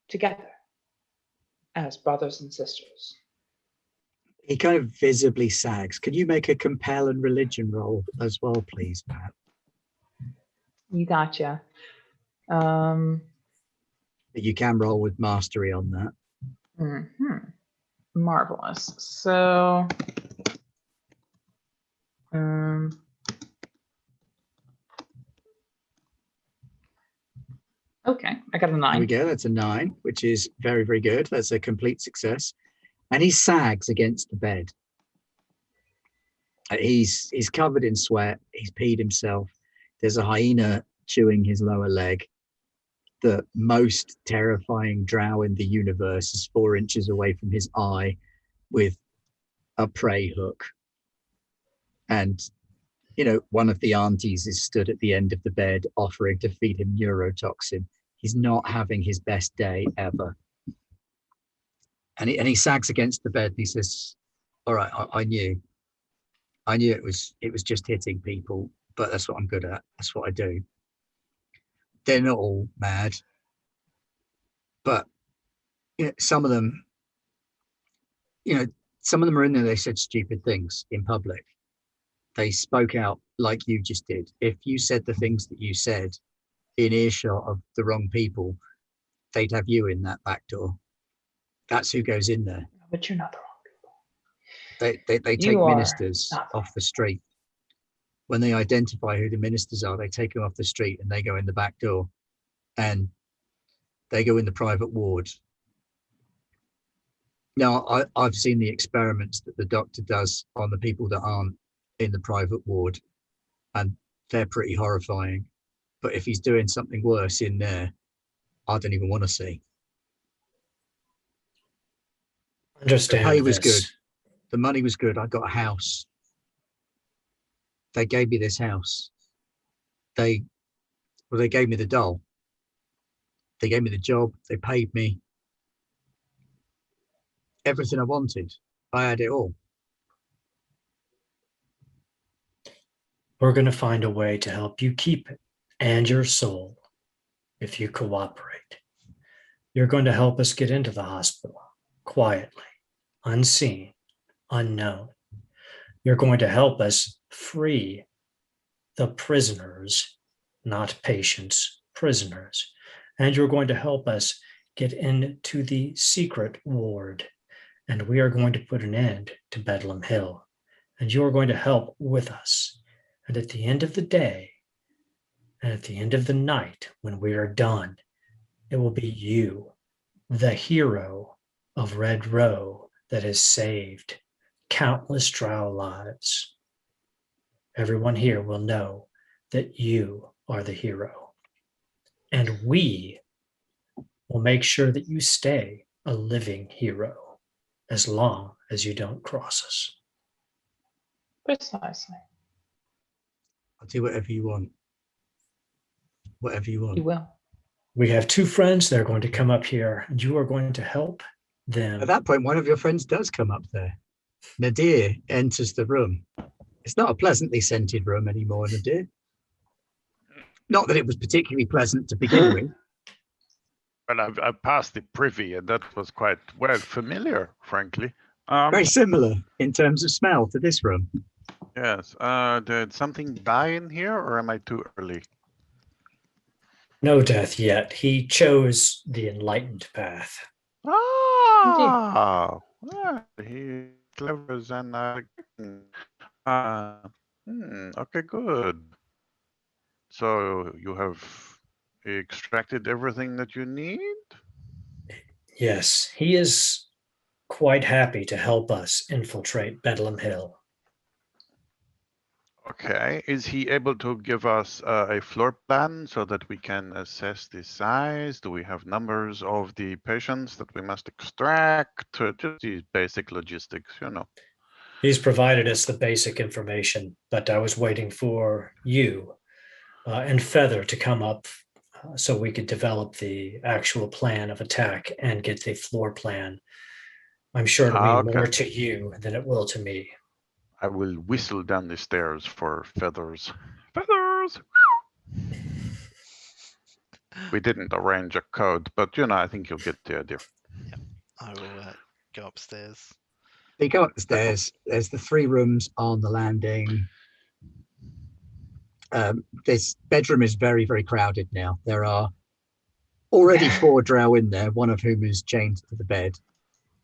together as brothers and sisters. He kind of visibly sags. Can you make a compel and religion roll as well, please, Pat? You gotcha. You can roll with mastery on that. Marvelous. So, okay, I got a 9. There we go. That's a 9, which is very, very good. That's a complete success. And he sags against the bed. He's covered in sweat. He's peed himself. There's a hyena chewing his lower leg. The most terrifying drow in the universe is 4 inches away from his eye with a prey hook. And, one of the aunties is stood at the end of the bed offering to feed him neurotoxin. He's not having his best day ever. And he sags against the bed and he says, all right, I knew it was just hitting people, but that's what I'm good at. That's what I do. They're not all mad, but some of them, some of them are in there. They said stupid things in public. They spoke out like you just did. If you said the things that you said in earshot of the wrong people, they'd have you in that back door. That's who goes in there. But you're not the wrong people. They take ministers off the street. When they identify who the ministers are, they take them off the street and they go in the back door, and they go in the private ward. Now, I've seen the experiments that the doctor does on the people that aren't in the private ward, and they're pretty horrifying. But if he's doing something worse in there, I don't even want to see. Understand The pay was this. good. The money was good. I got a house. They gave me this house. They gave me the doll. They gave me the job. They paid me. Everything I wanted. I had it all. We're going to find a way to help you keep it and your soul if you cooperate. You're going to help us get into the hospital quietly, unseen, unknown. You're going to help us free the prisoners, not patients, prisoners. And you're going to help us get into the secret ward. And we are going to put an end to Bedlam Hill. And you're going to help with us. And at the end of the day, and at the end of the night, when we are done, it will be you, the hero of Red Row, that has saved countless drow lives. Everyone here will know that you are the hero. And we will make sure that you stay a living hero as long as you don't cross us. Precisely. I'll do whatever you want. Whatever you want. You will. We have two friends that are going to come up here, and you are going to help them. At that point, one of your friends does come up there. Nadir enters the room. It's not a pleasantly scented room anymore, Nadir. Not that it was particularly pleasant to begin with. Well, I've passed the privy, and that was quite well familiar, frankly. Very similar in terms of smell to this room. Yes. Did something die in here, or am I too early? No death yet. He chose the enlightened path. Ah, well, he's clever than okay, good. So you have extracted everything that you need? Yes, he is quite happy to help us infiltrate Bedlam Hill. Okay, is he able to give us a floor plan so that we can assess the size? Do we have numbers of the patients that we must extract? Just these basic logistics, He's provided us the basic information, but I was waiting for you and Feather to come up so we could develop the actual plan of attack and get the floor plan. I'm sure it'll mean more to you than it will to me. I will whistle down the stairs for feathers. Feathers! We didn't arrange a code, but I think you'll get the idea. Yep. I will go upstairs. You go up the stairs. There's the 3 rooms on the landing. This bedroom is very, very crowded now. There are already 4 drow in there, one of whom is chained to the bed.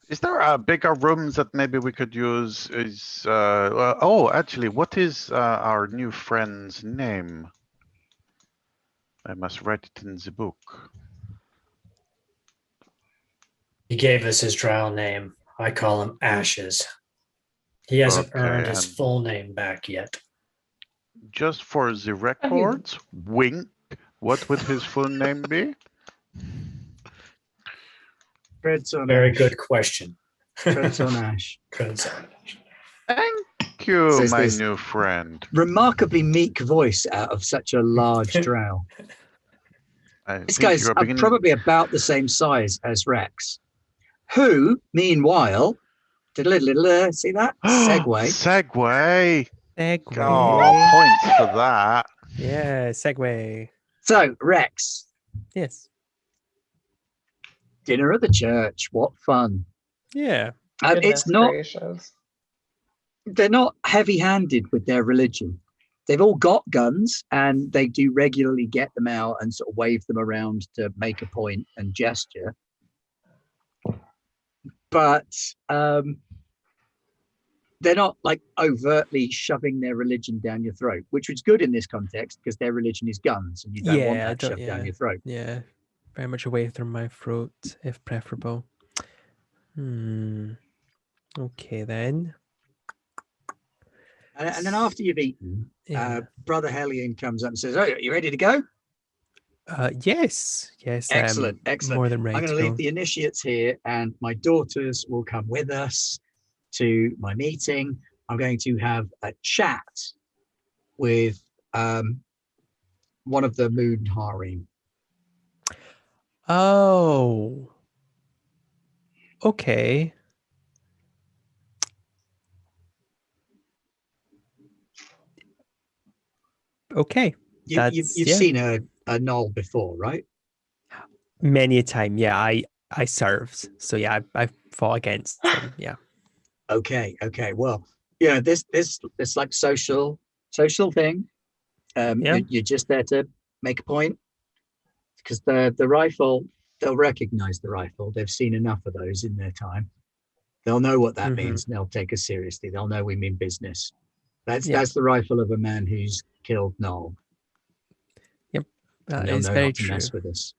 Is there a bigger rooms that maybe we could use? Actually, what is our new friend's name? I must write it in the book. He gave us his drow name. I call him Ashes. He hasn't earned his full name back yet. Just for the records, wink, what would his full name be? Treads on Very ash. good question. Treads on ash. Treads on ash. Thank you, Says my this new friend. Remarkably meek voice out of such a large drow. This guy's probably about the same size as Rex, who, meanwhile, See that? Segway. Segway. Segway. Oh, points for that. Yeah, Segway. So, Rex, Yes. dinner at the church. What fun. Yeah. It's Goodness not, gracious. they're not heavy-handed with their religion. They've all got guns and they do regularly get them out and sort of wave them around to make a point and gesture. But they're not like overtly shoving their religion down your throat, which is good in this context because their religion is guns and you don't want that shoved down your throat. Yeah. Very much away from my throat, if preferable. Okay then. And then after you've eaten, Yeah. Brother Hellion comes up and says, "Oh, are you ready to go?" Yes. Excellent. More than ready I'm going to leave the initiates here, and my daughters will come with us to my meeting. I'm going to have a chat with one of the Moon Harem. Oh. Okay. Okay. You've seen a Null before, right? Many a time. Yeah, I served. So yeah, I fought against them. Yeah. Okay. Well, yeah, this like social thing. You're just there to make a point because the rifle, they'll recognize the rifle. They've seen enough of those in their time. They'll know what that means. And they'll take us seriously. They'll know we mean business. That's the rifle of a man who's killed Null. Yep, that they'll is know very not to true. mess with us.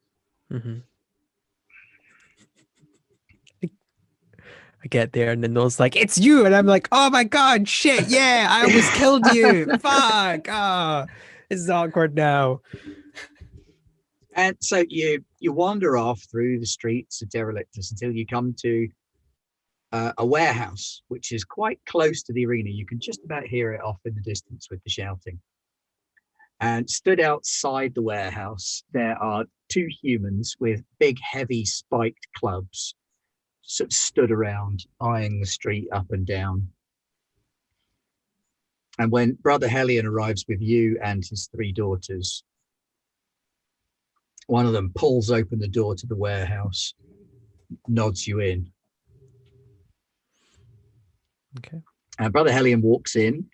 I get there and the Null's like, "It's you," and I'm like, "Oh my god, shit, yeah, I almost killed you. Fuck. Oh, this is awkward now." And so you wander off through the streets of Derelictus until you come to a warehouse, which is quite close to the arena. You can just about hear it off in the distance with the shouting. And stood outside the warehouse, there are two humans with big, heavy, spiked clubs, sort of stood around, eyeing the street up and down. And when Brother Hellion arrives with you and his three daughters, one of them pulls open the door to the warehouse, nods you in. Okay. And Brother Hellion walks in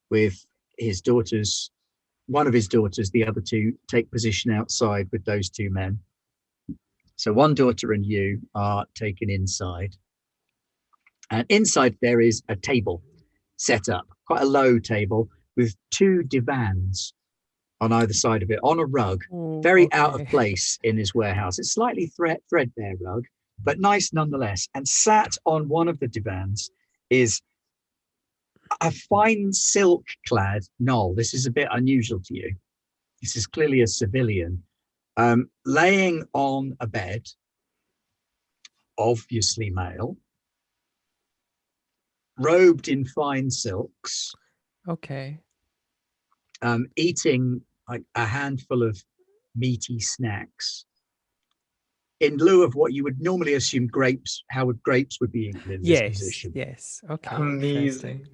with his daughters, one of his daughters, the other two take position outside with those two men. So one daughter and you are taken inside. And inside there is a table set up, quite a low table with two divans on either side of it, on a rug, very out of place in his warehouse. It's slightly threadbare rug, but nice nonetheless. And sat on one of the divans is a fine silk-clad Null. This is a bit unusual to you. This is clearly a civilian, laying on a bed, obviously male, robed in fine silks. Okay. Eating like a handful of meaty snacks in lieu of what you would normally assume grapes. How would grapes would be eaten in this position? Yes. Okay. Amazing.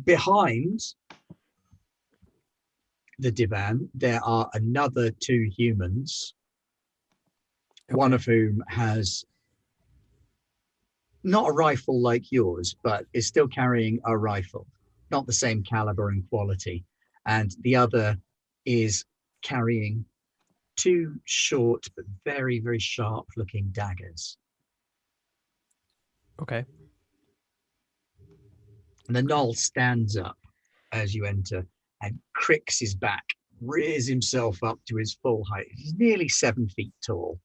Behind the divan, there are another two humans, one of whom has not a rifle like yours, but is still carrying a rifle, not the same caliber and quality. And the other is carrying two short but very, very sharp looking daggers. Okay. And the Null stands up as you enter and cricks his back, rears himself up to his full height. He's nearly 7 feet tall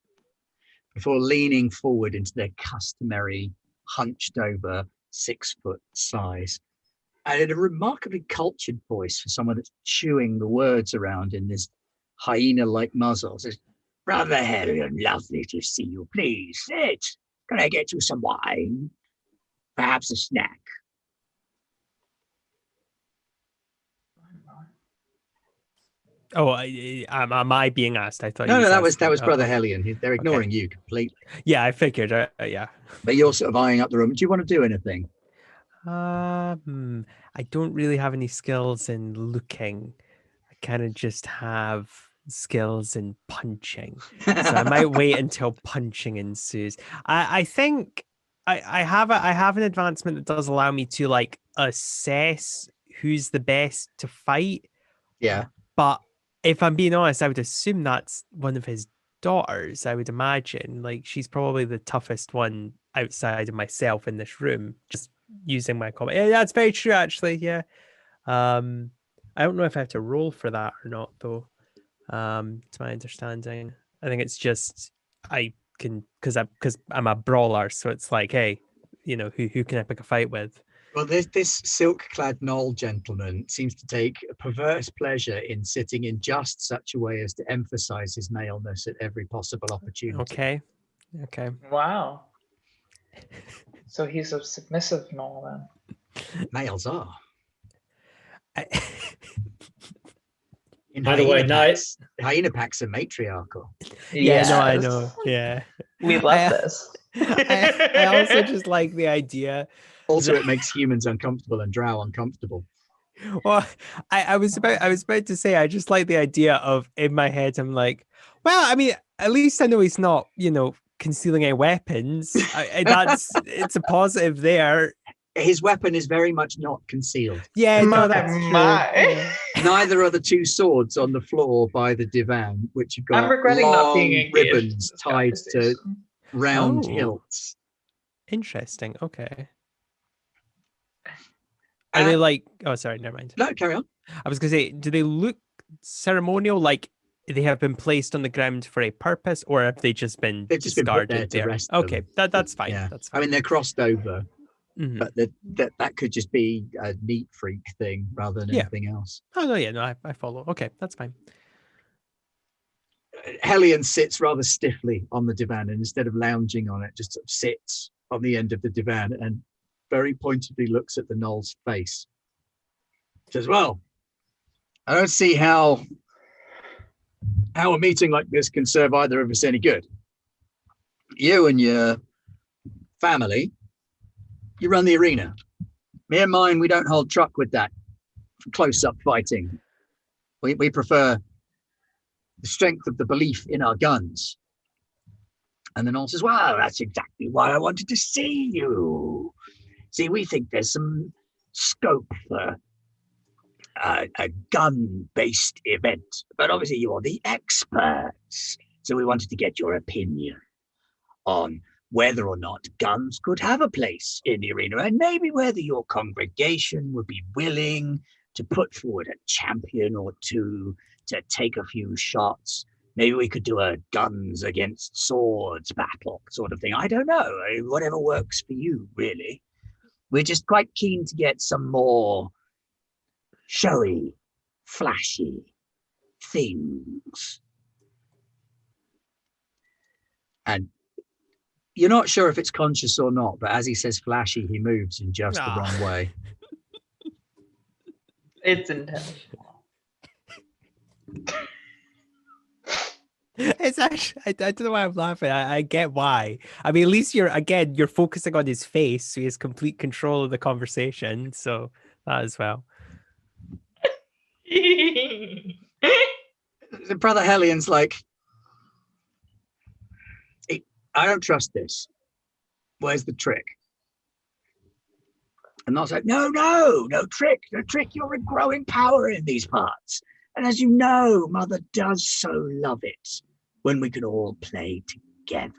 before leaning forward into their customary hunched over 6 foot size. And in a remarkably cultured voice for someone that's chewing the words around in this hyena-like muzzle, says, "Brother Hellion, lovely to see you. Please sit. Can I get you some wine? Perhaps a snack?" Oh, am I being asked? I thought. No, he no, that was asking- Brother okay. Hellion. They're ignoring you completely. Yeah, I figured. Yeah. But you're sort of eyeing up the room. Do you want to do anything? I don't really have any skills in looking. I kind of just have skills in punching. So I might wait until punching ensues. I think I have an advancement that does allow me to like assess who's the best to fight. Yeah. But if I'm being honest, I would assume that's one of his daughters. I would imagine like she's probably the toughest one outside of myself in this room. Just using my comment. Yeah, that's very true. Actually, yeah. I don't know if I have to roll for that or not, though. To my understanding, I think it's just I can because I'm a brawler, so it's like, hey, who can I pick a fight with? Well, this silk-clad knoll gentleman seems to take a perverse pleasure in sitting in just such a way as to emphasize his maleness at every possible opportunity. Okay. Wow. So he's a submissive knoll then. Males are. In By the way, hyena packs are matriarchal. Yeah, no, I Yes. know. Yeah. We love this. I also just like the idea. Also, it makes humans uncomfortable and drow uncomfortable. Well, I was about to say I just like the idea of in my head I'm like, well, I mean, at least I know he's not, concealing any weapons. It's a positive there. His weapon is very much not concealed. Yeah, no, that's true. My. Neither are the two swords on the floor by the divan, which have got I'm regretting not being long engaged in ribbons this tied to conversation. round Oh. hilts. Interesting. Okay. Are they like? Oh, sorry. Never mind. No, carry on. I was gonna say, do they look ceremonial? Like they have been placed on the ground for a purpose, or have they just been They've just been put discarded there to rest Okay, them. that's fine. Yeah. That's I fine. mean, they're crossed over, Mhm. but that could just be a neat freak thing rather than Yeah. anything else. Oh no, yeah, no, I follow. Okay, that's fine. Hellion sits rather stiffly on the divan, and instead of lounging on it, just sort of sits on the end of the divan and very pointedly looks at the knoll's face. Says, well, I don't see how a meeting like this can serve either of us any good. You and your family, you run the arena. Me and mine, we don't hold truck with that close-up fighting. We prefer the strength of the belief in our guns. And then all says, well, that's exactly why I wanted to see you. See, we think there's some scope for a gun-based event, but obviously you're the experts. So we wanted to get your opinion on whether or not guns could have a place in the arena, and maybe whether your congregation would be willing to put forward a champion or two to take a few shots. Maybe we could do a guns against swords battle sort of thing. I don't know. Whatever works for you, really. We're just quite keen to get some more showy, flashy things. And you're not sure if it's conscious or not, but as he says flashy, he moves in just the wrong way. It's intentional. It's actually, I don't know why I'm laughing. I get why. I mean, at least you're focusing on his face, so he has complete control of the conversation. So that as well. The Brother Hellion's like, hey, I don't trust this. Where's the trick? And Nott's like, no trick. You're a growing power in these parts. And as you know, Mother does so love it when we can all play together.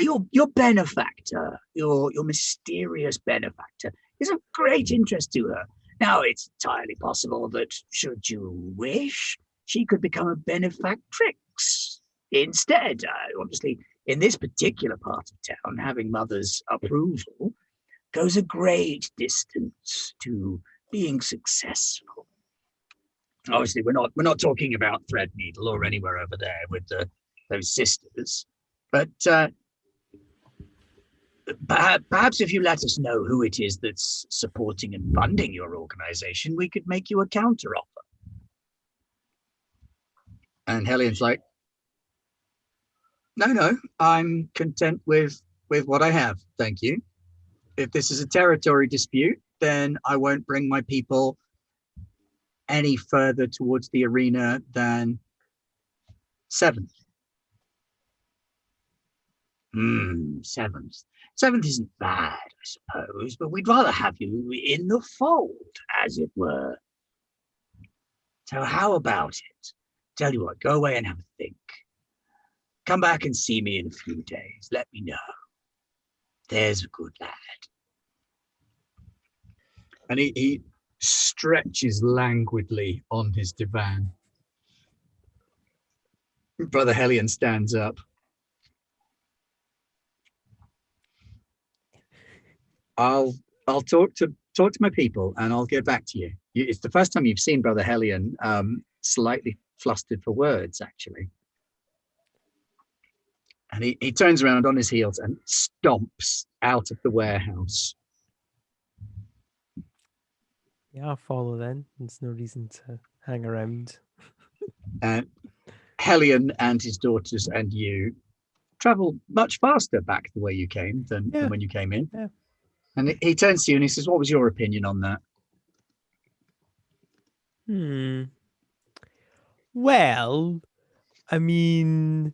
Your benefactor, your mysterious benefactor, is of great interest to her. Now, it's entirely possible that, should you wish, she could become a benefactrix instead. Obviously, in this particular part of town, having Mother's approval goes a great distance to being successful. Obviously, we're not talking about Threadneedle or anywhere over there with those sisters, but perhaps if you let us know who it is that's supporting and funding your organization, we could make you a counter offer. And Helion's like, no, I'm content with what I have. Thank you. If this is a territory dispute, then I won't bring my people any further towards the arena than 7th. 7th. 7th isn't bad, I suppose, but we'd rather have you in the fold, as it were. So how about it? Tell you what, go away and have a think. Come back and see me in a few days. Let me know. There's a good lad. And he stretches languidly on his divan. Brother Helion stands up. I'll talk to my people and I'll get back to you. It's the first time you've seen Brother Helion slightly flustered for words, actually. And he turns around on his heels and stomps out of the warehouse. Yeah, I'll follow then. There's no reason to hang around. And Helion and his daughters and you travel much faster back the way you came than when you came in. Yeah. And he turns to you and he says, what was your opinion on that? Well, I mean,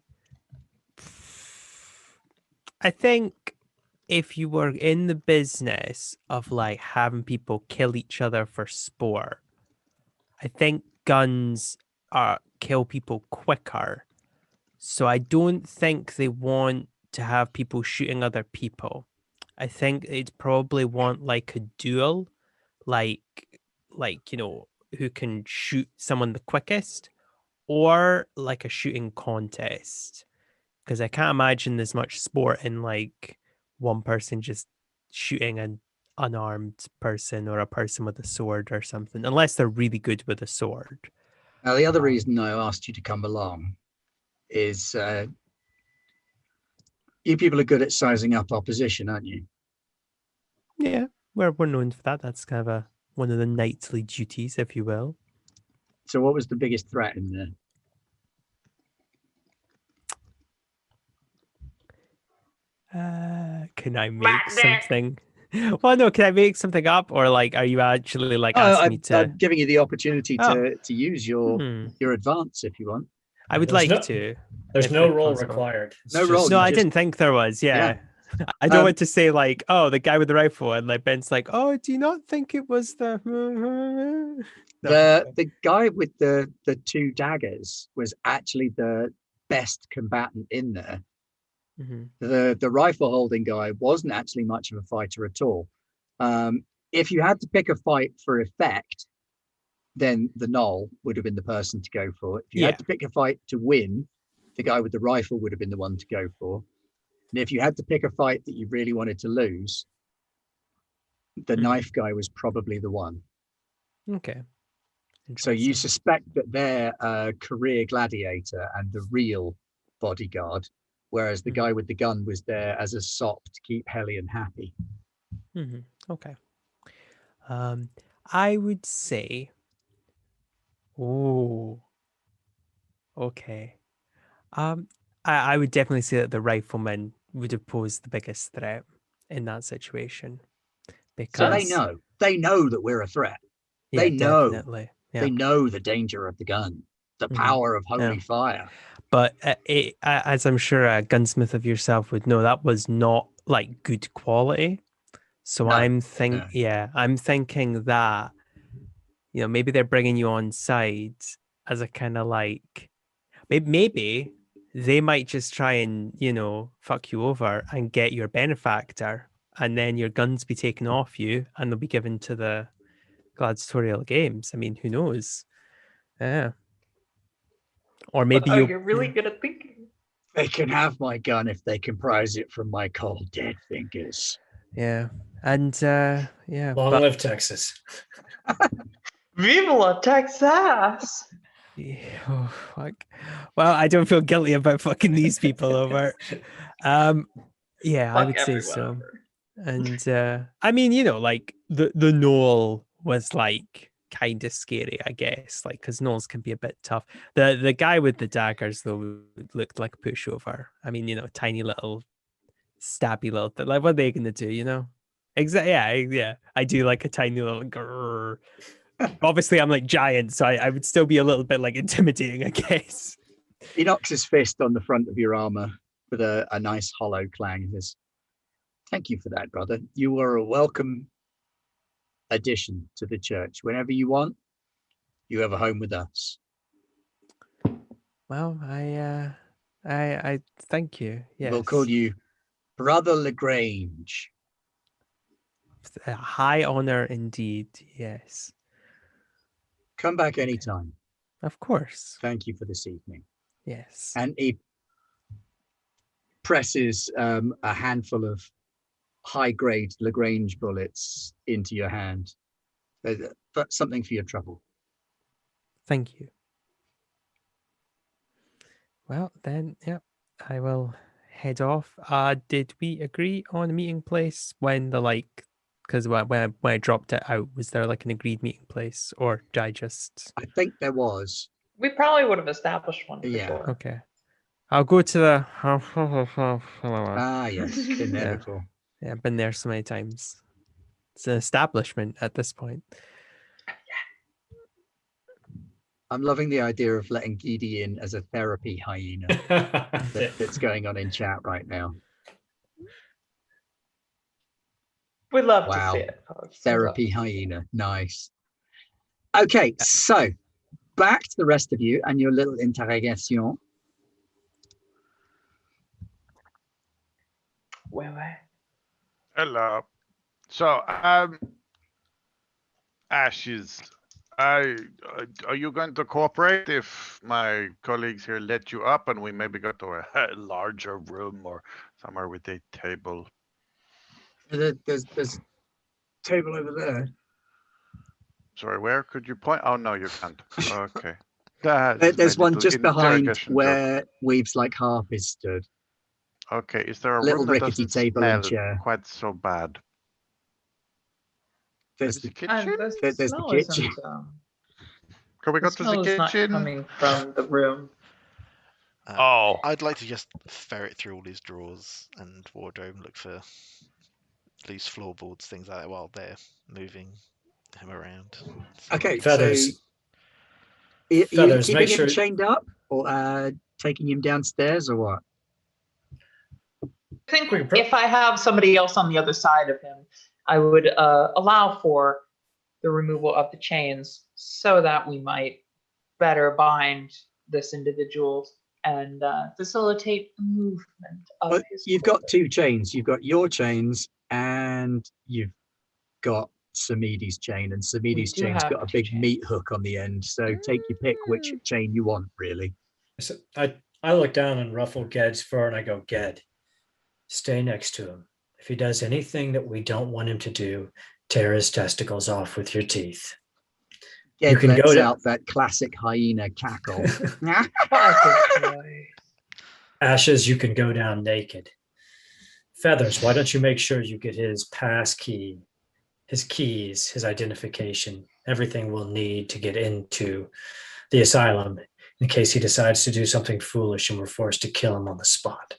I think if you were in the business of like having people kill each other for sport, I think guns kill people quicker. So I don't think they want to have people shooting other people. I think they'd probably want like a duel, like who can shoot someone the quickest, or like a shooting contest. Because I can't imagine there's much sport in like one person just shooting an unarmed person or a person with a sword or something, unless they're really good with a sword. Now, the other reason I asked you to come along is you people are good at sizing up opposition, aren't you? Yeah, we're known for that. That's kind of one of the knightly duties, if you will. So what was the biggest threat in there? Can I make something? Well, no, can I make something up, or like, are you actually like asking me to? I'm giving you the opportunity to use your advance if you want. I would like to. There's no roll required. No roll. No, I didn't think there was. Yeah. I don't want to say like, oh, the guy with the rifle, and like Ben's like, oh, do you not think it was the? No. The guy with the 2 daggers was actually the best combatant in there. Mm-hmm. The rifle holding guy wasn't actually much of a fighter at all. If you had to pick a fight for effect, then the Knoll would have been the person to go for. If you had to pick a fight to win, the guy with the rifle would have been the one to go for. And if you had to pick a fight that you really wanted to lose, the knife guy was probably the one. Okay. So you suspect that they're a career gladiator and the real bodyguard, whereas the guy with the gun was there as a sop to keep Helion happy. Okay. I would say, okay. I would definitely say that the rifleman would have posed the biggest threat in that situation. Because so they know that we're a threat. They definitely. They know the danger of the gun, the power of holy fire. But as I'm sure a gunsmith of yourself would know, that was not like good quality. So I'm thinking that, maybe they're bringing you on side as a kind of like, maybe they might just try and, fuck you over and get your benefactor, and then your guns be taken off you and they'll be given to the gladiatorial games. I mean, who knows? Yeah. Or maybe you're really good at thinking. They can have my gun if they can prize it from my cold dead fingers. Yeah. And long live Texas. Viva Texas! Oh, fuck. Well, I don't feel guilty about fucking these people over. I would say so. Over. And I mean, like the Knoll was like kind of scary, I guess, like because gnolls can be a bit tough. The guy with the daggers though looked like a pushover. I mean, tiny little stabby little thing. Like, what are they gonna do? Exactly. Yeah. I do like a tiny little. Grrr. Obviously, I'm like giant, so I would still be a little bit like intimidating, I guess. He knocks his fist on the front of your armor with a nice hollow clang. He says, "Thank you for that, brother. You are a welcome addition to the church. Whenever you want, you have a home with us." Well, I thank you. Yes. We'll call you Brother Lagrange. A high honor indeed. Yes. Come back anytime. Of course. Thank you for this evening. Yes. And he presses a handful of high-grade Lagrange bullets into your hand. That's something for your trouble. Thank you. Well, then, yeah, I will head off. Did we agree on a meeting place when because when I dropped it out, was there like an agreed meeting place, or did I just? I think there was. We probably would have established one for Yeah. sure. Okay. I'll go to the. Ah, yes, inevitable. Yeah, I've been there so many times. It's an establishment at this point. I'm loving the idea of letting Gidi in as a therapy hyena that's going on in chat right now. We'd love Wow. to see it. folks. We'd Therapy love to see it. hyena. Nice. Okay, so back to the rest of you and your little interrogation. Well, Hello. So, Ashes, are you going to cooperate if my colleagues here let you up and we maybe go to a larger room or somewhere with a table? There's a table over there. Sorry, where could you point? Oh, no, you can't. Okay. There's one just behind interrogation joke. where Weave's like harpist stood. Okay, is there a little room that rickety doesn't table and smell chair. quite so bad? There's Maybe the, the kitchen? there's the smell kitchen. isn't, Can we go the to the smell is not kitchen? coming from the room. Oh, I'd like to just ferret through all his drawers and wardrobe, look for loose floorboards, things like that, while they're moving him around. So- Okay, Feathers. so you Feathers, keeping make him sure- chained up or taking him downstairs or what? I think Quick, pro- if I have somebody else on the other side of him, I would allow for the removal of the chains so that we might better bind this individual and facilitate the movement of Well, his you've got clothing. two chains. You've got your chains and you've got Samidi's chain, and Samidi's do chain's have got a two big chains. meat hook on the end. So take your pick which chain you want, really. So I look down and ruffle Ged's fur and I go, Ged, stay next to him. If he does anything that we don't want him to do, tear his testicles off with your teeth. Ged You can lets go to- out that classic hyena cackle. Ashes, you can go down naked. Feathers, why don't you make sure you get his pass key, his keys, his identification, everything we'll need to get into the asylum in case he decides to do something foolish and we're forced to kill him on the spot.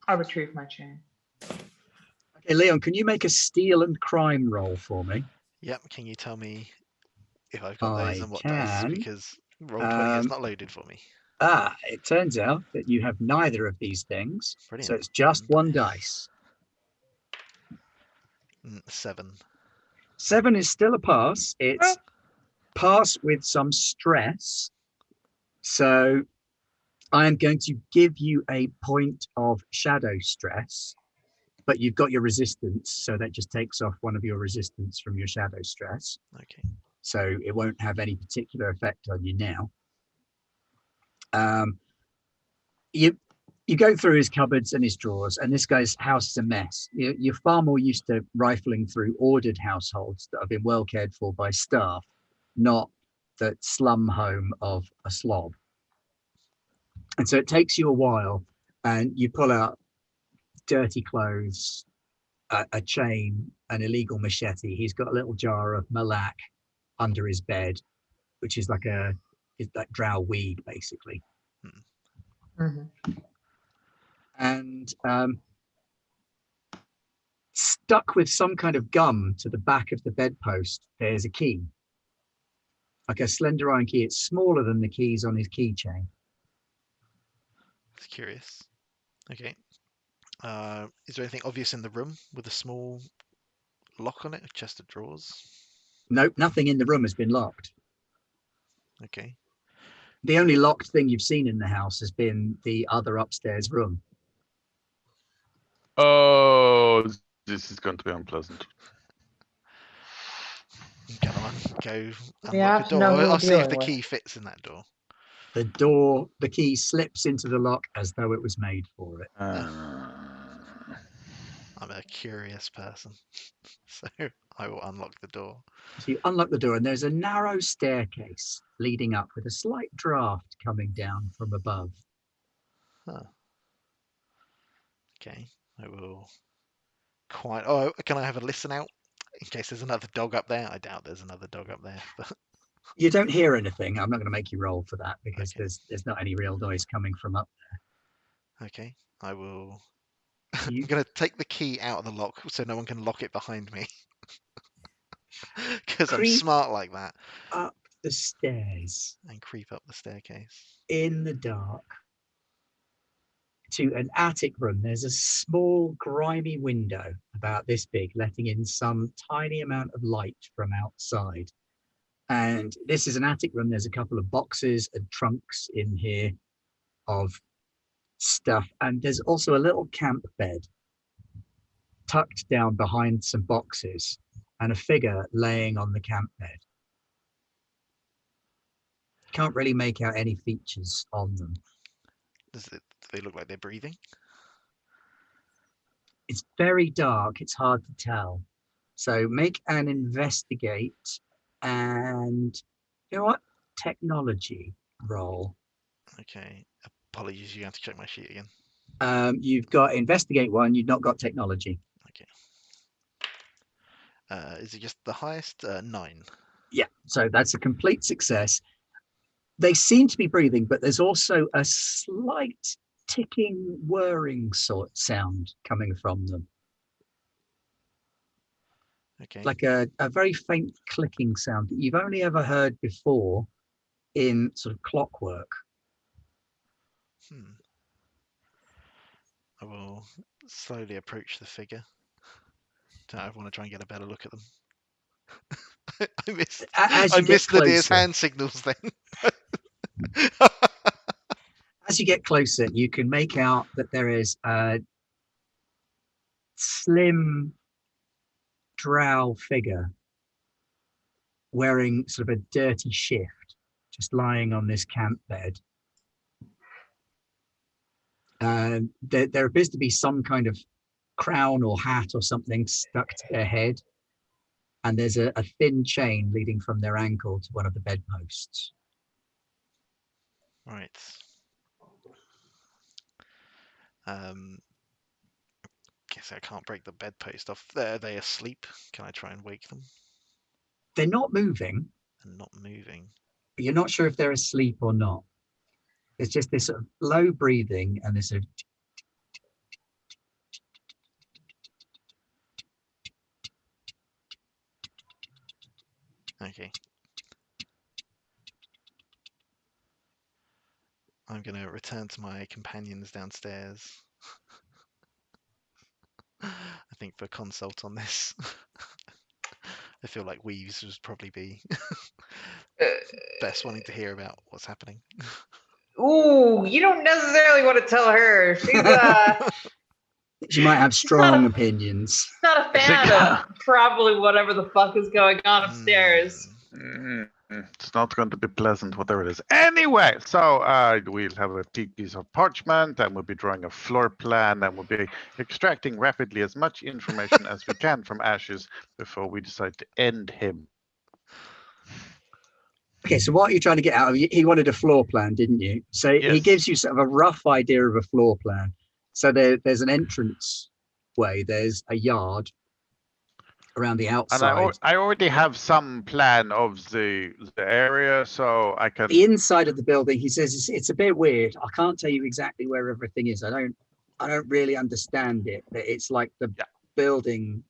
I retrieve my chain. Okay, Leon, can you make a steal and crime roll for me? Yep. Can you tell me if I've got those I and what dice? can. Because Roll20 has Um, not loaded for me. It turns out that you have neither of these things. Brilliant. So it's just one dice. 7. 7 is still a pass. It's pass with some stress. So I am going to give you a point of shadow stress, but you've got your resistance. So that just takes off one of your resistance from your shadow stress. Okay. So it won't have any particular effect on you now. You go through his cupboards and his drawers, and this guy's house is a mess. You're far more used to rifling through ordered households that have been well cared for by staff, not the slum home of a slob. And so it takes you a while, and you pull out dirty clothes, a chain, an illegal machete. He's got a little jar of Malak under his bed, which is like that drow weed, basically. And stuck with some kind of gum to the back of the bedpost, there's a key. Like a slender iron key. It's smaller than the keys on his keychain. It's curious. Okay. Is there anything obvious in the room with a small lock on it, a chest of drawers? Nope, nothing in the room has been locked. Okay. The only locked thing you've seen in the house has been the other upstairs room. Oh, this is going to be unpleasant. Go We have unlock to the know door. who we're I'll see if dealing the with. key fits in that door. The key slips into the lock as though it was made for it. I'm a curious person, so I will unlock the door. So you unlock the door and there's a narrow staircase leading up with a slight draft coming down from above. Huh. Okay, I will quite. Oh, can I have a listen out in case there's another dog up there? I doubt there's another dog up there. But You don't hear anything. I'm not going to make you roll for that because Okay. there's not any real noise coming from up there. okay, I will. You- I'm gonna take the key out of the lock so no one can lock it behind me. Because I'm Creep. smart like that. Up the stairs And creep up the staircase. in the dark to an attic room. There's a small grimy window about this big, letting in some tiny amount of light from outside. And this is an attic room. There's a couple of boxes and trunks in here of stuff. And there's also a little camp bed tucked down behind some boxes and a figure laying on the camp bed. Can't really make out any features on them. Do they look like they're breathing? It's very dark. It's hard to tell. So make an investigate and, you know what? Technology roll. Okay. Apologies, you have to check my sheet again. You've got investigate 1. You've not got technology. Okay. Is it just the highest? 9. Yeah, so that's a complete success. They seem to be breathing, but there's also a slight ticking, whirring sort sound coming from them. Okay. Like a very faint clicking sound that you've only ever heard before in sort of clockwork. I will slowly approach the figure. I want to try and get a better look at them. I missed. As I you get missed Lydia's closer, hand signals then. as you get closer, you can make out that there is a slim drow figure wearing sort of a dirty shift, just lying on this camp bed. There appears to be some kind of crown or hat or something stuck to their head. And there's a thin chain leading from their ankle to one of the bedposts. Right. Guess I can't break the bedpost off. Are they asleep? Can I try and wake them? They're not moving, And not moving. but you're not sure if they're asleep or not. It's just this sort of low breathing and this sort of Okay. I'm going to return to my companions downstairs. I think for consult on this. I feel like Weaves would probably be best wanting to hear about what's happening. Ooh, you don't necessarily want to tell her. she might have strong opinions. Not a fan of probably whatever the fuck is going on upstairs. It's not going to be pleasant, whatever it is. Anyway, so we'll have a piece of parchment, and we'll be drawing a floor plan, and we'll be extracting rapidly as much information as we can from Ashes before we decide to end him. Okay, so what are you trying to get out of it? He wanted a floor plan, didn't you? So he Yes. gives you sort of a rough idea of a floor plan. So there's an entrance way, there's a yard, around the And outside. I already have some plan of the area, so I can. The inside of the building, he says, it's a bit weird. I can't tell you exactly where everything is. I don't really understand it. But it's like the building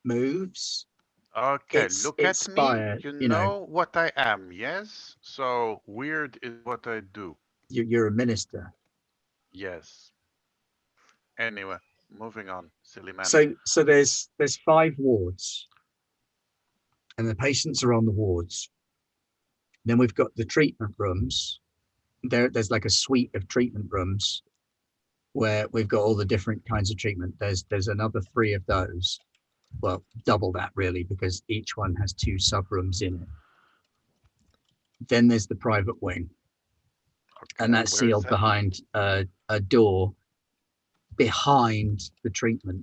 moves. Okay, It's look at Spire, me. You you know. know what I am, yes? So weird is what I do. You're a minister. Yes. Anyway, moving on, silly man. So there's 5 wards, and the patients are on the wards. Then we've got the treatment rooms. There's like a suite of treatment rooms where we've got all the different kinds of treatment. There's another 3 of those. Well, double that really, because each one has 2 sub rooms in it. Then there's the private wing, and that's where is sealed that? behind a door behind the treatment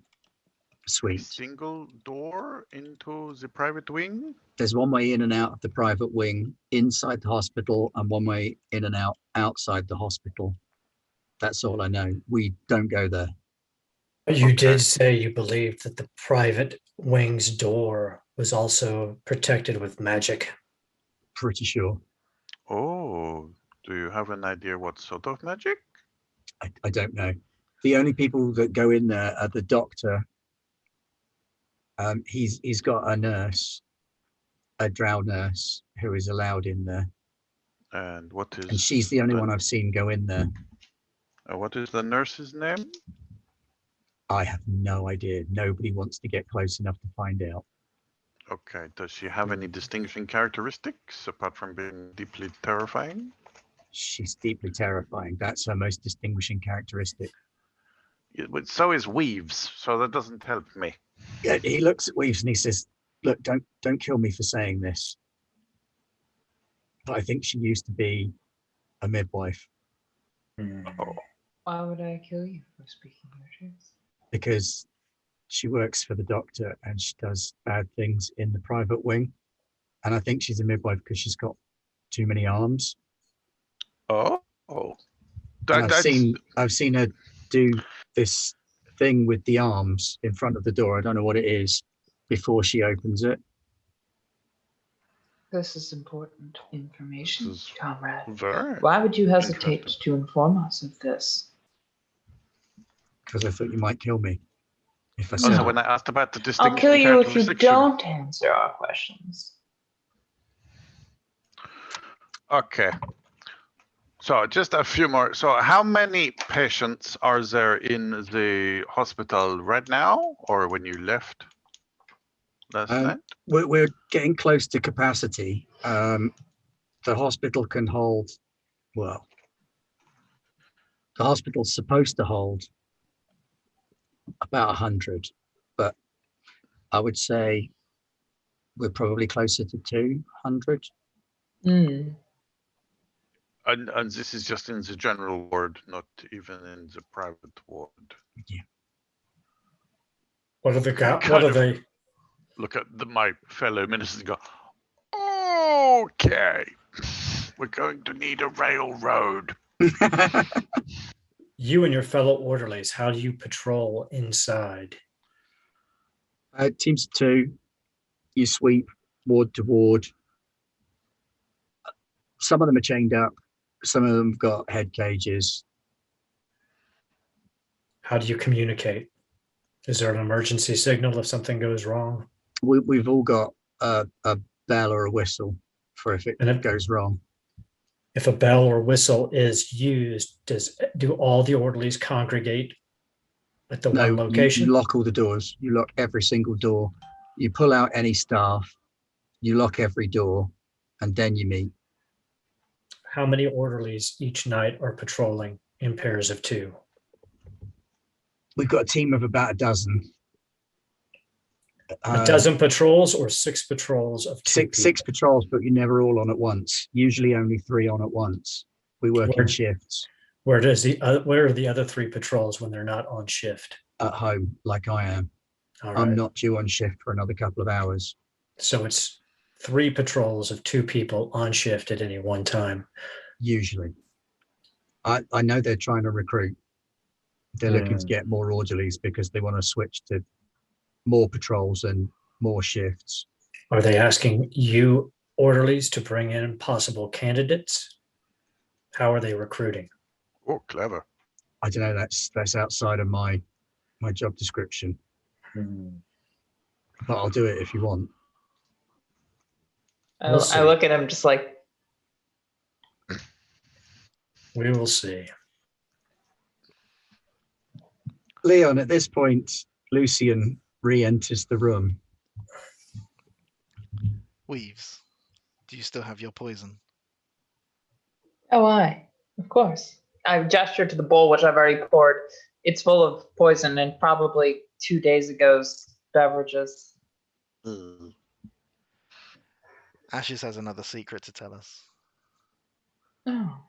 A suite. single door into the private wing? There's one way in and out of the private wing inside the hospital, and one way in and out outside the hospital. That's all I know. We don't go there. You did say you believed that the private wing's door was also protected with magic. Pretty sure. Oh, do you have an idea what sort of magic? I don't know. The only people that go in there are the doctor. He's got a nurse, a drow nurse, who is allowed in there. And what is? And she's the only one I've seen go in there. What is the nurse's name? I have no idea. Nobody wants to get close enough to find out. Okay, does she have any distinguishing characteristics apart from being deeply terrifying? She's deeply terrifying. That's her most distinguishing characteristic. Yeah, but so is Weaves, so that doesn't help me. Yeah, he looks at Weaves and he says, "Look, don't kill me for saying this, but I think she used to be a midwife." Oh. Why would I kill you for speaking your truth? Because she works for the doctor and she does bad things in the private wing. And I think she's a midwife because she's got too many arms. Oh. And I've seen her do this thing with the arms in front of the door. I don't know what it is before she opens it. This is important information, This is comrade. very Why would you hesitate interesting. to inform us of this? Because I thought you might kill me if I Also, said it. when I asked about the I'll distinguishing kill you if you characteristics, don't answer our questions. Okay. So just a few more. So how many patients are there in the hospital right now, or when you left last night? We're getting close to capacity. The hospital can hold, well, the hospital's supposed to hold about 100, but I would say we're probably closer to 200. Hmm. And this is just in the general ward, not even in the private ward. Yeah. What are the Kind what are of. they? Look at my fellow ministers and go, okay, we're going to need a railroad. You and your fellow orderlies, how do you patrol inside? Teams of 2, you sweep ward to ward. Some of them are chained up. Some of them have got head cages. How do you communicate? Is there an emergency signal if something goes wrong? We've all got a bell or a whistle for if it And goes wrong. if a bell or whistle is used, do all the orderlies congregate at the one location? You lock all the doors. You lock every single door. You pull out any staff. You lock every door, and then you meet. How many orderlies each night are patrolling in pairs of 2? We've got a team of about a dozen. A dozen patrols or 6 patrols of 2 Six patrols, but you're never all on at once. Usually only 3 on at once. We work in shifts. Where are the other 3 patrols when they're not on shift? At home, like I am. All right. I'm not due on shift for another couple of hours. So it's 3 patrols of 2 people on shift at any one time. Usually. I know they're trying to recruit. They're looking to get more orderlies because they want to switch to more patrols and more shifts. Are they asking you orderlies to bring in possible candidates? How are they recruiting? Oh, clever. I don't know. That's outside of my job description, but I'll do it if you want. We'll see. I look at him just like, We will see. Leon, at this point, Lucian re-enters the room. Weaves, do you still have your poison? oh, of course. I gestured to the bowl, which I've already poured. It's full of poison and probably 2 days ago's beverages. Ashes has another secret to tell us. Oh.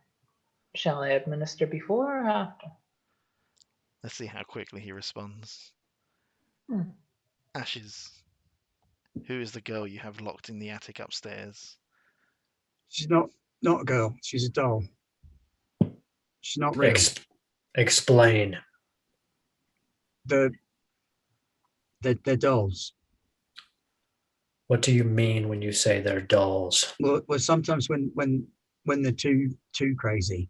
Shall I administer before or after? Let's see how quickly he responds. Hmm. Ashes, who is the girl you have locked in the attic upstairs? She's not a girl. She's a doll. She's not real. Explain. They're dolls. What do you mean when you say they're dolls? Well, sometimes when they're too crazy,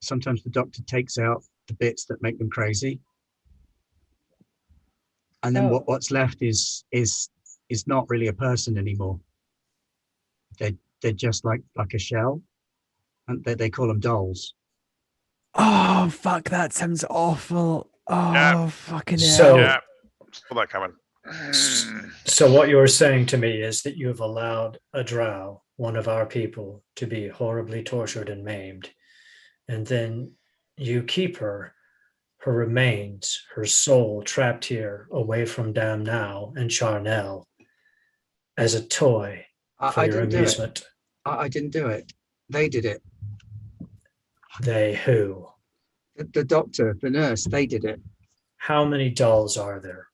sometimes the doctor takes out the bits that make them crazy, and then what's left is not really a person anymore. They're just like a shell, and they call them dolls. Oh, fuck, that sounds awful. Oh, Yeah. fucking So- hell. Yeah, saw that coming. So what you're saying to me is that you've allowed a drow, one of our people, to be horribly tortured and maimed, and then you keep her remains, her soul trapped here away from Dam Now and Charnel as a toy for I your didn't do it. amusement. I didn't do it. They did it. They who? The doctor, the nurse, they did it. How many dolls are there?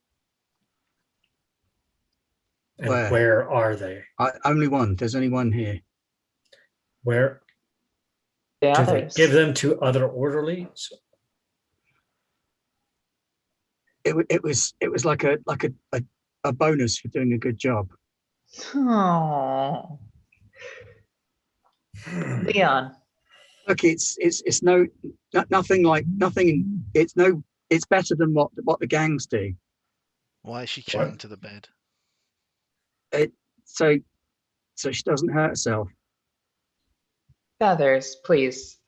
And Where? where are they? Only one. There's only one here. Where The do they others. give them to other orderlies? It was like a bonus for doing a good job. Oh. Leon. Look, it's nothing. It's better than what the gangs do. Why is she chained to the bed? So she doesn't hurt herself. Feathers, please.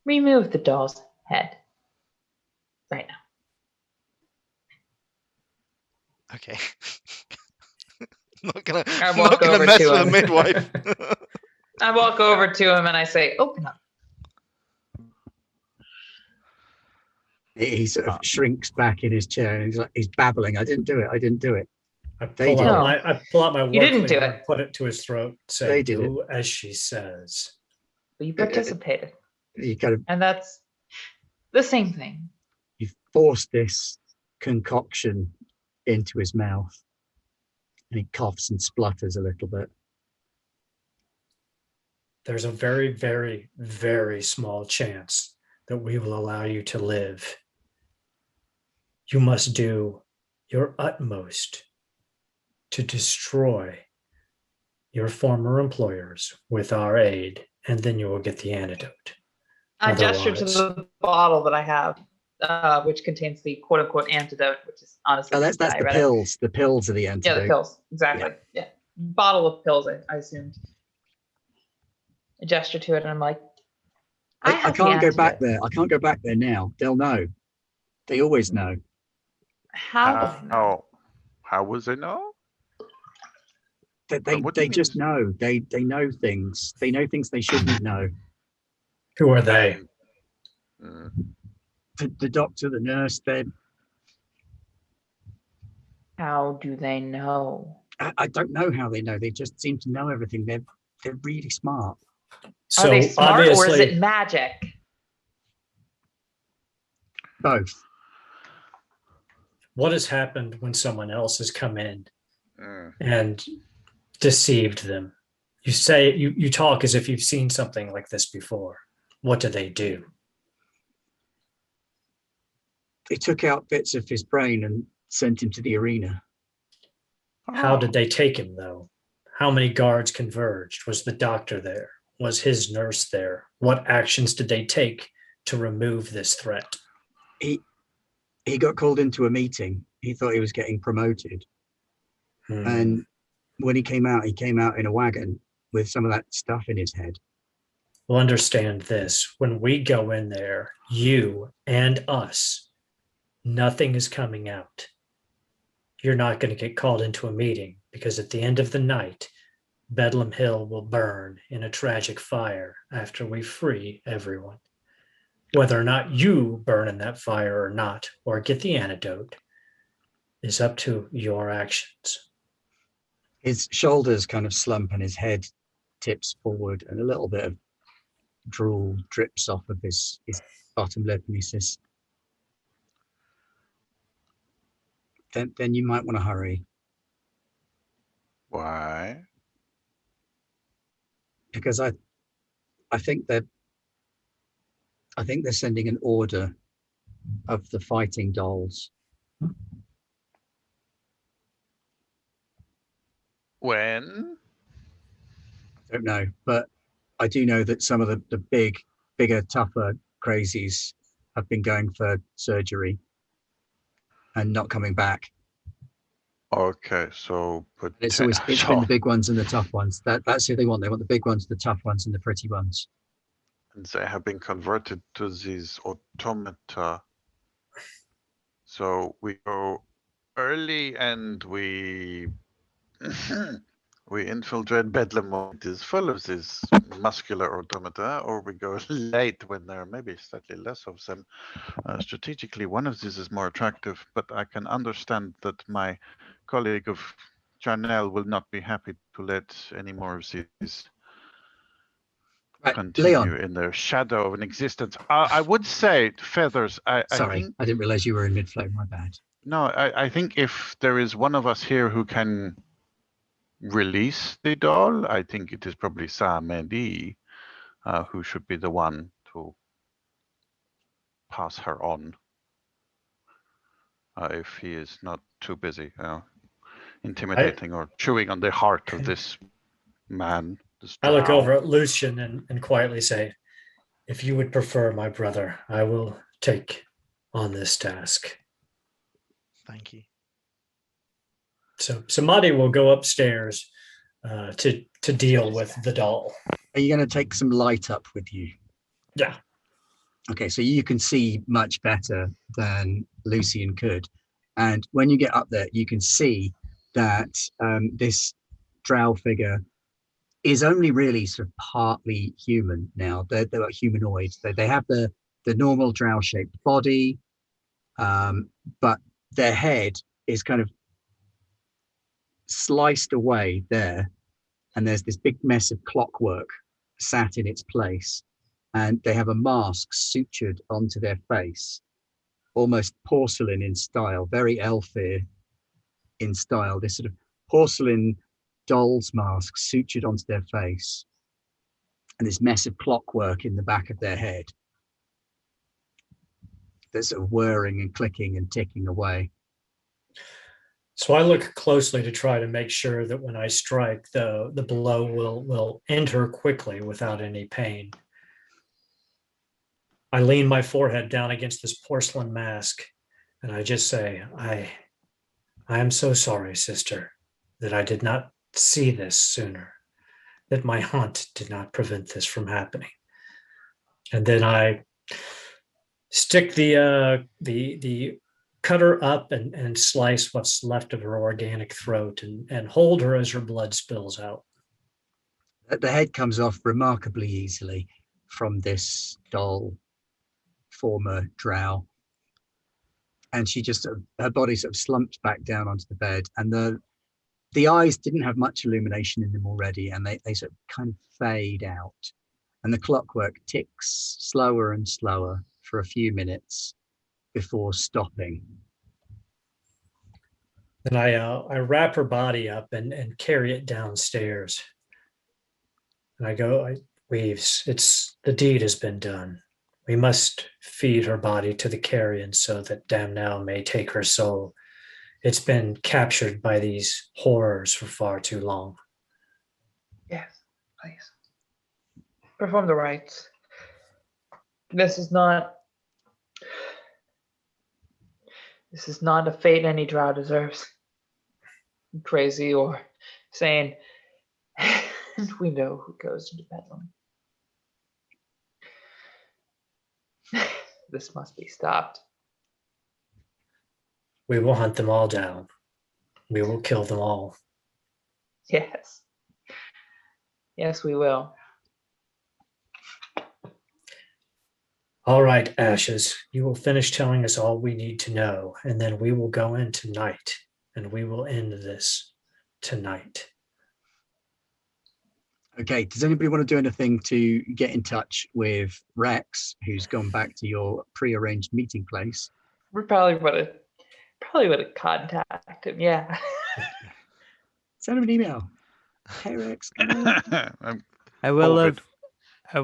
Remove the doll's head. Right now. Okay. I'm not gonna walk over mess to with a him. midwife. I walk over to him and I say, open up. He sort of shrinks back in his chair and he's babbling. I didn't do it. I They pull did out my work didn't do cleaver it. and put it to his throat. Say, They did do as she says. But you participated. You kind of And that's the same thing. you force this concoction into his mouth, and he coughs and splutters a little bit. There's a very, very, very small chance that we will allow you to live. You must do your utmost to destroy your former employers with our aid, and then you will get the antidote. I gesture to Otherwise- the bottle that I have, which contains the quote unquote antidote, which is honestly. Oh, that's the diuretic. pills. The pills are the Yeah, antidote. the pills. Exactly. Yeah. Bottle of pills, I assumed. I gesture to it and I'm like, I have the can't go back antidote. there. I can't go back there now. They'll know. They always know. How? will I know? How was it know? They What do you just mean? know. They know things. They know things they shouldn't know. Who are they? Mm. The doctor, the nurse, How do they know? I don't know how they know. They just seem to know everything. They're really smart. So Are they smart or is obviously, it magic? Both. what has happened when someone else has come in Mm. and deceived them? You say you talk as if you've seen something like this before. What do they do? They took out bits of his brain and sent him to the arena. How Oh, did they take him, though? How many guards converged? Was the doctor there? Was his nurse there? What actions did they take to remove this threat? He got called into a meeting. He thought he was getting promoted. And when he came out in a wagon with some of that stuff in his head. Well, understand this. When we go in there, you and us, nothing is coming out. You're not going to get called into a meeting because at the end of the night, Bedlam Hill will burn in a tragic fire after we free everyone. Whether or not you burn in that fire or not, or get the antidote, is up to your actions. His shoulders kind of slump and his head tips forward and a little bit of drool drips off of his bottom lip, and he says, then you might want to hurry. why? Because I think they're sending an order of the fighting dolls. When? I don't know, but I do know that some of the bigger, tougher crazies have been going for surgery and not coming back. Okay, so It's been the big ones and the tough ones. That's who they want. They want the big ones, the tough ones, and the pretty ones. And they have been converted to these automata. So we go early and we we infiltrate Bedlam when it is full of these muscular automata, or we go late when there are maybe slightly less of them. Strategically, one of these is more attractive, but I can understand that my colleague of Charnel will not be happy to let any more of these Right, continue Leon. in their shadow of an existence. I would say, Feathers, I Sorry, think... I didn't realize you were in mid-flow. My bad. No, I think if there is one of us here who can release the doll, I think it is probably Samedi who should be the one to pass her on. If he is not too busy intimidating or chewing on the heart of this man. I look over at Lucian and quietly say, if you would prefer, my brother, I will take on this task. Thank you. So Samadhi will go upstairs to deal with the doll. Are you going to take some light up with you? Yeah. Okay, so you can see much better than Lucian could. And when you get up there, you can see that this drow figure is only really sort of partly human now. They're humanoids. They have the normal drow-shaped body, but their head is kind of sliced away there. And there's this big mess of clockwork sat in its place. And they have a mask sutured onto their face, almost porcelain in style, very Elfir in style. This sort of porcelain doll's mask sutured onto their face, and this mess of clockwork in the back of their head. They're sort of whirring and clicking and ticking away. So I look closely to try to make sure that when I strike, the blow will enter quickly without any pain. I lean my forehead down against this porcelain mask, and I just say, I am so sorry, sister, that I did not see this sooner, that my hunt did not prevent this from happening. And then I stick the cutter up and slice what's left of her organic throat and hold her as her blood spills out. The head comes off remarkably easily from this doll, former drow, and she just her body sort of slumps back down onto the bed, and the eyes didn't have much illumination in them already, and they sort of kind of fade out, and the clockwork ticks slower and slower for a few minutes before stopping. Then I wrap her body up and carry it downstairs. And Weaves, the deed has been done. We must feed her body to the carrion so that Damnau may take her soul It's been captured by these horrors for far too long. Yes, please. Perform the rites. This is not a fate any drow deserves. Crazy or sane. And we know who goes into Bedlam. This must be stopped. We will hunt them all down. We will kill them all. Yes. Yes, we will. All right, Ashes, you will finish telling us all we need to know, and then we will go in tonight, and we will end this tonight. Okay, does anybody want to do anything to get in touch with Rex, who's gone back to your pre-arranged meeting place? We probably would have contacted him, yeah. Send him an email. Hey Rex, come on. I will All have. good.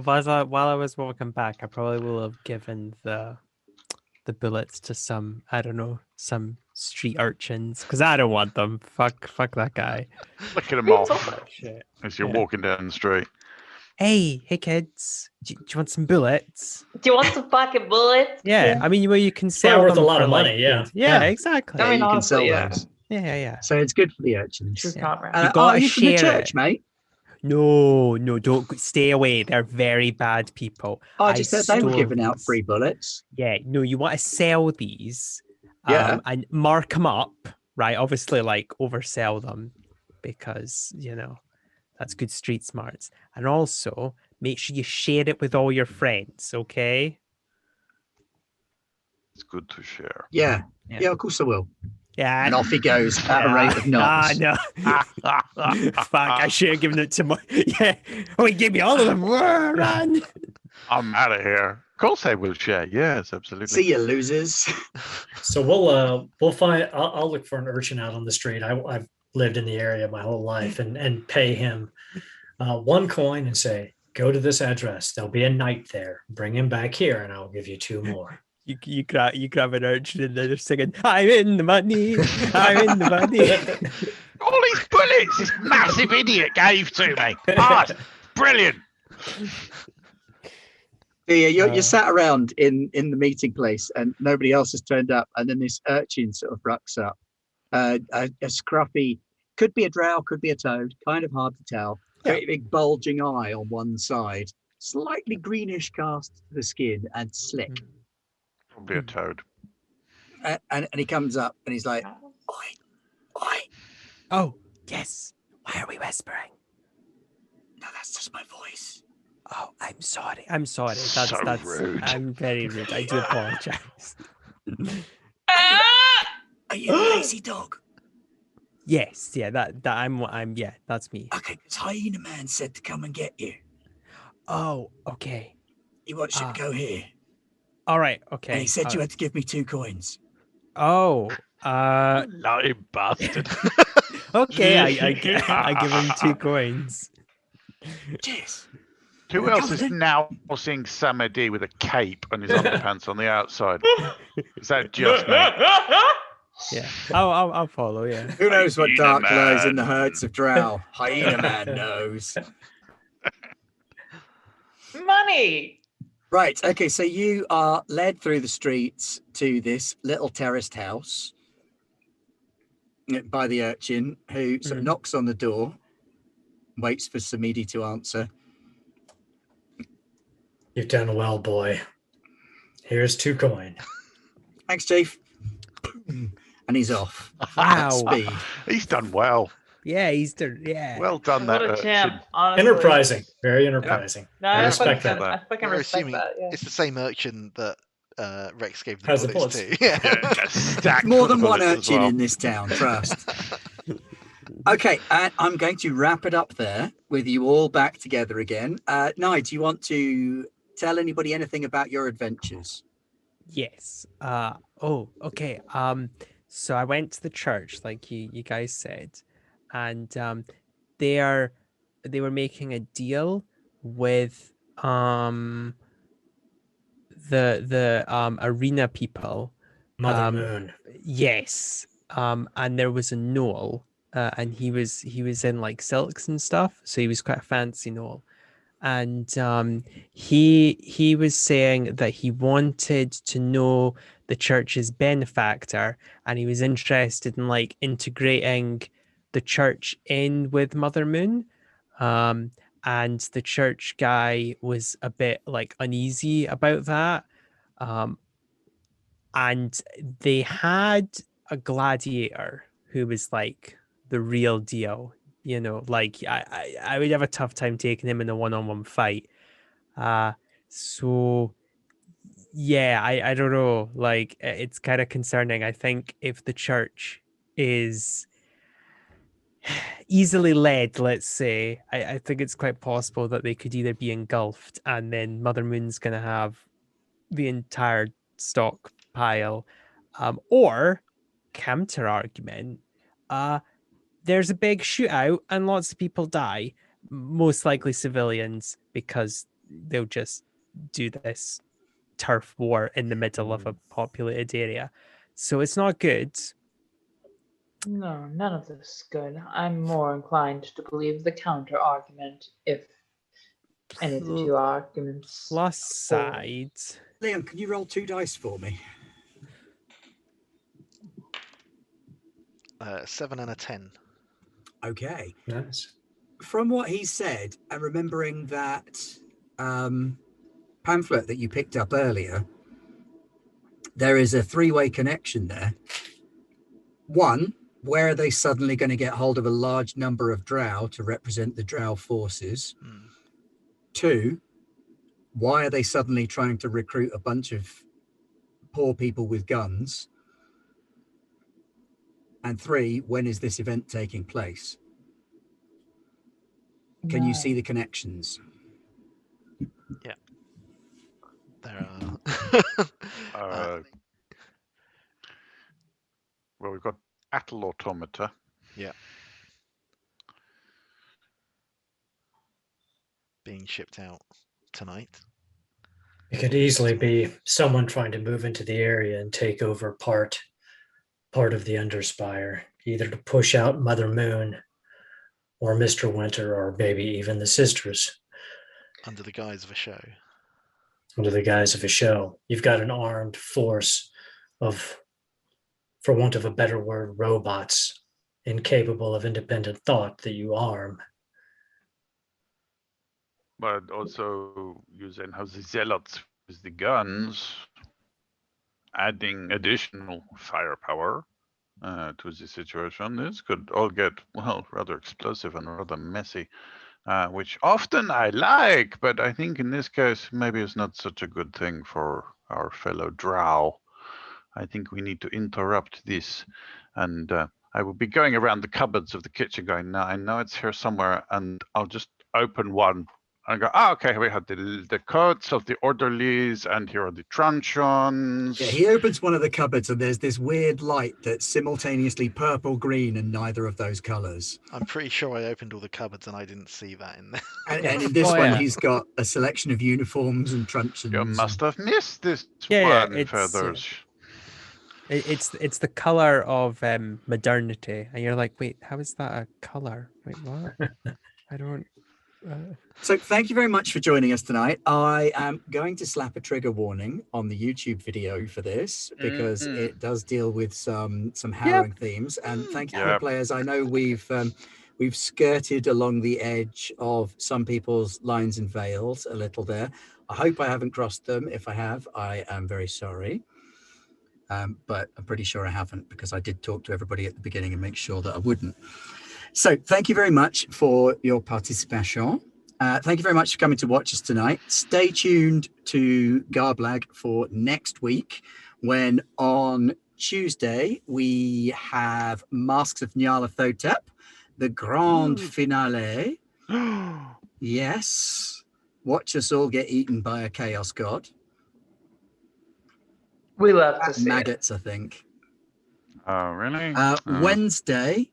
While I was walking back, I probably will have given the bullets to some, I don't know, some street urchins, because I don't want them. Fuck that guy. Look at him Me off Shit. as you're Yeah. walking down the street. Hey kids, do you want some bullets? Do you want some fucking bullets? Yeah, I mean, you can Probably sell worth them a lot for, of like, money, yeah. good- yeah, Yeah. exactly. I Yeah, mean, you can honestly, sell yeah. those. Yeah. So it's good for the urchins. True Yeah. comrade. You gotta are you from the share church, it. mate? No, don't stay away. They're very bad people. I just said they were stole giving out these. free bullets. Yeah, no, you want to sell these, Yeah. and mark them up, right? Obviously, like oversell them, because that's good street smarts. And also make sure you share it with all your friends, okay? It's good to share. Yeah. Yeah. Yeah, of course I will. Yeah. And off he goes at a rate of knots. No. Fuck, I should have given it to my. Yeah. Oh, he gave me all of them. Whoa, run. I'm out of here. Of course I will share. Yes, absolutely. See you, losers. So we'll find. I'll look for an urchin out on the street. I've lived in the area my whole life, and pay him 1 coin and say, go to this address. There'll be a knight there. Bring him back here, and I'll give you 2 more. You grab an urchin and they're singing, I'm in the money. I'm in the money. All these bullets this massive idiot gave to me. Ah, it's brilliant. Yeah, you're sat around in the meeting place and nobody else has turned up. And then this urchin sort of rucks up. A scruffy, could be a drow, could be a toad, kind of hard to tell. Very big bulging eye on one side, slightly greenish cast to the skin and slick. Probably a toad. And he comes up and he's like, oi. Oh, yes. Why are we whispering? No, that's just my voice. Oh, I'm sorry. That's So rude. I'm very rude. I do apologize. Are you a lazy dog? Yes, yeah, yeah, that's me. Okay, because Hyena Man said to come and get you. Oh, okay. He wants you to go here. All right, okay. And he said you had to give me 2 coins. Oh, Naughty bastard. okay. I give him 2 coins. Cheers. Who else is now seeing Sam D with a cape and his underpants on the outside? Is that just me? Yeah, I'll follow. Yeah. Who knows what Hyena dark lies Man. in the herds of drow? Hyena Man knows. Money! Right, okay, so you are led through the streets to this little terraced house by the urchin, who sort of knocks on the door, waits for Samidi to answer. You've done well, boy. Here's 2 coin. Thanks, Chief. And he's off. Wow. Speed. He's done well. Yeah, he's done. Yeah. Well done, What that a urchin. champ, honestly. Enterprising. Very enterprising. No, I I respect fucking, that. I fucking We're respect assuming that, yeah. it's the same urchin that Rex gave the Has the bullets bullets. to. Yeah. Yeah, stacked More full than of one bullets as urchin well. in this town, trust. Okay, and I'm going to wrap it up there with you all back together again. Nye, do you want to tell anybody anything about your adventures? Yes. Oh, okay. So I went to the church, like you guys said, and they were making a deal with the arena people. Mother Moon. Yes. and there was a gnoll, and he was in like silks and stuff, so he was quite a fancy gnoll. And he was saying that he wanted to know the church's benefactor, and he was interested in like integrating the church in with Mother Moon. And the church guy was a bit like uneasy about that. And they had a gladiator who was like the real deal. Like I would have a tough time taking him in a one-on-one fight. So yeah, I don't know. Like it's kind of concerning. I think if the church is easily led, let's say, I think it's quite possible that they could either be engulfed and then Mother Moon's gonna have the entire stockpile, or counter argument, there's a big shootout and lots of people die, most likely civilians, because they'll just do this turf war in the middle of a populated area. So it's not good. No, none of this is good. I'm more inclined to believe the counter argument if any of the two arguments. Plus side. Liam, can you roll 2 dice for me? 7 and a 10. Okay. Nice. From what he said, and remembering that pamphlet that you picked up earlier, there is a 3-way connection there. 1, where are they suddenly going to get hold of a large number of drow to represent the drow forces? 2, why are they suddenly trying to recruit a bunch of poor people with guns? And 3, when is this event taking place? Can you see the connections? Yeah. There are. Well, we've got Atl Automata. Yeah. Being shipped out tonight. It could easily be someone trying to move into the area and take over part of the Underspire, either to push out Mother Moon or Mr. Winter, or maybe even the sisters. Under the guise of a show. Under the guise of a show. You've got an armed force of, for want of a better word, robots, incapable of independent thought that you arm. But also you then have the zealots with the guns, adding additional firepower to the situation. This could all get, well, rather explosive and rather messy, which often I like, but I think in this case, maybe it's not such a good thing for our fellow drow. I think we need to interrupt this. And I will be going around the cupboards of the kitchen going, now I know it's here somewhere, and I'll just open one and go, okay, we have the coats of the orderlies, and here are the truncheons. Yeah, he opens one of the cupboards and there's this weird light that's simultaneously purple, green, and neither of those colours. I'm pretty sure I opened all the cupboards and I didn't see that in there. And in this one, he's got a selection of uniforms and truncheons. You must have missed this one, Feathers. It's the color of modernity, and you're like, wait, how is that a color? Wait, what? I don't. So thank you very much for joining us tonight. I am going to slap a trigger warning on the YouTube video for this because it does deal with some harrowing themes. And thank you to the players. I know we've skirted along the edge of some people's lines and veils a little there. I hope I haven't crossed them. If I have, I am very sorry. But I'm pretty sure I haven't, because I did talk to everybody at the beginning and make sure that I wouldn't. So thank you very much for your participation. Thank you very much for coming to watch us tonight. Stay tuned to Garblag for next week, when on Tuesday we have Masks of Nyarlathotep, the grand finale. Yes. Watch us all get eaten by a chaos god. We love to see maggots, I think. Oh, really? Wednesday,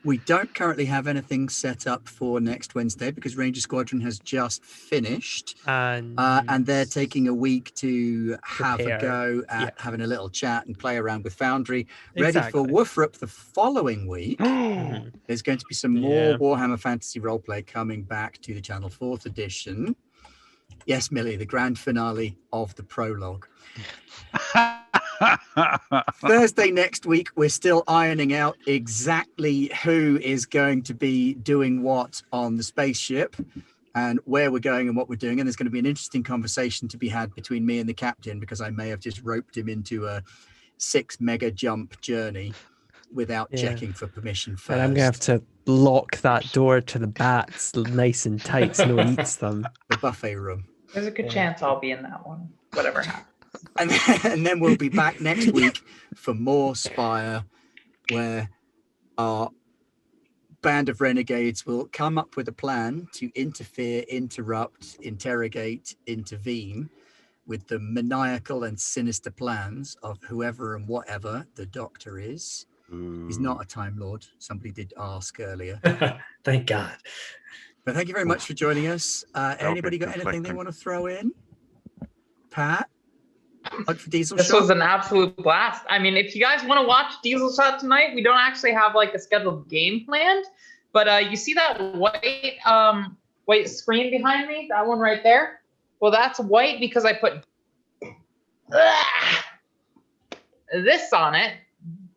We don't currently have anything set up for next Wednesday because Ranger Squadron has just finished. And they're taking a week to have a Prepare. go at Yeah. having a little chat and play around with Foundry. Ready Exactly. for Woofrup the following week. Mhm. There's going to be some Yeah. more Warhammer Fantasy roleplay coming back to the channel, 4th edition. Yes, Millie, the grand finale of the prologue. Thursday next week, we're still ironing out exactly who is going to be doing what on the spaceship and where we're going and what we're doing. And there's going to be an interesting conversation to be had between me and the captain because I may have just roped him into a 6 mega jump journey without checking for permission first. And I'm going to have to lock that door to the bats nice and tight so no one eats them. The buffet room. There's a good chance I'll be in that one, whatever happens. And then we'll be back next week for more Spire, where our band of renegades will come up with a plan to interfere, interrupt, interrogate, intervene with the maniacal and sinister plans of whoever and whatever the Doctor is. He's not a Time Lord. Somebody did ask earlier. Thank God. But thank you very much for joining us. Anybody got anything they want to throw in? Pat? Plug for Diesel This Shot? was an absolute blast. I mean, if you guys want to watch Diesel Shot tonight, we don't actually have like a scheduled game planned, but you see that white screen behind me? That one right there? Well, that's white because I put this on it,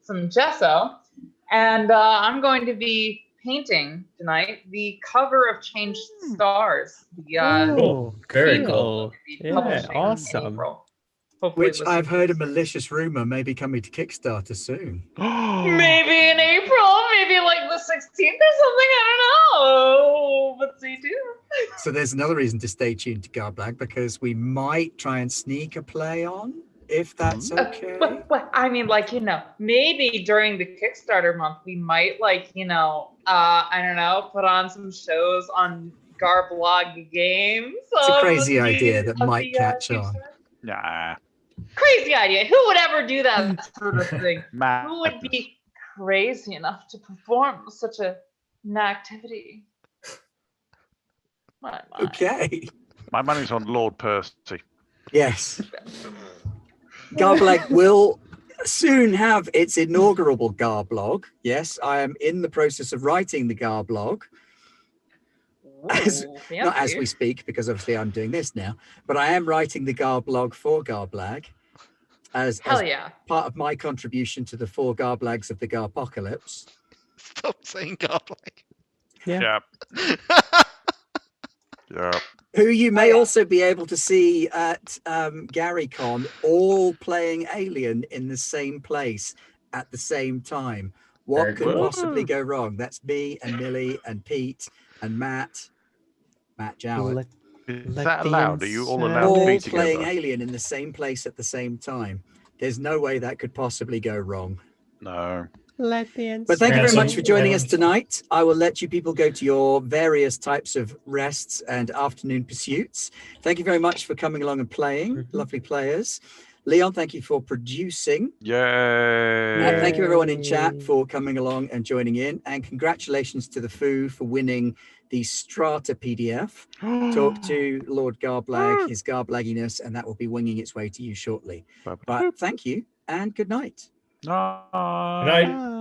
some gesso, and I'm going to be painting tonight the cover of Changed Stars. Oh, very cool. The Yeah, publishing in awesome. April. Hopefully Which this I've is- heard a malicious rumor may be coming to Kickstarter soon. Maybe in April, maybe like the 16th or something. I don't know. But stay tuned. So there's another reason to stay tuned to Garblag because we might try and sneak a play on, if that's okay. But I mean, like, maybe during the Kickstarter month, we might, like, I don't know, put on some shows on Garblog Games. It's a crazy idea that might catch on. Nah. Crazy idea. Who would ever do that sort of thing? Madness. Who would be crazy enough to perform such an activity? My. Okay. My money's on Lord Percy. Yes. Garblag will soon have its inaugural Garblog. Yes, I am in the process of writing the Garblog. Not as we speak, because obviously I'm doing this now, but I am writing the Garblog for Garblag as yeah. part of my contribution to the 4 Garblags of the Garpocalypse. Stop saying Garblog. Yeah. Yep. Yep. Who you may also be able to see at GaryCon, all playing Alien in the same place at the same time. What Very could cool. possibly go wrong? That's me and Millie and Pete and Matt Jowett, Is Let that the allowed? Are you all inside- allowed to all be playing together? Alien in the same place at the same time. There's no way that could possibly go wrong. No. Let the But thank you very Ransom, much for joining us everyone's- tonight. I will let you people go to your various types of rests and afternoon pursuits. Thank you very much for coming along and playing. Mhm. Lovely players. Leon, thank you for producing. Yay. Thank you everyone in chat Yay. for coming along and joining in. And congratulations to the Foo for winning the Strata PDF. Talk to Lord Garblag, his Garblagginess, and that will be winging its way to you shortly. But thank you and good night. Night. Good night.